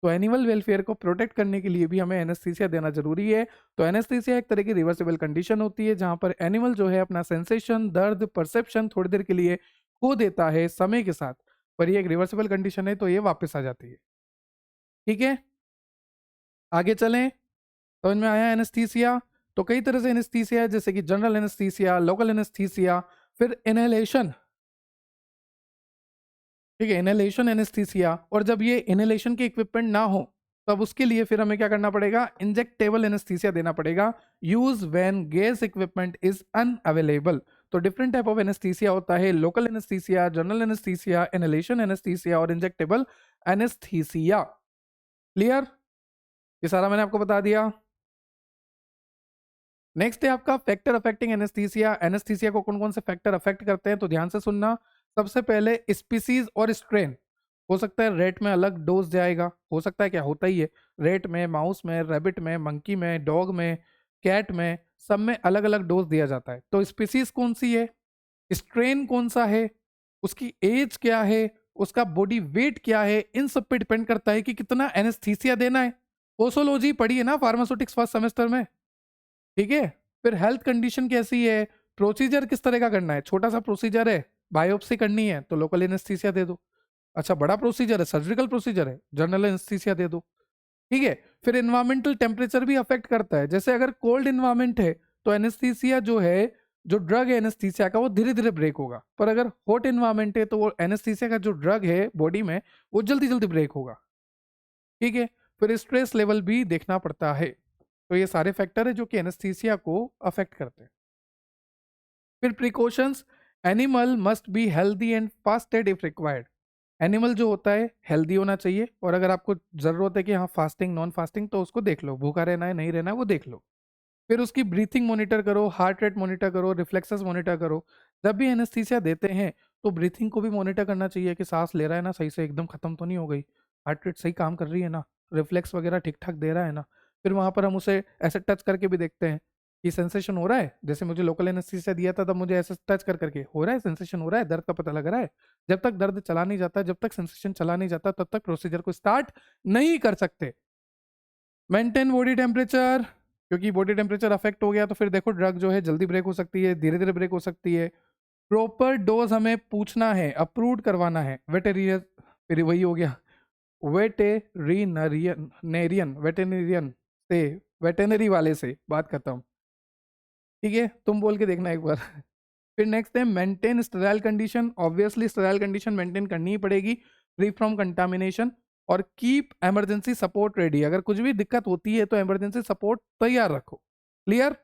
तो एनिमल वेलफेयर को प्रोटेक्ट करने के लिए भी हमें एनेस्थीसिया देना जरूरी है। तो एनेस्थीसिया एक तरह की रिवर्सिबल कंडीशन होती है जहां पर एनिमल जो है अपना सेंसेशन, दर्द, परसेप्शन थोड़ी देर के लिए खो देता है समय के साथ, पर ये एक रिवर्सिबल कंडीशन है तो ये वापस आ जाती है। ठीक है, आगे चलें। समझ में आया एनेस्थीसिया? तो कई तरह से एनेस्थीसिया है, जैसे कि जनरल एनेस्थीसिया, लोकल एनेस्थीसिया, फिर इनहेलेशन। ठीक है, इनहेलेशन एनेस्थीसिया। और जब ये इनहेलेशन के इक्विपमेंट ना हो तब उसके लिए फिर हमें क्या करना पड़ेगा? इंजेक्टेबल एनेस्थीसिया देना पड़ेगा। Use when gas equipment is unavailable. तो डिफरेंट टाइप ऑफ एनेस्थीसिया होता है, local anaesthesia, general anaesthesia, inhalation anaesthesia और इंजेक्टेबल एनेस्थीसिया। क्लियर? ये सारा मैंने आपको बता दिया। नेक्स्ट है आपका फैक्टर अफेक्टिंग एनेस्थीसिया। एनेस्थीसिया को कौन कौन से फैक्टर अफेक्ट करते हैं, तो ध्यान से सुनना। सबसे पहले स्पीसीज और स्ट्रेन। हो सकता है रेट में अलग डोज जाएगा, हो सकता है, क्या होता ही है, रेट में, माउस में, रैबिट में, मंकी में, डॉग में, कैट में, सब में अलग अलग डोज दिया जाता है। तो स्पीसीज कौन सी है, स्ट्रेन कौन सा है, उसकी एज क्या है, उसका बॉडी वेट क्या है, इन सब पे डिपेंड करता है कि कितना एनेस्थीसिया देना है। पोसोलॉजी पढ़ी है ना फार्मास्यूटिक्स फर्स्ट सेमेस्टर में। ठीक है, फिर हेल्थ कंडीशन कैसी है, प्रोसीजर किस तरह का करना है, छोटा सा प्रोसीजर है, बायोप्सी करनी है तो लोकल एनेस्थीसिया दे दो। अच्छा, बड़ा प्रोसीजर है, सर्जिकल प्रोसीजर है, जनरल एनेस्थीसिया दे दो। ठीक है, फिर एनवायरमेंटल टेम्परेचर भी अफेक्ट करता है। जैसे अगर कोल्ड एनवायरमेंट है तो एनेस्थीसिया जो है, जो ड्रग है एनेस्थीसिया का, वो धीरे धीरे ब्रेक होगा। पर अगर हॉट एनवायरमेंट है तो वो एनेस्थीसिया का जो ड्रग है बॉडी में, वो जल्दी जल्दी ब्रेक होगा। ठीक है, फिर स्ट्रेस लेवल भी देखना पड़ता है। तो ये सारे फैक्टर है जो कि एनेस्थीसिया को अफेक्ट करते हैं। फिर precautions. Animal must be healthy and fasted if required. Animal जो होता है हेल्दी होना चाहिए, और अगर आपको जरूरत है कि हाँ फास्टिंग नॉन फास्टिंग, तो उसको देख लो, भूखा रहना है नहीं रहना है वो देख लो। फिर उसकी ब्रीथिंग मॉनिटर करो, हार्ट रेट मॉनिटर करो, रिफ्लेक्सेस मॉनिटर करो। जब भी एनेस्थीसिया देते हैं तो ब्रीथिंग को भी मॉनिटर करना चाहिए कि सांस ले रहा है ना सही से, एकदम खत्म तो नहीं हो गई, हार्ट रेट सही काम कर रही है ना, रिफ्लेक्स वगैरह ठीक ठाक दे रहा है ना। फिर वहां पर हम उसे ऐसे टच करके भी देखते हैं कि सेंसेशन हो रहा है। जैसे मुझे लोकल एनेस्थीसिया दिया था तब मुझे ऐसे टच कर करके हो रहा है, सेंसेशन हो रहा है, दर्द का पता लग रहा है। जब तक दर्द चला नहीं जाता, जब तक सेंसेशन चला नहीं जाता, तब तक प्रोसीजर को स्टार्ट नहीं कर सकते। मेंटेन बॉडी टेम्परेचर, क्योंकि बॉडी टेम्परेचर अफेक्ट हो गया तो फिर देखो ड्रग जो है जल्दी ब्रेक हो सकती है, धीरे धीरे ब्रेक हो सकती है। प्रॉपर डोज हमें पूछना है, अप्रूव करवाना है वेटेरियन, फिर वही हो गया वेटेरिनरियन, वेटेरिनरियन से, वेटेनरी वाले से बात खत्म। ठीक है, तुम बोल के देखना एक बार। फिर नेक्स्ट है maintain sterile condition, obviously sterile condition maintain करनी ही पड़ेगी, फ्री फ्रॉम कंटामिनेशन, और कीप इमरजेंसी सपोर्ट रेडी, अगर कुछ भी दिक्कत होती है तो इमरजेंसी सपोर्ट तैयार रखो। क्लियर?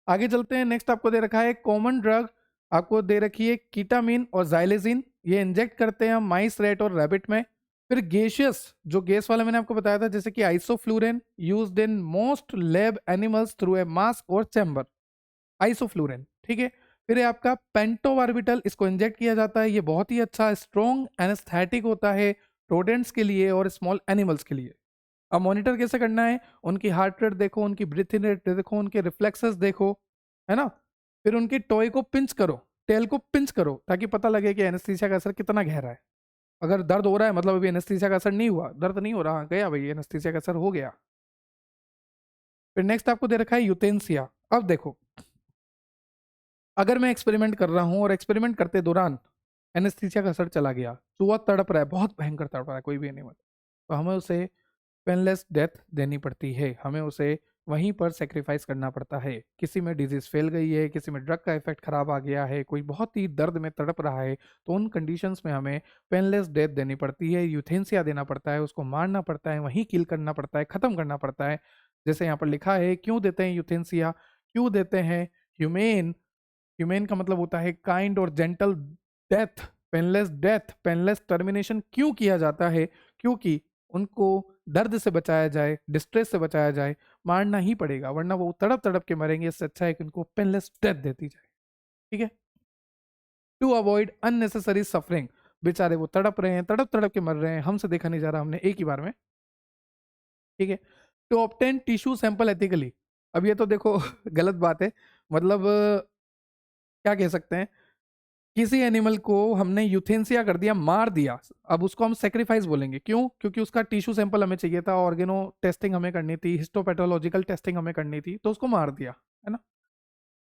आगे चलते हैं। नेक्स्ट आपको दे रखा है कॉमन ड्रग, आपको दे रखी है कीटामिन और जाइलेजिन, ये इंजेक्ट करते हैं हम माइस, रेट और रैबिट में। फिर गैशियस, जो गैस वाला मैंने आपको बताया था, जैसे कि isoflurane used in most lab animals through a mask और चैम्बर, आइसोफ्लूरेन, ठीक है। फिर है आपका पेंटोबार्बिटल, इसको इंजेक्ट किया जाता है, ये बहुत ही अच्छा स्ट्रॉन्ग एनेस्थेटिक होता है रोडेंट्स के लिए और स्मॉल एनिमल्स के लिए। अब मॉनिटर कैसे करना है, उनकी हार्ट रेट देखो, उनकी ब्रीथिंग रेट देखो, उनके रिफ्लेक्सेस देखो, है ना। फिर उनकी टॉय को पिंच करो, टेल को पिंच करो, ताकि पता लगे कि एनेस्थीसिया का असर कितना गहरा है। अगर दर्द हो रहा है मतलब अभी एनेस्थीसिया का असर नहीं हुआ, दर्द नहीं हो रहा, गया भाई एनेस्थीसिया का असर हो गया। फिर नेक्स्ट आपको दे रखा है यूथेंसिया। अब देखो, अगर मैं एक्सपेरिमेंट कर रहा हूं और एक्सपेरिमेंट करते दौरान एनेस्थीसिया का असर चला गया, चूहा तड़प रहा है, बहुत भयंकर तड़प रहा है कोई भी एनिमल, तो हमें उसे पेनलेस डेथ देनी पड़ती है, हमें उसे वहीं पर सेक्रीफाइस करना पड़ता है। किसी में डिजीज फैल गई है, किसी में ड्रग का इफेक्ट खराब आ गया है, कोई बहुत ही दर्द में तड़प रहा है, तो उन कंडीशंस में हमें पेनलेस डेथ देनी पड़ती है, यूथेंसिया देना पड़ता है, उसको मारना पड़ता है, वहीं किल करना पड़ता है, खत्म करना पड़ता है। जैसे यहाँ पर लिखा है, क्यों देते हैं यूथेंसिया, क्यों देते हैं ह्यूमेन, ह्यूमेन का मतलब होता है काइंड और gentle death, painless death, painless termination क्यों किया जाता है, क्योंकि उनको दर्द से बचाया जाए, डिस्ट्रेस से बचाया जाए, मारना ही पड़ेगा वरना वो तड़प तड़प के मरेंगे, इससे अच्छा है कि उनको पेनलेस डेथ देती जाए, ठीक है, टू अवॉइड अननेसेसरी सफरिंग। बेचारे वो तड़प रहे हैं, तड़प तड़प के मर रहे हैं, हमसे देखा नहीं जा रहा, हमने एक ही बार में, ठीक है। To obtain tissue sample ethically, अब ये तो देखो गलत बात है, मतलब क्या कह सकते हैं, किसी एनिमल को हमने यूथेंसिया कर दिया, मार दिया, अब उसको हम सेक्रीफाइस बोलेंगे, क्यों, क्योंकि उसका टिश्यू सैंपल हमें चाहिए था, ऑर्गेनो टेस्टिंग हमें करनी थी, हिस्टोपैथोलॉजिकल टेस्टिंग हमें करनी थी, तो उसको मार दिया, है ना।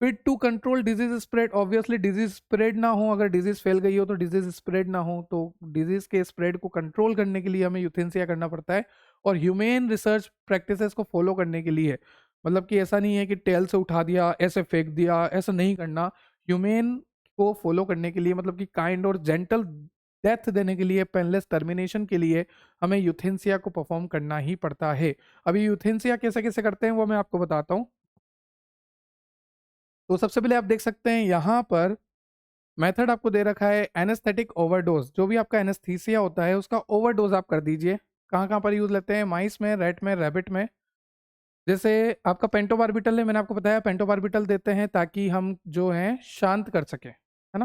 फिर to control disease spread, obviously disease spread ना हो, अगर डिजीज फैल गई हो तो डिजीज स्प्रेड ना हो, तो डिजीज के स्प्रेड को कंट्रोल करने के लिए हमें यूथेंसिया करना पड़ता है। और ह्यूमेन रिसर्च प्रैक्टिसेस को फॉलो करने के लिए, मतलब कि ऐसा नहीं है कि टेल से उठा दिया ऐसे फेंक दिया, ऐसा नहीं करना, ह्यूमेन को फॉलो करने के लिए, मतलब कि काइंड और जेंटल डेथ देने के लिए, पेनलेस टर्मिनेशन के लिए हमें यूथेंसिया को परफॉर्म करना ही पड़ता है। अभी यूथेंसिया कैसे कैसे करते हैं वो मैं आपको बताता हूँ। तो सबसे पहले आप देख सकते हैं यहाँ पर मेथड आपको दे रखा है एनेस्थेटिक ओवरडोज, जो भी आपका एनेस्थीसिया होता है उसका ओवरडोज आप कर दीजिए। कहाँ कहाँ पर यूज लेते हैं, माइस में, रेट में, रैबिट में। जैसे आपका पेंटोबार्बिटल है, मैंने आपको बताया पेंटोबार्बिटल देते हैं ताकि हम जो है शांत कर सके, है ना।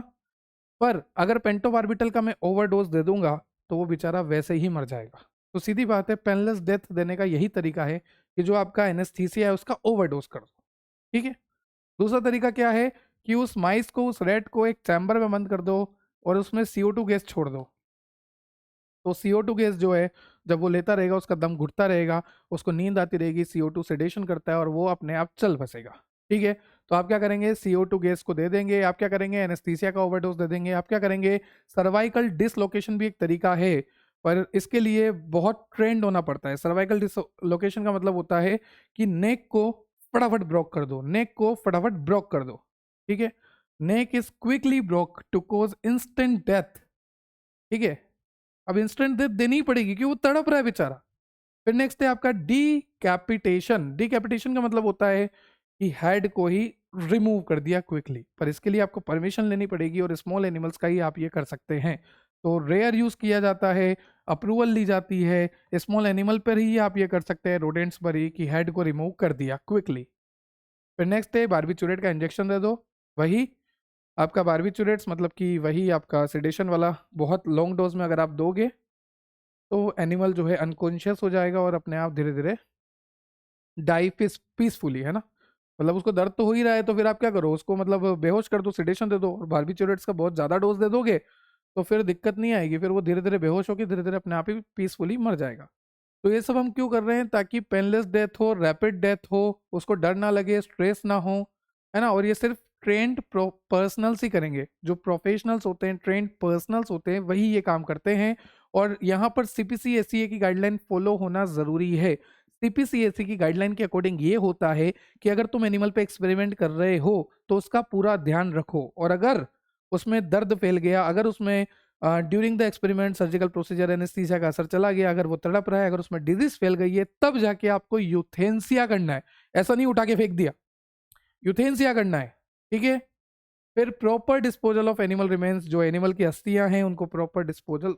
पर अगर पेंटोबार्बिटल का मैं ओवरडोज दे दूंगा तो वो बेचारा वैसे ही मर जाएगा। तो सीधी बात है, पेनलेस डेथ देने का यही तरीका है कि जो आपका एनेस्थीसिया है उसका ओवरडोज कर दो, ठीक है। दूसरा तरीका क्या है कि उस माइस को, उस रेट को एक चैम्बर में बंद कर दो और उसमें CO2 गैस छोड़ दो। तो CO2 गैस जो है, जब वो लेता रहेगा उसका दम घुटता रहेगा, उसको नींद आती रहेगी, CO2 सेडेशन करता है और वो अपने आप चल बसेगा, ठीक है। तो आप क्या करेंगे, CO2 गैस को दे देंगे, आप क्या करेंगे, एनेस्थीसिया का ओवरडोज दे देंगे, आप क्या करेंगे, सर्वाइकल डिसलोकेशन भी एक तरीका है, पर इसके लिए बहुत ट्रेंड होना पड़ता है। सर्वाइकल डिसलोकेशन का मतलब होता है कि नेक को फटाफट ब्रोक कर दो, नेक को फटाफट ब्रोक कर दो, ठीक है। Neck is quickly broke to cause instant death, ठीक है। अब इंस्टेंट डेथ देनी ही पड़ेगी क्योंकि वो तड़प रहा है बेचारा। फिर नेक्स्ट है आपका डीकैपिटेशन। डीकैपिटेशन का मतलब होता है कि हेड को ही रिमूव कर दिया क्विकली, पर इसके लिए आपको परमिशन लेनी पड़ेगी और स्मॉल एनिमल्स का ही आप ये कर सकते हैं। तो रेयर यूज किया जाता है, अप्रूवल ली जाती है, स्मॉल एनिमल पर ही आप ये कर सकते हैं, रोडेंट्स पर ही, कि हेड को रिमूव कर दिया क्विकली। फिर नेक्स्ट है बारबीचुरेट का इंजेक्शन दे दो, वही आपका बारबीचुरेट्स, मतलब कि वही आपका सिडेशन वाला, बहुत लॉन्ग डोज में अगर आप दोगे तो एनिमल जो है अनकॉन्शियस हो जाएगा और अपने आप धीरे धीरे डाई पीसफुली, है ना। मतलब उसको दर्द तो हो ही रहा है, तो फिर आप क्या करो, उसको मतलब बेहोश कर दो, सिडेशन दे दो। और बारबीचुरेट्स का बहुत ज़्यादा डोज दे दोगे तो फिर दिक्कत नहीं आएगी, फिर वो धीरे धीरे बेहोश होकर धीरे धीरे अपने आप ही पीसफुली मर जाएगा। तो ये सब हम क्यों कर रहे हैं, ताकि पेनलेस डेथ हो, रैपिड डेथ हो, उसको डर ना लगे, स्ट्रेस ना हो, है ना। और ये सिर्फ ट्रेंड पर्सनल्स ही करेंगे, जो प्रोफेशनल्स होते हैं, ट्रेंड पर्सनल्स होते हैं, वही ये काम करते हैं। और यहाँ पर CPC SCA की गाइडलाइन फॉलो होना ज़रूरी है। सीपीसीएसी की गाइडलाइन के अकॉर्डिंग ये होता है कि अगर तुम एनिमल पे एक्सपेरिमेंट कर रहे हो तो उसका पूरा ध्यान रखो, और अगर उसमें दर्द फैल गया, अगर उसमें during the experiment surgical procedure anaesthesia का असर चला गया, अगर वो तड़प रहा है, अगर उसमें डिजीज फैल गई है, तब जाके आपको यूथेंसिया करना है। ऐसा नहीं उठा के फेंक दिया, यूथेंसिया करना है, ठीक है। फिर proper disposal of animal remains, जो एनिमल की अस्थियां हैं उनको प्रॉपर डिस्पोजल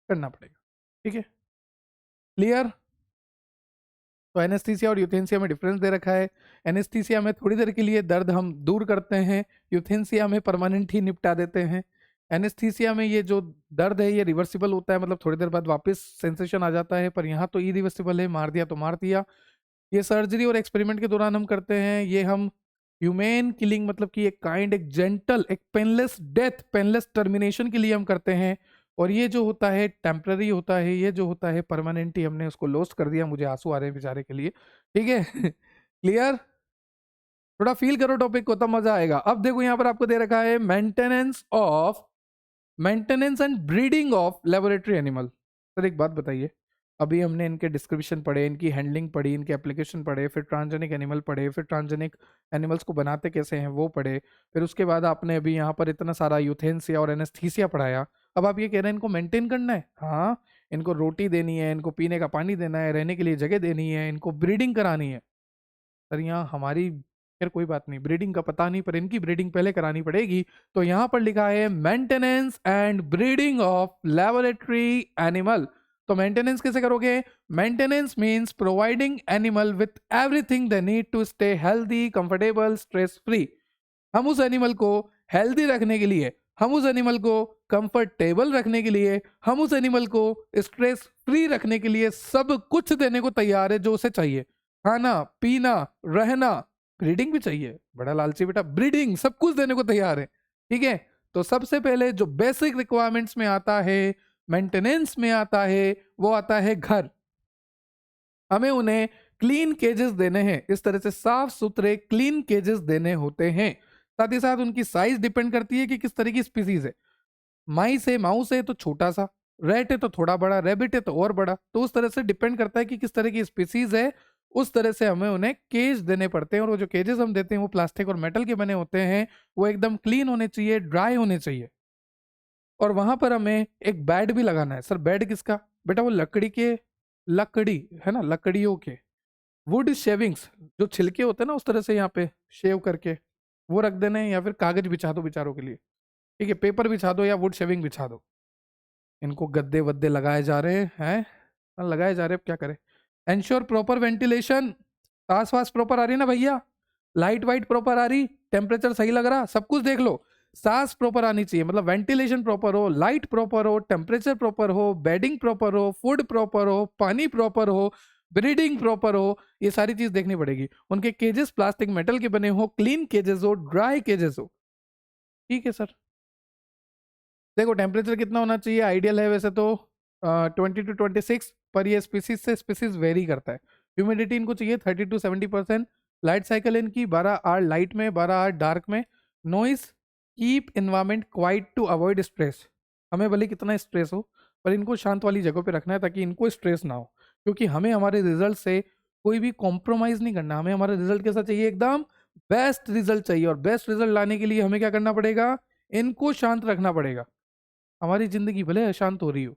करना पड़ेगा, ठीक है। क्लियर? तो एनेस्थीसिया और यूथेंसिया में डिफरेंस दे रखा है। एनेस्थीसिया में थोड़ी देर के लिए दर्द हम दूर करते हैं, यूथेंसिया में परमानेंट ही निपटा देते हैं। एनेस्थीसिया में ये जो दर्द है ये रिवर्सिबल होता है, मतलब थोड़ी देर बाद वापस सेंसेशन आ जाता है, पर यहाँ तो इरिवर्सिबल है, मार दिया तो मार दिया। ये सर्जरी और एक्सपेरिमेंट के दौरान हम करते हैं, ये हम ह्यूमेन किलिंग मतलब कि एक काइंड, एक जेंटल, एक पेनलेस डेथ, पेनलेस टर्मिनेशन के लिए हम करते हैं। और ये जो होता है टेम्पररी होता है, ये जो होता है परमानेंट ही हमने उसको लॉस्ट कर दिया। मुझे आंसू आ रहे हैं बेचारे के लिए, ठीक है। क्लियर? थोड़ा फील करो टॉपिक को, तब मजा आएगा। अब देखो यहाँ पर आपको दे रखा है maintenance and breeding of laboratory animal. Sir एक बात बताइए, अभी हमने इनके डिस्क्रिप्शन पढ़े, इनकी हैंडलिंग पढ़ी, इनके एप्लीकेशन पढ़े, फिर ट्रांसजेनिक एनिमल पढ़े, फिर ट्रांसजेनिक एनिमल्स को बनाते कैसे हैं वो पढ़े, फिर उसके बाद आपने अभी यहाँ पर इतना सारा यूथेंसिया और एनेस्थीसिया पढ़ाया। अब आप ये कह रहे हैं इनको मेंटेन करना है? हाँ, इनको रोटी देनी है, इनको पीने का पानी देना है, रहने के लिए जगह देनी है, इनको ब्रीडिंग करानी है। सर यहाँ हमारी, खैर कोई बात नहीं, ब्रीडिंग का पता नहीं, पर इनकी ब्रीडिंग पहले करानी पड़ेगी। तो यहाँ पर लिखा है maintenance and breeding of laboratory animal. तो मेंटेनेंस कैसे करोगे? Maintenance means providing animal with everything they need to stay healthy, comfortable, stress free. हम उस एनिमल को हेल्दी रखने के लिए, हम उस एनिमल को कंफर्टेबल रखने के लिए, हम उस एनिमल को स्ट्रेस फ्री रखने के लिए सब कुछ देने को तैयार है जो उसे चाहिए। खाना, पीना, रहना, ब्रीडिंग भी चाहिए। बड़ा लालची बेटा, ब्रीडिंग सब कुछ देने को तैयार है, ठीक है। तो सबसे पहले जो बेसिक रिक्वायरमेंट्स में आता है, मेंटेनेंस में आता है, वो आता है घर। हमें उन्हें क्लीन केजेस देने हैं, इस तरह से साफ सुथरे क्लीन केजेस देने होते हैं। साथ ही साथ उनकी साइज डिपेंड करती है कि किस तरह की स्पीसीज है। माउस है तो छोटा सा, रेट है तो थोड़ा बड़ा, रेबिट है तो और बड़ा। तो उस तरह से डिपेंड करता है कि किस तरह की स्पीसीज है, उस तरह से हमें उन्हें केज देने पड़ते हैं। और वो जो केजेस हम देते हैं वो प्लास्टिक और मेटल के बने होते हैं, वो एकदम क्लीन होने चाहिए, ड्राई होने चाहिए। और वहां पर हमें एक बेड भी लगाना है। सर बेड किसका? बेटा वो लकड़ी है ना, लकड़ियों के वुड शेविंग्स, जो छिलके होते हैं ना, उस तरह से यहाँ पे शेव करके वो रख देने हैं, या फिर कागज बिछा दो बेचारों के लिए, ठीक है, पेपर बिछा दो या वुड शेविंग बिछा दो। इनको गद्दे वद्दे लगाए जा रहे हैं, हाँ, लगाए जा रहे हैं, अब क्या करें। एंश्योर प्रॉपर वेंटिलेशन, सांस वास प्रॉपर आ रही ना भैया, लाइट वाइट प्रॉपर आ रही, टेम्परेचर सही लग रहा, सब कुछ देख लो। सांस प्रॉपर आनी चाहिए, मतलब वेंटिलेशन प्रॉपर हो, लाइट प्रॉपर हो, टेम्परेचर प्रॉपर हो, बेडिंग प्रॉपर हो, फूड प्रॉपर हो, पानी प्रॉपर हो, ब्रीडिंग प्रॉपर हो, ये सारी चीज देखनी पड़ेगी। उनके केजेस प्लास्टिक मेटल के बने हो, क्लीन केजेस हो, ड्राई केजेस हो, ठीक है सर। देखो टेम्परेचर कितना होना चाहिए, आइडियल है वैसे तो 20 to 26, पर ये स्पीसीज से स्पीसीज वेरी करता है। ह्यूमिडिटी इनको चाहिए 30 to 70%। लाइट साइकिल इनकी 12 आवर लाइट में, 12 आवर डार्क में। Noise, keep environment quiet to avoid stress. हमें भले कितना स्ट्रेस हो, पर इनको शांत वाली जगह पे रखना है ताकि इनको स्ट्रेस ना हो, क्योंकि हमें हमारे रिजल्ट से कोई भी कॉम्प्रोमाइज नहीं करना। हमें हमारा रिजल्ट कैसा चाहिए? एकदम बेस्ट रिजल्ट चाहिए। और बेस्ट रिजल्ट लाने के लिए हमें क्या करना पड़ेगा? इनको शांत रखना पड़ेगा। हमारी जिंदगी भले अशांत हो रही हो।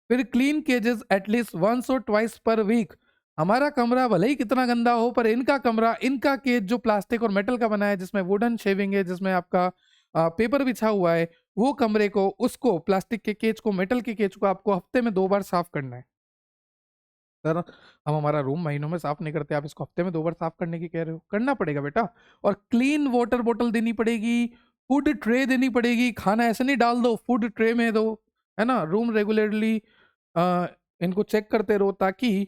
फिर क्लीन केजेस एटलीस्ट वंस और ट्वाइस पर वीक। हमारा कमरा भले ही कितना गंदा हो, पर इनका कमरा, इनका केज जो प्लास्टिक और मेटल का बना है, जिसमें वुडन शेविंग है, जिसमें आपका पेपर बिछा हुआ है, वो कमरे को, उसको, प्लास्टिक के केज को, मेटल के केज को आपको हफ्ते में 2 बार साफ करना है। सर हम हमारा रूम महीनों में साफ नहीं करते, आप इसको हफ्ते में 2 बार साफ करने की कह रहे हो? करना पड़ेगा बेटा। और क्लीन वाटर बोतल देनी पड़ेगी, फूड ट्रे देनी पड़ेगी। खाना ऐसे नहीं डाल दो, फूड ट्रे में दो, है ना। रूम रेगुलरली इनको चेक करते रहो ताकि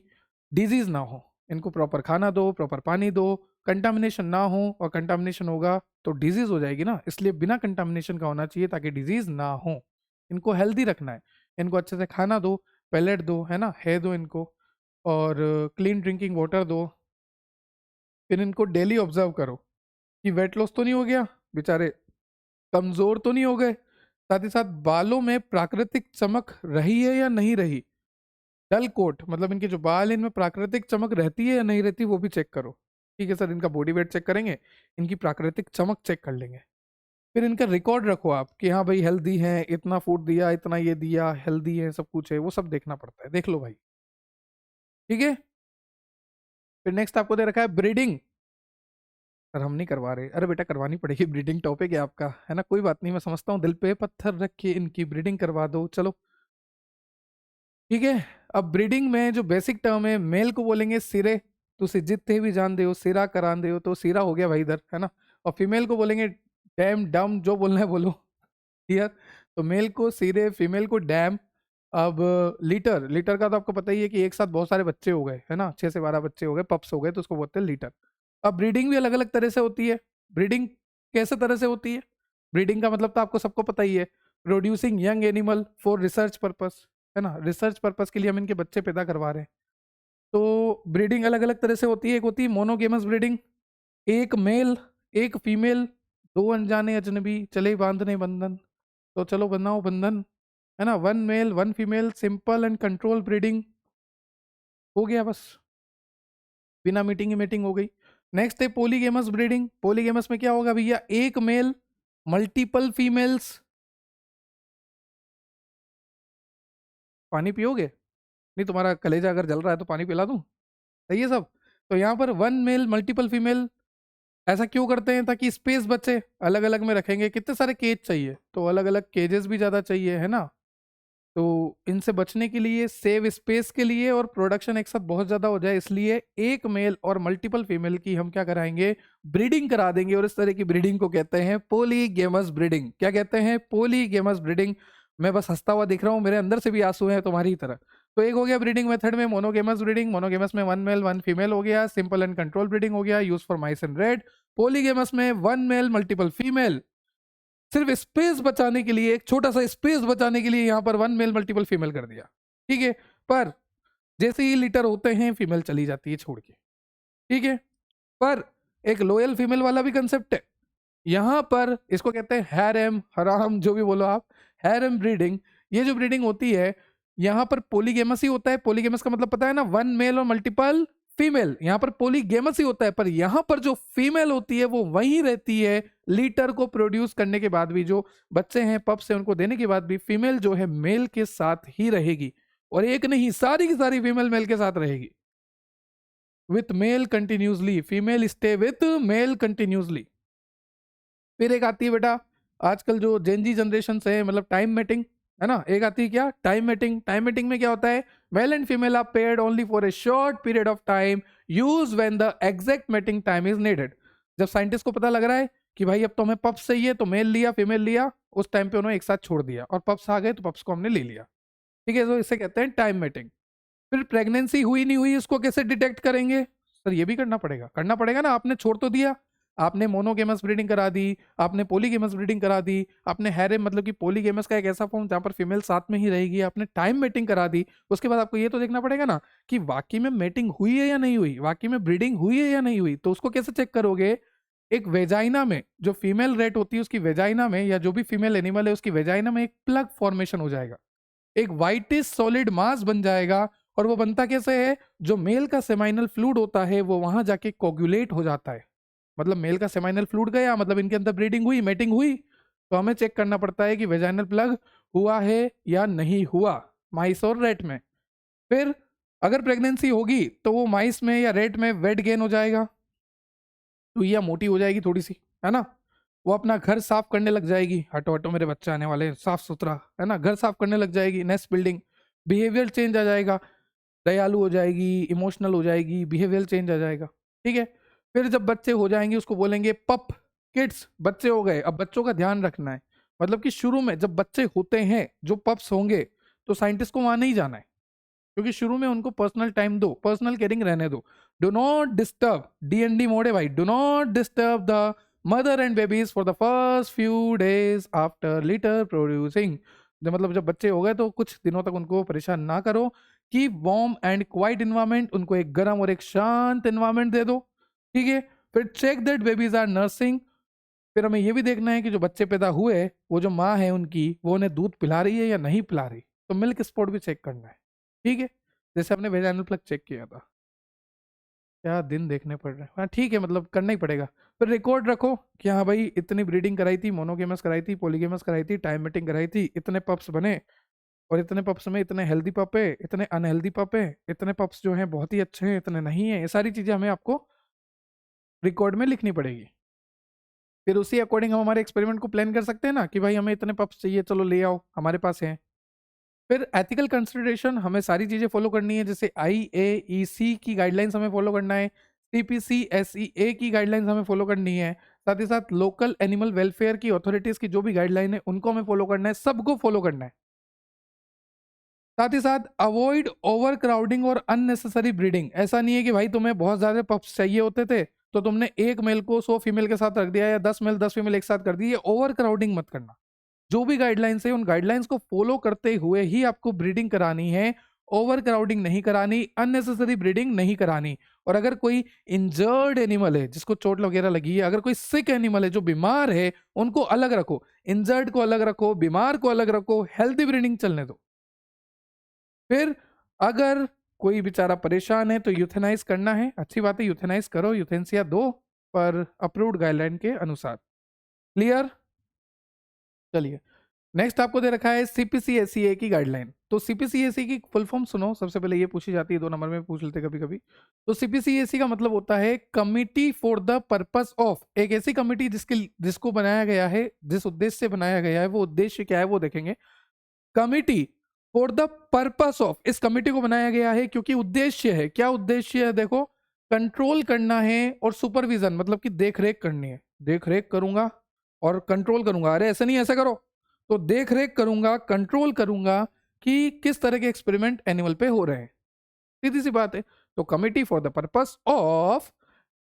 डिजीज ना हो। इनको प्रॉपर खाना दो, प्रॉपर पानी दो, कंटामिनेशन ना हो, और कंटामिनेशन होगा तो डिजीज हो जाएगी ना, इसलिए बिना कंटामिनेशन का होना चाहिए ताकि डिजीज ना हो। इनको हेल्दी रखना है, इनको अच्छे से खाना दो, पेलेट दो, है ना, है दो इनको, और क्लीन ड्रिंकिंग वाटर दो। फिर इनको डेली ऑब्जर्व करो कि वेट लॉस तो नहीं हो गया, बेचारे कमजोर तो नहीं हो गए, साथ ही साथ बालों में प्राकृतिक चमक रही है या नहीं रही। डल कोट मतलब इनके जो बाल हैं, इनमें प्राकृतिक चमक रहती है या नहीं रहती, वो भी चेक करो। ठीक है सर, इनका बॉडी वेट चेक करेंगे, इनकी प्राकृतिक चमक चेक कर लेंगे। फिर इनका रिकॉर्ड रखो आप कि हाँ भाई हेल्दी है, इतना फूड दिया, इतना ये दिया, हेल्दी है, सब कुछ है, वो सब देखना पड़ता है, देख लो भाई। ठीक है। फिर नेक्स्ट आपको दे रखा है ब्रीडिंग। सर हम नहीं करवा रहे, अरे बेटा करवानी पड़ेगी, ब्रीडिंग टॉपिक है आपका, है ना, कोई बात नहीं, मैं समझता हूँ, दिल पे पत्थर रख के इनकी ब्रीडिंग करवा दो, चलो। ठीक है। अब ब्रीडिंग में जो बेसिक टर्म है, मेल को बोलेंगे सिरे, तो जितने भी जान दे हो, सिरा करान दे हो, तो सिरा हो गया भाई इधर, है ना। और फीमेल को बोलेंगे डैम डम, जो बोलना है बोलो। क्लियर। तो मेल को सिरे, फीमेल को डैम। अब लीटर, लीटर का तो आपको पता ही है कि एक साथ बहुत सारे बच्चे हो गए, है ना, 6 से 12 बच्चे हो गए, पप्स हो गए, तो उसको बोलते हैं लीटर। अब ब्रीडिंग भी अलग अलग तरह से होती है। ब्रीडिंग कैसे तरह से होती है? ब्रीडिंग का मतलब तो आपको सबको पता ही है, producing young animal for research purpose, है ना, रिसर्च पर्पस के लिए हम इनके बच्चे पैदा करवा रहे हैं। तो ब्रीडिंग अलग अलग तरह से होती है। एक होती है मोनोगेमस ब्रीडिंग, एक मेल एक फीमेल, दो अनजाने अजनबी चले बांधने बंधन, तो चलो बनाओ बंधन, है ना, one male one female, simple and control breeding, हो गया बस, बिना मीटिंग ही मीटिंग हो गई। नेक्स्ट है पोलीगेमस ब्रीडिंग। पोलीगेमस में क्या होगा भैया, एक मेल मल्टीपल फीमेल्स। पानी पियोगे? नहीं, तुम्हारा कलेजा अगर जल रहा है तो पानी पिला दूं? सही है सब। तो यहाँ पर वन मेल मल्टीपल फीमेल, ऐसा क्यों करते हैं? ताकि स्पेस बचे, अलग अलग में रखेंगे, कितने सारे केज चाहिए, तो अलग अलग केजेस भी ज्यादा चाहिए, है ना। तो इनसे बचने के लिए, सेव स्पेस के लिए, और प्रोडक्शन एक साथ बहुत ज्यादा हो जाए, इसलिए एक मेल और मल्टीपल फीमेल की हम क्या कराएंगे, ब्रीडिंग करा देंगे। और इस तरह की ब्रीडिंग को कहते हैं पोलीगेमस ब्रीडिंग। क्या कहते हैं? पोलीगेमस ब्रीडिंग। मैं बस हंसता हुआ दिख रहा हूँ, मेरे अंदर से भी आंसू हैं तुम्हारी तरह। तो एक हो गया ब्रीडिंग मेथड में मोनोगेमस ब्रीडिंग, मोनोगेमस में वन मेल वन फीमेल हो गया, सिंपल एंड कंट्रोल ब्रीडिंग हो गया, use for mice and rat. Polygamous में वन मेल मल्टीपल फीमेल, सिर्फ स्पेस बचाने के लिए, एक छोटा सा स्पेस बचाने के लिए यहाँ पर वन मेल मल्टीपल फीमेल कर दिया। ठीक है। पर जैसे ही लीटर होते हैं, फीमेल चली जाती है छोड़ के। ठीक है। पर एक लोयल फीमेल वाला भी कंसेप्ट है यहाँ पर, इसको कहते हैं हैरम हराम, जो भी बोलो आप, हैरम ब्रीडिंग। ये जो ब्रीडिंग होती है, यहाँ पर पोलीगेमस ही होता है। पोलीगेमस का मतलब पता है ना, वन मेल और मल्टीपल फीमेल। यहाँ पर पोलीगेमस ही होता है, पर यहाँ पर जो फीमेल होती है वो वहीं रहती है। लीटर को प्रोड्यूस करने के बाद भी, जो बच्चे हैं पप्स हैं उनको देने के बाद भी, फीमेल जो है मेल के साथ ही रहेगी। और एक नहीं, सारी की सारी फीमेल मेल के साथ रहेगी। With mail continuously, female stay with mail continuously. फिर एक आती है बेटा, आजकल जो जेनजी जनरेशन है, मतलब टाइम मेटिंग, है ना। एक आती है क्या, टाइम मेटिंग। टाइम मेटिंग में क्या होता है, male and female are paired only for a short period of time, use when the exact mating time is needed. जब साइंटिस्ट को पता लग रहा है कि भाई अब तो हमें पप्स चाहिए, तो मेल लिया फीमेल लिया, उस टाइम पे उन्होंने एक साथ छोड़ दिया, और पप्स आ गए तो पप्स को हमने ले लिया। ठीक है, तो इसे कहते हैं टाइम मेटिंग। फिर प्रेगनेंसी हुई नहीं हुई, इसको कैसे डिटेक्ट करेंगे? सर ये भी करना पड़ेगा, करना पड़ेगा ना, आपने छोड़ तो दिया। आपने मोनोगेमस ब्रीडिंग करा दी, आपने पोलीगेमस ब्रीडिंग करा दी, आपने हैरे मतलब कि पोलीगेमस का एक ऐसा फॉर्म जहां पर फीमेल साथ में ही रहेगी, आपने टाइम मेटिंग करा दी। उसके बाद आपको ये तो देखना पड़ेगा ना कि वाकई में मेटिंग हुई है या नहीं हुई, वाकई में ब्रीडिंग हुई है या नहीं हुई। तो उसको कैसे चेक करोगे? एक वेजाइना में, जो फीमेल रेट होती है उसकी वेजाइना में, या जो भी फीमेल एनिमल है उसकी वेजाइना में एक प्लग फॉर्मेशन हो जाएगा, एक व्हाइटिश सॉलिड मास बन जाएगा। और वो बनता कैसे है? जो मेल का सेमाइनल फ्लूइड होता है वो वहां जाके कोगुलेट हो जाता है। मतलब मेल का सेमाइनल फ्लूइड गया, मतलब इनके अंदर ब्रीडिंग हुई, मेटिंग हुई। तो हमें चेक करना पड़ता है कि वेजाइनल प्लग हुआ है या नहीं हुआ, माइस और रेट में। फिर अगर प्रेगनेंसी होगी तो वो माइस में या रेट में वेट गेन हो जाएगा, तो यह मोटी हो जाएगी थोड़ी सी, है ना। वो अपना घर साफ करने लग जाएगी, हटो हटो मेरे बच्चे आने वाले, साफ सुथरा, है ना, घर साफ करने लग जाएगी, नेस्ट बिल्डिंग। बिहेवियर चेंज आ जाएगा, दयालु हो जाएगी, इमोशनल हो जाएगी, बिहेवियर चेंज आ जाएगा। ठीक है। फिर जब बच्चे हो जाएंगे उसको बोलेंगे पप किड्स, बच्चे हो गए। अब बच्चों का ध्यान रखना है, मतलब कि शुरू में जब बच्चे होते हैं, जो पप्स होंगे, तो साइंटिस्ट को वहां नहीं जाना है, क्योंकि शुरू में उनको पर्सनल टाइम दो, पर्सनल केयरिंग रहने दो। Do not disturb, DND mode है भाई, do not disturb the mother and babies for the first few days after litre producing. मतलब जब बच्चे हो गए तो कुछ दिनों तक उनको परेशान ना करो। Keep warm and quite environment, उनको एक गर्म और एक शांत इन्वायरमेंट दे दो। ठीक है। फिर check that babies are nursing. फिर हमें ये भी देखना है कि जो बच्चे पैदा हुए, वो जो माँ है उनकी, वो उन्हें दूध पिला रही है या नहीं पिला रही, तो मिल्क स्पॉट भी चेक करना है। ठीक है। जैसे आपने वेजाइनल प्लग चेक किया था, क्या दिन देखने पड़ रहे हैं। हाँ ठीक है, मतलब करना ही पड़ेगा। फिर रिकॉर्ड रखो कि हाँ भाई इतनी ब्रीडिंग कराई थी, मोनोगेमस कराई थी, पॉलीगेमस कराई थी, टाइम मीटिंग कराई थी, इतने पप्स बने, और इतने पप्स में इतने हेल्दी पप है, इतने अनहेल्दी पप है, इतने पप्स जो हैं बहुत ही अच्छे हैं, इतने नहीं है। ये सारी चीजें हमें आपको रिकॉर्ड में लिखनी पड़ेगी। फिर उसी अकॉर्डिंग हम हमारे एक्सपेरिमेंट को प्लान कर सकते हैं ना, कि भाई हमें इतने पप्स चाहिए, चलो ले आओ, हमारे पास हैं। फिर एथिकल कंसिडरेशन, हमें सारी चीजें फॉलो करनी है, जैसे IAEC की गाइडलाइंस हमें फॉलो करना है, CPC-SEA की गाइडलाइंस हमें फॉलो करनी है, साथ ही साथ लोकल एनिमल वेलफेयर की अथॉरिटीज की जो भी गाइडलाइन है उनको हमें फॉलो करना है, सबको फॉलो करना है। साथ ही साथ अवॉइड ओवर क्राउडिंग और अननेसेसरी ब्रीडिंग। ऐसा नहीं है कि भाई तुम्हें बहुत ज्यादा पप्स चाहिए होते थे तो तुमने एक मेल को 100 फीमेल के साथ रख दिया, या 10 मेल 10 फीमेल एक साथ कर दी। ये ओवर क्राउडिंग मत करना। जो भी गाइडलाइंस है उन गाइडलाइंस को फॉलो करते हुए ही आपको ब्रीडिंग करानी है। ओवर क्राउडिंग नहीं करानी, अननेसेसरी ब्रीडिंग नहीं करानी। और अगर कोई इंजर्ड एनिमल है जिसको चोट वगैरह लगी है, अगर कोई सिक एनिमल है जो बीमार है, उनको अलग रखो। इंजर्ड को अलग रखो, बीमार को अलग रखो, हेल्थी ब्रीडिंग चलने दो। फिर अगर कोई बेचारा परेशान है तो यूथेनाइज करना है, अच्छी बात है, यूथेनाइज करो, यूथेंसिया दो, पर अप्रूव्ड गाइडलाइन के अनुसार। क्लियर? चलिए, नेक्स्ट आपको दे रखा है CPC-SEA की गाइडलाइन। तो CPC-SEA की फुल फॉर्म सुनो, सबसे पहले ये पूछी जाती है, 2 नंबर में पूछ लेते कभी कभी। तो CPC-SEA का मतलब होता है committee for the purpose of. एक ऐसी कमिटी जिसको बनाया गया है, जिस उद्देश्य से बनाया गया है, वो उद्देश्य क्या है वो देखेंगे। Committee for the purpose of, इस कमिटी को बनाया गया है क्योंकि उद्देश्य है। क्या उद्देश्य है? देखो, कंट्रोल करना है और सुपरविजन, मतलब कि देख रेख करनी है। देख रेख करूंगा और कंट्रोल करूंगा। अरे ऐसा नहीं, ऐसा करो। तो देख रेख करूंगा, कंट्रोल करूंगा कि किस तरह के एक्सपेरिमेंट एनिमल पे हो रहे हैं। सीधी सी बात है। तो committee for the purpose of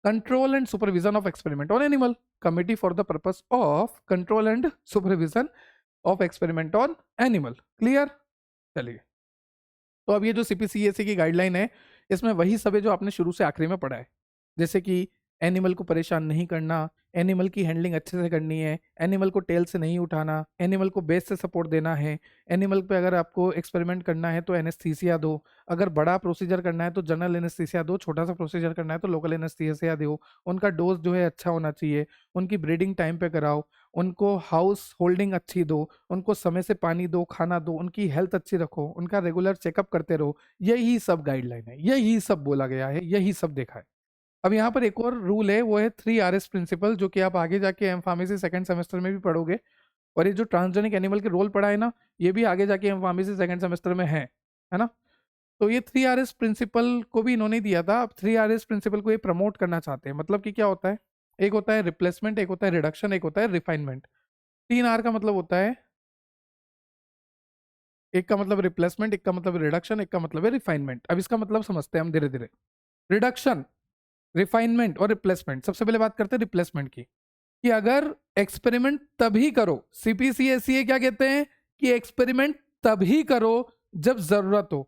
control and supervision of experiment on animal. Committee for the purpose of control and supervision of experiment on animal. Clear? चलिए, तो अब ये जो CPC-SEA की गाइडलाइन है, इसमें वही सब है जो आपने शुरू से आखिरी में पढ़ा है। जैसे कि एनिमल को परेशान नहीं करना, एनिमल की हैंडलिंग अच्छे से करनी है, एनिमल को टेल से नहीं उठाना, एनिमल को बेस से सपोर्ट देना है, एनिमल पे अगर आपको एक्सपेरिमेंट करना है तो एनेस्थीसिया दो, अगर बड़ा प्रोसीजर करना है तो जनरल एनेस्थीसिया दो, छोटा सा प्रोसीजर करना है तो लोकल एनेस्थीसिया दो। उनका डोज जो है अच्छा होना चाहिए, उनकी ब्रीडिंग टाइम पे कराओ, उनको हाउस होल्डिंग अच्छी दो, उनको समय से पानी दो, खाना दो, उनकी हेल्थ अच्छी रखो, उनका रेगुलर चेकअप करते रहो। यही सब गाइडलाइन है, यही सब बोला गया है, यही सब देखा है। अब यहाँ पर एक और रूल है, वो है 3RS प्रिंसिपल, जो कि आप आगे जाके एम फार्मेसी सेकंड सेमेस्टर में भी पढ़ोगे। और ये जो ट्रांसजेनिक एनिमल के रोल पढ़ा है ना, ये भी आगे जाके एम फार्मेसी सेकंड सेमेस्टर में है ना। तो ये 3RS प्रिंसिपल को भी इन्होंने दिया था। अब 3RS प्रिंसिपल को ये प्रमोट करना चाहते हैं। मतलब कि क्या होता है, एक होता है रिप्लेसमेंट, एक होता है रिडक्शन, एक होता है रिफाइनमेंट। 3R का मतलब होता है, एक का मतलब रिप्लेसमेंट, एक का मतलब रिडक्शन, एक का मतलब है रिफाइनमेंट। अब इसका मतलब समझते हैं हम धीरे धीरे। रिडक्शन, रिफाइनमेंट और रिप्लेसमेंट। सबसे पहले बात करते हैं रिप्लेसमेंट की, कि अगर एक्सपेरिमेंट तभी करो। CPC-SEA क्या कहते हैं कि एक्सपेरिमेंट तभी करो जब जरूरत हो।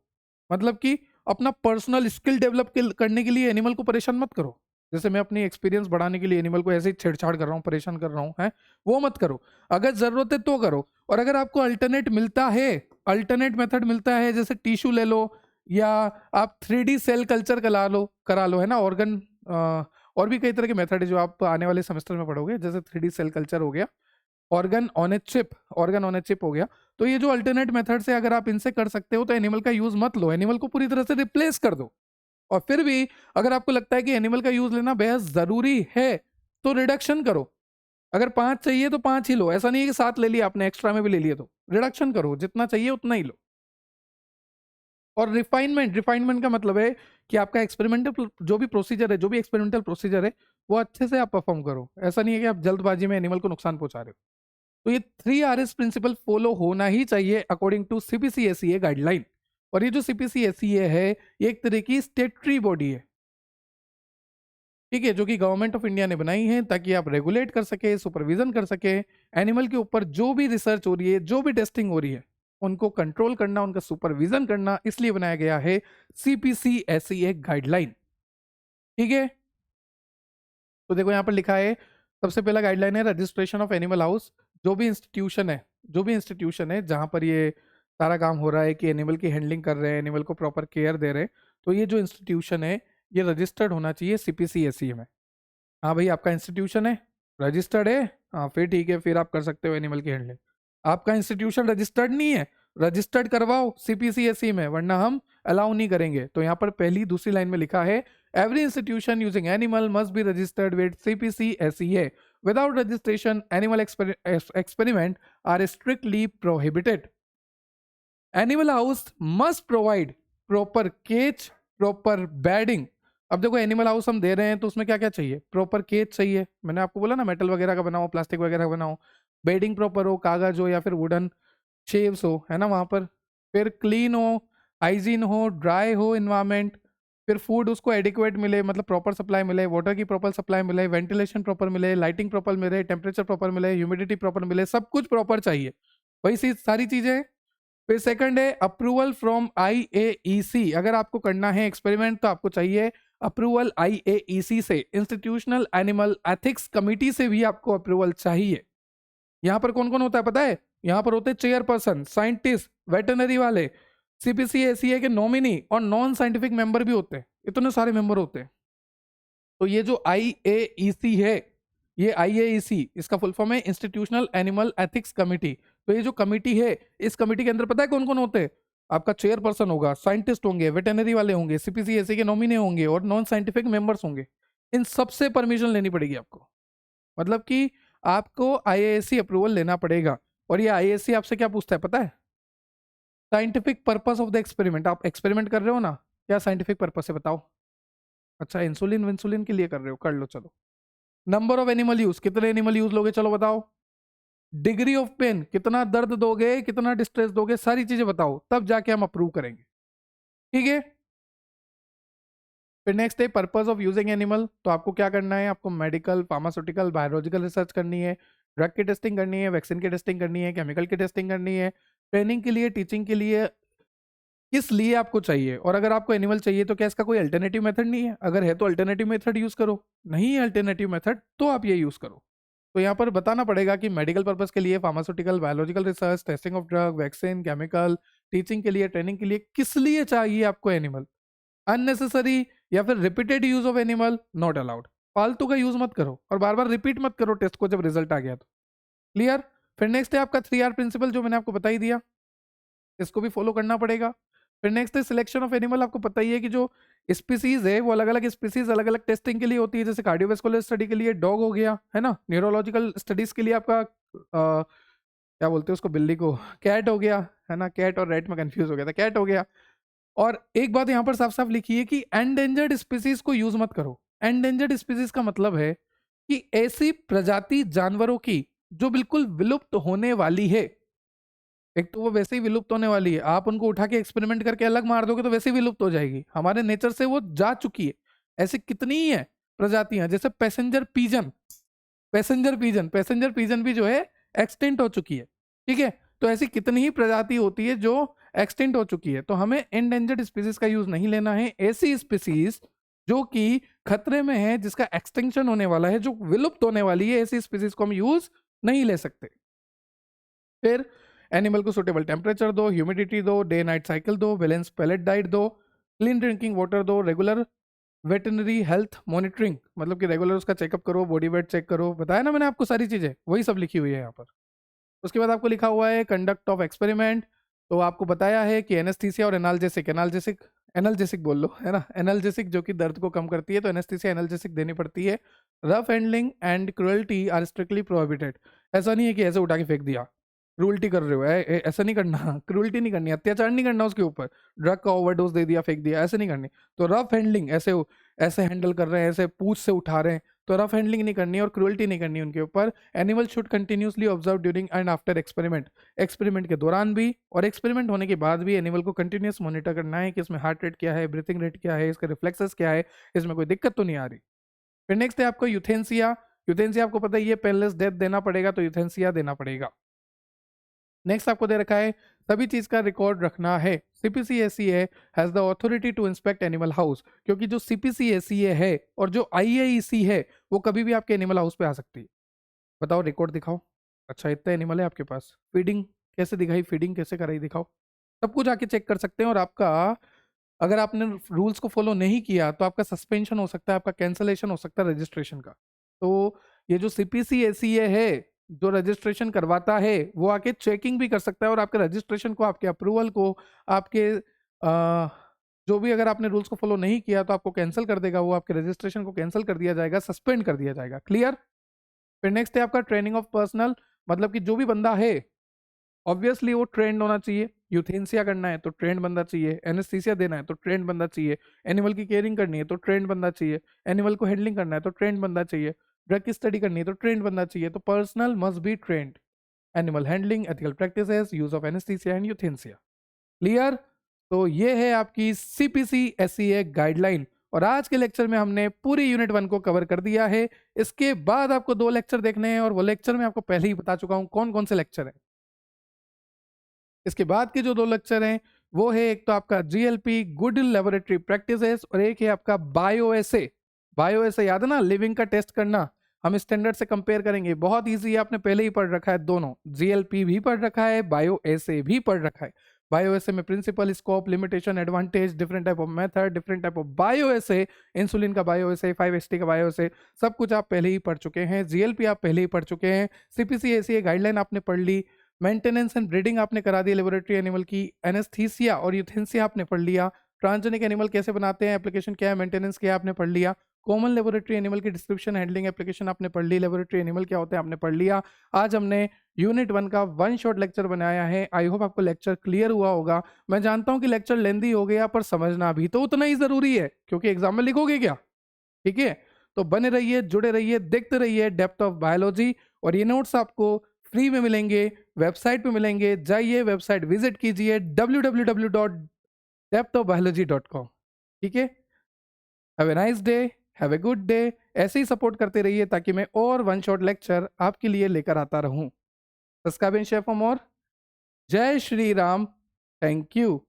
मतलब कि अपना पर्सनल स्किल डेवलप करने के लिए एनिमल को परेशान मत करो। जैसे मैं अपनी एक्सपीरियंस बढ़ाने के लिए एनिमल को ऐसे ही छेड़छाड़ कर रहा हूँ, परेशान कर रहा हूँ, है वो मत करो। अगर जरूरत है तो करो। और अगर आपको अल्टरनेट मिलता है, अल्टरनेट मेथड मिलता है, जैसे टिश्यू ले लो, या आप 3D सेल कल्चर करा लो, है ना, ऑर्गन, और भी कई तरह के मेथड है जो आप आने वाले सेमेस्टर में पढ़ोगे, जैसे 3D सेल कल्चर हो गया, ऑर्गन ऑन ए चिप हो गया। तो ये जो अल्टरनेट मेथड्स है, अगर आप इनसे कर सकते हो तो एनिमल का यूज मत लो, एनिमल को पूरी तरह से रिप्लेस कर दो। और फिर भी अगर आपको लगता है कि एनिमल का यूज लेना बेहद जरूरी है तो रिडक्शन करो। अगर 5 चाहिए तो 5 ही लो, ऐसा नहीं है कि 7 ले लिया आपने, एक्स्ट्रा में भी ले लिए। तो रिडक्शन करो, जितना चाहिए उतना ही लो। और रिफाइनमेंट, रिफाइनमेंट का मतलब है कि आपका एक्सपेरिमेंटल जो भी प्रोसीजर है, जो भी एक्सपेरिमेंटल प्रोसीजर है, वो अच्छे से आप परफॉर्म करो। ऐसा नहीं है कि आप जल्दबाजी में एनिमल को नुकसान पहुंचा रहे हो। तो ये 3RS प्रिंसिपल फॉलो होना ही चाहिए अकॉर्डिंग टू CPC-SEA गाइडलाइन। और ये जो CPC-SEA है, ये एक तरह की स्टेटरी बॉडी है, ठीक है, जो कि गवर्नमेंट ऑफ इंडिया ने बनाई है ताकि आप रेगुलेट कर सके, सुपरविजन कर सके। एनिमल के ऊपर जो भी रिसर्च हो रही है, जो भी टेस्टिंग हो रही है, उनको कंट्रोल करना, उनका सुपरविजन करना, इसलिए बनाया गया है CPC-SEA गाइडलाइन। ठीक है, तो देखो यहाँ पर लिखा है, सबसे पहला गाइडलाइन है रजिस्ट्रेशन ऑफ एनिमल हाउस। जो भी इंस्टीट्यूशन है जहां पर ये सारा काम हो रहा है कि एनिमल की हैंडलिंग कर रहे हैं, एनिमल को प्रॉपर केयर दे रहे हैं, तो ये जो इंस्टीट्यूशन है ये रजिस्टर्ड होना चाहिए CPC-SCA में। हाँ भाई, आपका इंस्टीट्यूशन है, रजिस्टर्ड है, हाँ फिर ठीक है, फिर आप कर सकते हो एनिमल की हैंडलिंग। आपका इंस्टीट्यूशन रजिस्टर्ड नहीं है, रजिस्टर्ड करवाओ CPC-SCA में, वरना हम अलाउ नहीं करेंगे। तो यहाँ पर पहली दूसरी लाइन में लिखा है every institution using animal must be registered with CPC-SCA। Without registration animal experiment are strictly prohibited. Animal house must provide proper cage, proper bedding. अब देखो एनिमल हाउस हम दे रहे हैं तो उसमें क्या क्या चाहिए, प्रॉपर केज चाहिए, मैंने आपको बोला ना मेटल वगैरह का बनाओ, प्लास्टिक वगैरह का बनाओ। बेडिंग प्रॉपर हो, कागज हो या फिर वुडन शेव्स हो, है ना वहां पर। फिर क्लीन हो, हाइजीन हो, ड्राई हो इन्वायरमेंट। फिर फूड उसको एडिक्वेट मिले, मतलब प्रॉपर सप्लाई मिले, वाटर की प्रॉपर सप्लाई मिले, वेंटिलेशन प्रॉपर मिले, लाइटिंग प्रॉपर मिले, टेम्परेचर प्रॉपर मिले, ह्यूमिडिटी प्रॉपर मिले, सब कुछ प्रॉपर चाहिए। वही सारी चीजें हैं। फिर सेकंड है अप्रूवल फ्रॉम IAEC। अगर आपको करना है एक्सपेरिमेंट तो आपको चाहिए अप्रूवल IAEC से, इंस्टीट्यूशनल एनिमल एथिक्स कमिटी से भी आपको अप्रूवल चाहिए। यहां पर कौन कौन होता है पता है, यहां पर होते हैं चेयरपर्सन, साइंटिस्ट, वेटरनरी वाले, CPC-SCA के नॉमिनी और नॉन साइंटिफिक मेंबर भी होते हैं, इतने सारे मेंबर होते हैं। तो ये जो IAEC है, ये IAEC इसका फुल फॉर्म है इंस्टीट्यूशनल एनिमल एथिक्स कमिटी। तो ये जो कमिटी है, इस कमिटी के अंदर पता है कौन कौन होते हैं, आपका चेयरपर्सन होगा, साइंटिस्ट होंगे, वेटरनरी वाले होंगे, CPC-SCA के नॉमिनी होंगे और नॉन साइंटिफिक मेंबर्स होंगे। इन सबसे परमिशन लेनी पड़ेगी आपको, मतलब कि आपको IAEC अप्रूवल लेना पड़ेगा। और ये IAEC आपसे क्या पूछता है पता है, scientific purpose of the experiment. आप एक्सपेरिमेंट कर रहे हो ना, क्या साइंटिफिक पर्पस है बताओ। अच्छा, इंसुलिन विंसुलिन के लिए कर रहे हो, कर लो चलो। नंबर ऑफ एनिमल यूज, कितने एनिमल यूज लोगे चलो बताओ। डिग्री ऑफ पेन, कितना दर्द दोगे, कितना डिस्ट्रेस दोगे, सारी चीजें बताओ, तब जाके हम अप्रूव करेंगे। ठीक है। फिर नेक्स्ट है पर्पस ऑफ यूजिंग एनिमल। तो आपको क्या करना है, आपको मेडिकल, फार्मास्यूटिकल, बायोलॉजिकल रिसर्च करनी है, ड्रग की टेस्टिंग करनी है, वैक्सीन की टेस्टिंग करनी है, केमिकल की टेस्टिंग करनी है, ट्रेनिंग के लिए, टीचिंग के लिए, किस लिए आपको चाहिए। और अगर आपको एनिमल चाहिए तो क्या इसका कोई अल्टरनेटिव मेथड नहीं है, अगर है तो अल्टरनेटिव मेथड यूज करो, नहीं है अल्टरनेटिव मेथड तो आप ये यूज करो। तो यहाँ पर बताना पड़ेगा कि मेडिकल पर्पस के लिए, pharmaceutical, biological research, testing of drug, vaccine, chemical, teaching के लिए, ट्रेनिंग के लिए, किस लिए चाहिए आपको एनिमल। अननेसेसरी या फिर repeated use of animal not allowed. फालतू का यूज मत करो और बार बार रिपीट मत करो टेस्ट को जब रिजल्ट आ गया तो। क्लियर। फिर नेक्स्ट है आपका 3R प्रिंसिपल, जो मैंने आपको बता ही दिया, इसको भी फॉलो करना पड़ेगा। फिर नेक्स्ट है सिलेक्शन ऑफ एनिमल। आपको पता ही है कि जो स्पीसीज है वो अलग अलग स्पीसीज अलग अलग टेस्टिंग के लिए होती है। जैसे कार्डियोवेस्कुलर स्टडी के लिए डॉग हो गया, है ना, न्यूरोलॉजिकल स्टडीज के लिए आपका क्या बोलते हैं उसको, बिल्ली को, कैट हो गया, है ना, कैट और रेट में कंफ्यूज हो गया था, कैट हो गया। और एक बात यहाँ पर साफ साफ लिखी है कि एंडेंजर्ड स्पीसीज को यूज मत करो। एंडेंजर्ड स्पीसीज का मतलब है कि ऐसी प्रजाति जानवरों की जो बिल्कुल विलुप्त होने वाली है। एक तो वो वैसे ही विलुप्त होने वाली है, आप उनको उठा के एक्सपेरिमेंट करके अलग मार दोगे तो वैसे ही विलुप्त हो जाएगी, हमारे नेचर से वो जा चुकी है। ऐसी कितनी ही है प्रजातियां, जैसे पैसेंजर पीजन, पैसेंजर पीजन भी जो है एक्सटिंक्ट हो चुकी है। ठीक है। तो ऐसी कितनी ही प्रजाति होती है जो एक्सटिंक्ट हो चुकी है। तो हमें एंडेंजर्ड स्पीसीज का यूज नहीं लेना है। ऐसी स्पीसीज जो कि खतरे में है, जिसका एक्सटिंक्शन होने वाला है, जो विलुप्त होने वाली है, ऐसी स्पीसीज को हम यूज नहीं ले सकते। फिर एनिमल को सुटेबल टेम्परेचर दो, ह्यूमिडिटी दो, डे नाइट साइकिल दो, बैलेंस पैलेट डाइट दो, क्लीन ड्रिंकिंग वाटर दो, रेगुलर वेटनरी हेल्थ मॉनिटरिंग, मतलब कि रेगुलर उसका चेकअप करो, बॉडी वेट चेक करो, बताया ना मैंने आपको सारी चीजें, वही सब लिखी हुई है यहाँ पर। उसके बाद आपको लिखा हुआ है कंडक्ट ऑफ एक्सपेरिमेंट। तो आपको बताया है कि एनेस्थीसिया और एनाल्जेसिक, एनाल्जेसिक एनाल्जेसिक बोल लो, है ना, एनाल्जेसिक जो कि दर्द को कम करती है, तो एनेस्थीसिया एनाल्जेसिक देनी पड़ती है। Rough handling and cruelty are strictly prohibited. ऐसा नहीं है कि ऐसे उठा के फेंक दिया, क्रूल्टी कर रहे हो, ऐसा नहीं करना, क्रूल्टी नहीं करनी, अत्याचार नहीं करना उसके ऊपर, ड्रग का ओवरडोज दे दिया फेंक दिया, ऐसे नहीं करनी। तो रफ हैंडलिंग, ऐसे ऐसे हैंडल कर रहे हैं, ऐसे पूछ से उठा रहे हैं, तो रफ हैंडलिंग नहीं करनी है और क्रूअल्टी नहीं करनी उनके ऊपर। Animal should continuously observe during and after experiment, experiment के दौरान भी और एक्सपेरिमेंट होने के बाद भी एनिमल को कंटिन्यूस मॉनिटर करना है कि इसमें हार्ट रेट क्या है, ब्रीथिंग रेट क्या है, इसके रिफ्लेक्सेस क्या है, इसमें कोई दिक्कत तो नहीं आ रही। फिर नेक्स्ट है आपको यूथेंसिया। यूथेंसिया आपको पता ही है, पेनलेस डेथ देना पड़ेगा, तो यूथेंसिया देना पड़ेगा। नेक्स्ट आपको दे रखा है सभी चीज का रिकॉर्ड रखना है। CPC-SCA has the authority to inspect animal house, क्योंकि जो CPC-SCA है और जो IAEC है वो कभी भी आपके एनिमल हाउस पे आ सकती है। बताओ रिकॉर्ड दिखाओ। अच्छा, इतना एनिमल है आपके पास, फीडिंग कैसे दिखाई, फीडिंग कैसे कराई दिखाओ। सब कुछ आके चेक कर सकते हैं। और आपका अगर आपने रूल्स को फॉलो नहीं किया तो आपका सस्पेंशन हो सकता है, आपका कैंसलेशन हो सकता है रजिस्ट्रेशन का। तो ये जो सीपीसी एसीए है जो रजिस्ट्रेशन करवाता है वो आके चेकिंग भी कर सकता है और आपके रजिस्ट्रेशन को, आपके अप्रूवल को, आपके जो भी अगर आपने रूल्स को फॉलो नहीं किया तो आपको कैंसिल कर देगा, वो आपके रजिस्ट्रेशन को कैंसिल कर दिया जाएगा, सस्पेंड कर दिया जाएगा। क्लियर? फिर नेक्स्ट है आपका ट्रेनिंग ऑफ पर्सनल, मतलब कि जो भी बंदा है ऑब्वियसली वो ट्रेंड होना चाहिए। यूथेंसिया करना है तो ट्रेंड बंदा चाहिए, एनेस्थीसिया देना है तो ट्रेंड बंदा चाहिए, एनिमल की केयरिंग करनी है तो ट्रेंड बंदा चाहिए, एनिमल को हैंडलिंग करना है तो ट्रेंड बंदा चाहिए, ड्रग की स्टडी करनी है तो ट्रेंड बंदा चाहिए। तो personnel must be trained, animal handling, ethical practices, use of anaesthesia and euthanasia. Clear? तो ये है आपकी सीपीसी एसईए गाइडलाइन। और आज के लेक्चर में हमने पूरी यूनिट 1 को कवर कर दिया है। इसके बाद आपको 2 लेक्चर देखने हैं और वो लेक्चर में आपको पहले ही बता चुका हूं कौन कौन से लेक्चर हैं। इसके बाद के जो 2 लेक्चर हैं वो है एक तो आपका जीएलपी गुड लेबोरेटरी प्रैक्टिसेस और एक है आपका बायोएसए। बायोएसए याद है ना, लिविंग का टेस्ट करना। हम स्टैंडर्ड से कंपेयर करेंगे, बहुत इजी है, आपने पहले ही पढ़ रखा है दोनों, जीएलपी भी पढ़ रखा है, बायोएसए भी पढ़ रखा है। बायोएसए में principle, scope, limitation, advantage, different type of method, different type of bioassay, insulin का बायोएसए, 5-HT का बायोएसए, सब कुछ आप पहले ही पढ़ चुके हैं। जीएलपी आप पहले ही पढ़ चुके हैं। सीपीसी एसीए गाइडलाइन आपने पढ़ ली। मेंटेनेंस एंड ब्रीडिंग आपने करा दी लेबोरेटरी एनिमल की। एनेस्थीसिया और यूथेंसिया आपने पढ़ लिया। ट्रांसजेनिक एनिमल कैसे बनाते हैं, एप्लीकेशन क्या है, मेंटेनेंस क्या है, आपने पढ़ लिया। कॉमन लेबोरेटरी एनिमल की डिस्क्रिप्शन, हैंडलिंग, एप्लीकेशन आपने पढ़ ली। लेबोरेटरी एनिमल क्या होता है आपने पढ़ लिया। आज हमने यूनिट 1 का 1 शॉट लेक्चर बनाया है। आई होप आपको लेक्चर क्लियर हुआ होगा। मैं जानता हूं कि लेक्चर लेंदी हो गया पर समझना भी तो उतना ही जरूरी है, क्योंकि एग्जाम में लिखोगे क्या। ठीक है, तो बने रहिए, जुड़े रहिए, देखते रहिए डेप्थ ऑफ बायोलॉजी। और ये नोट्स आपको फ्री में मिलेंगे, वेबसाइट पे मिलेंगे। जाइए वेबसाइट विजिट कीजिए www.depthofbiology.com। ठीक है, have a nice day, have a good day. ऐसे ही सपोर्ट करते रहिए ताकि मैं और 1 शॉट लेक्चर आपके लिए लेकर आता रहूं। Subscribe and share for more. जय श्री राम। Thank you.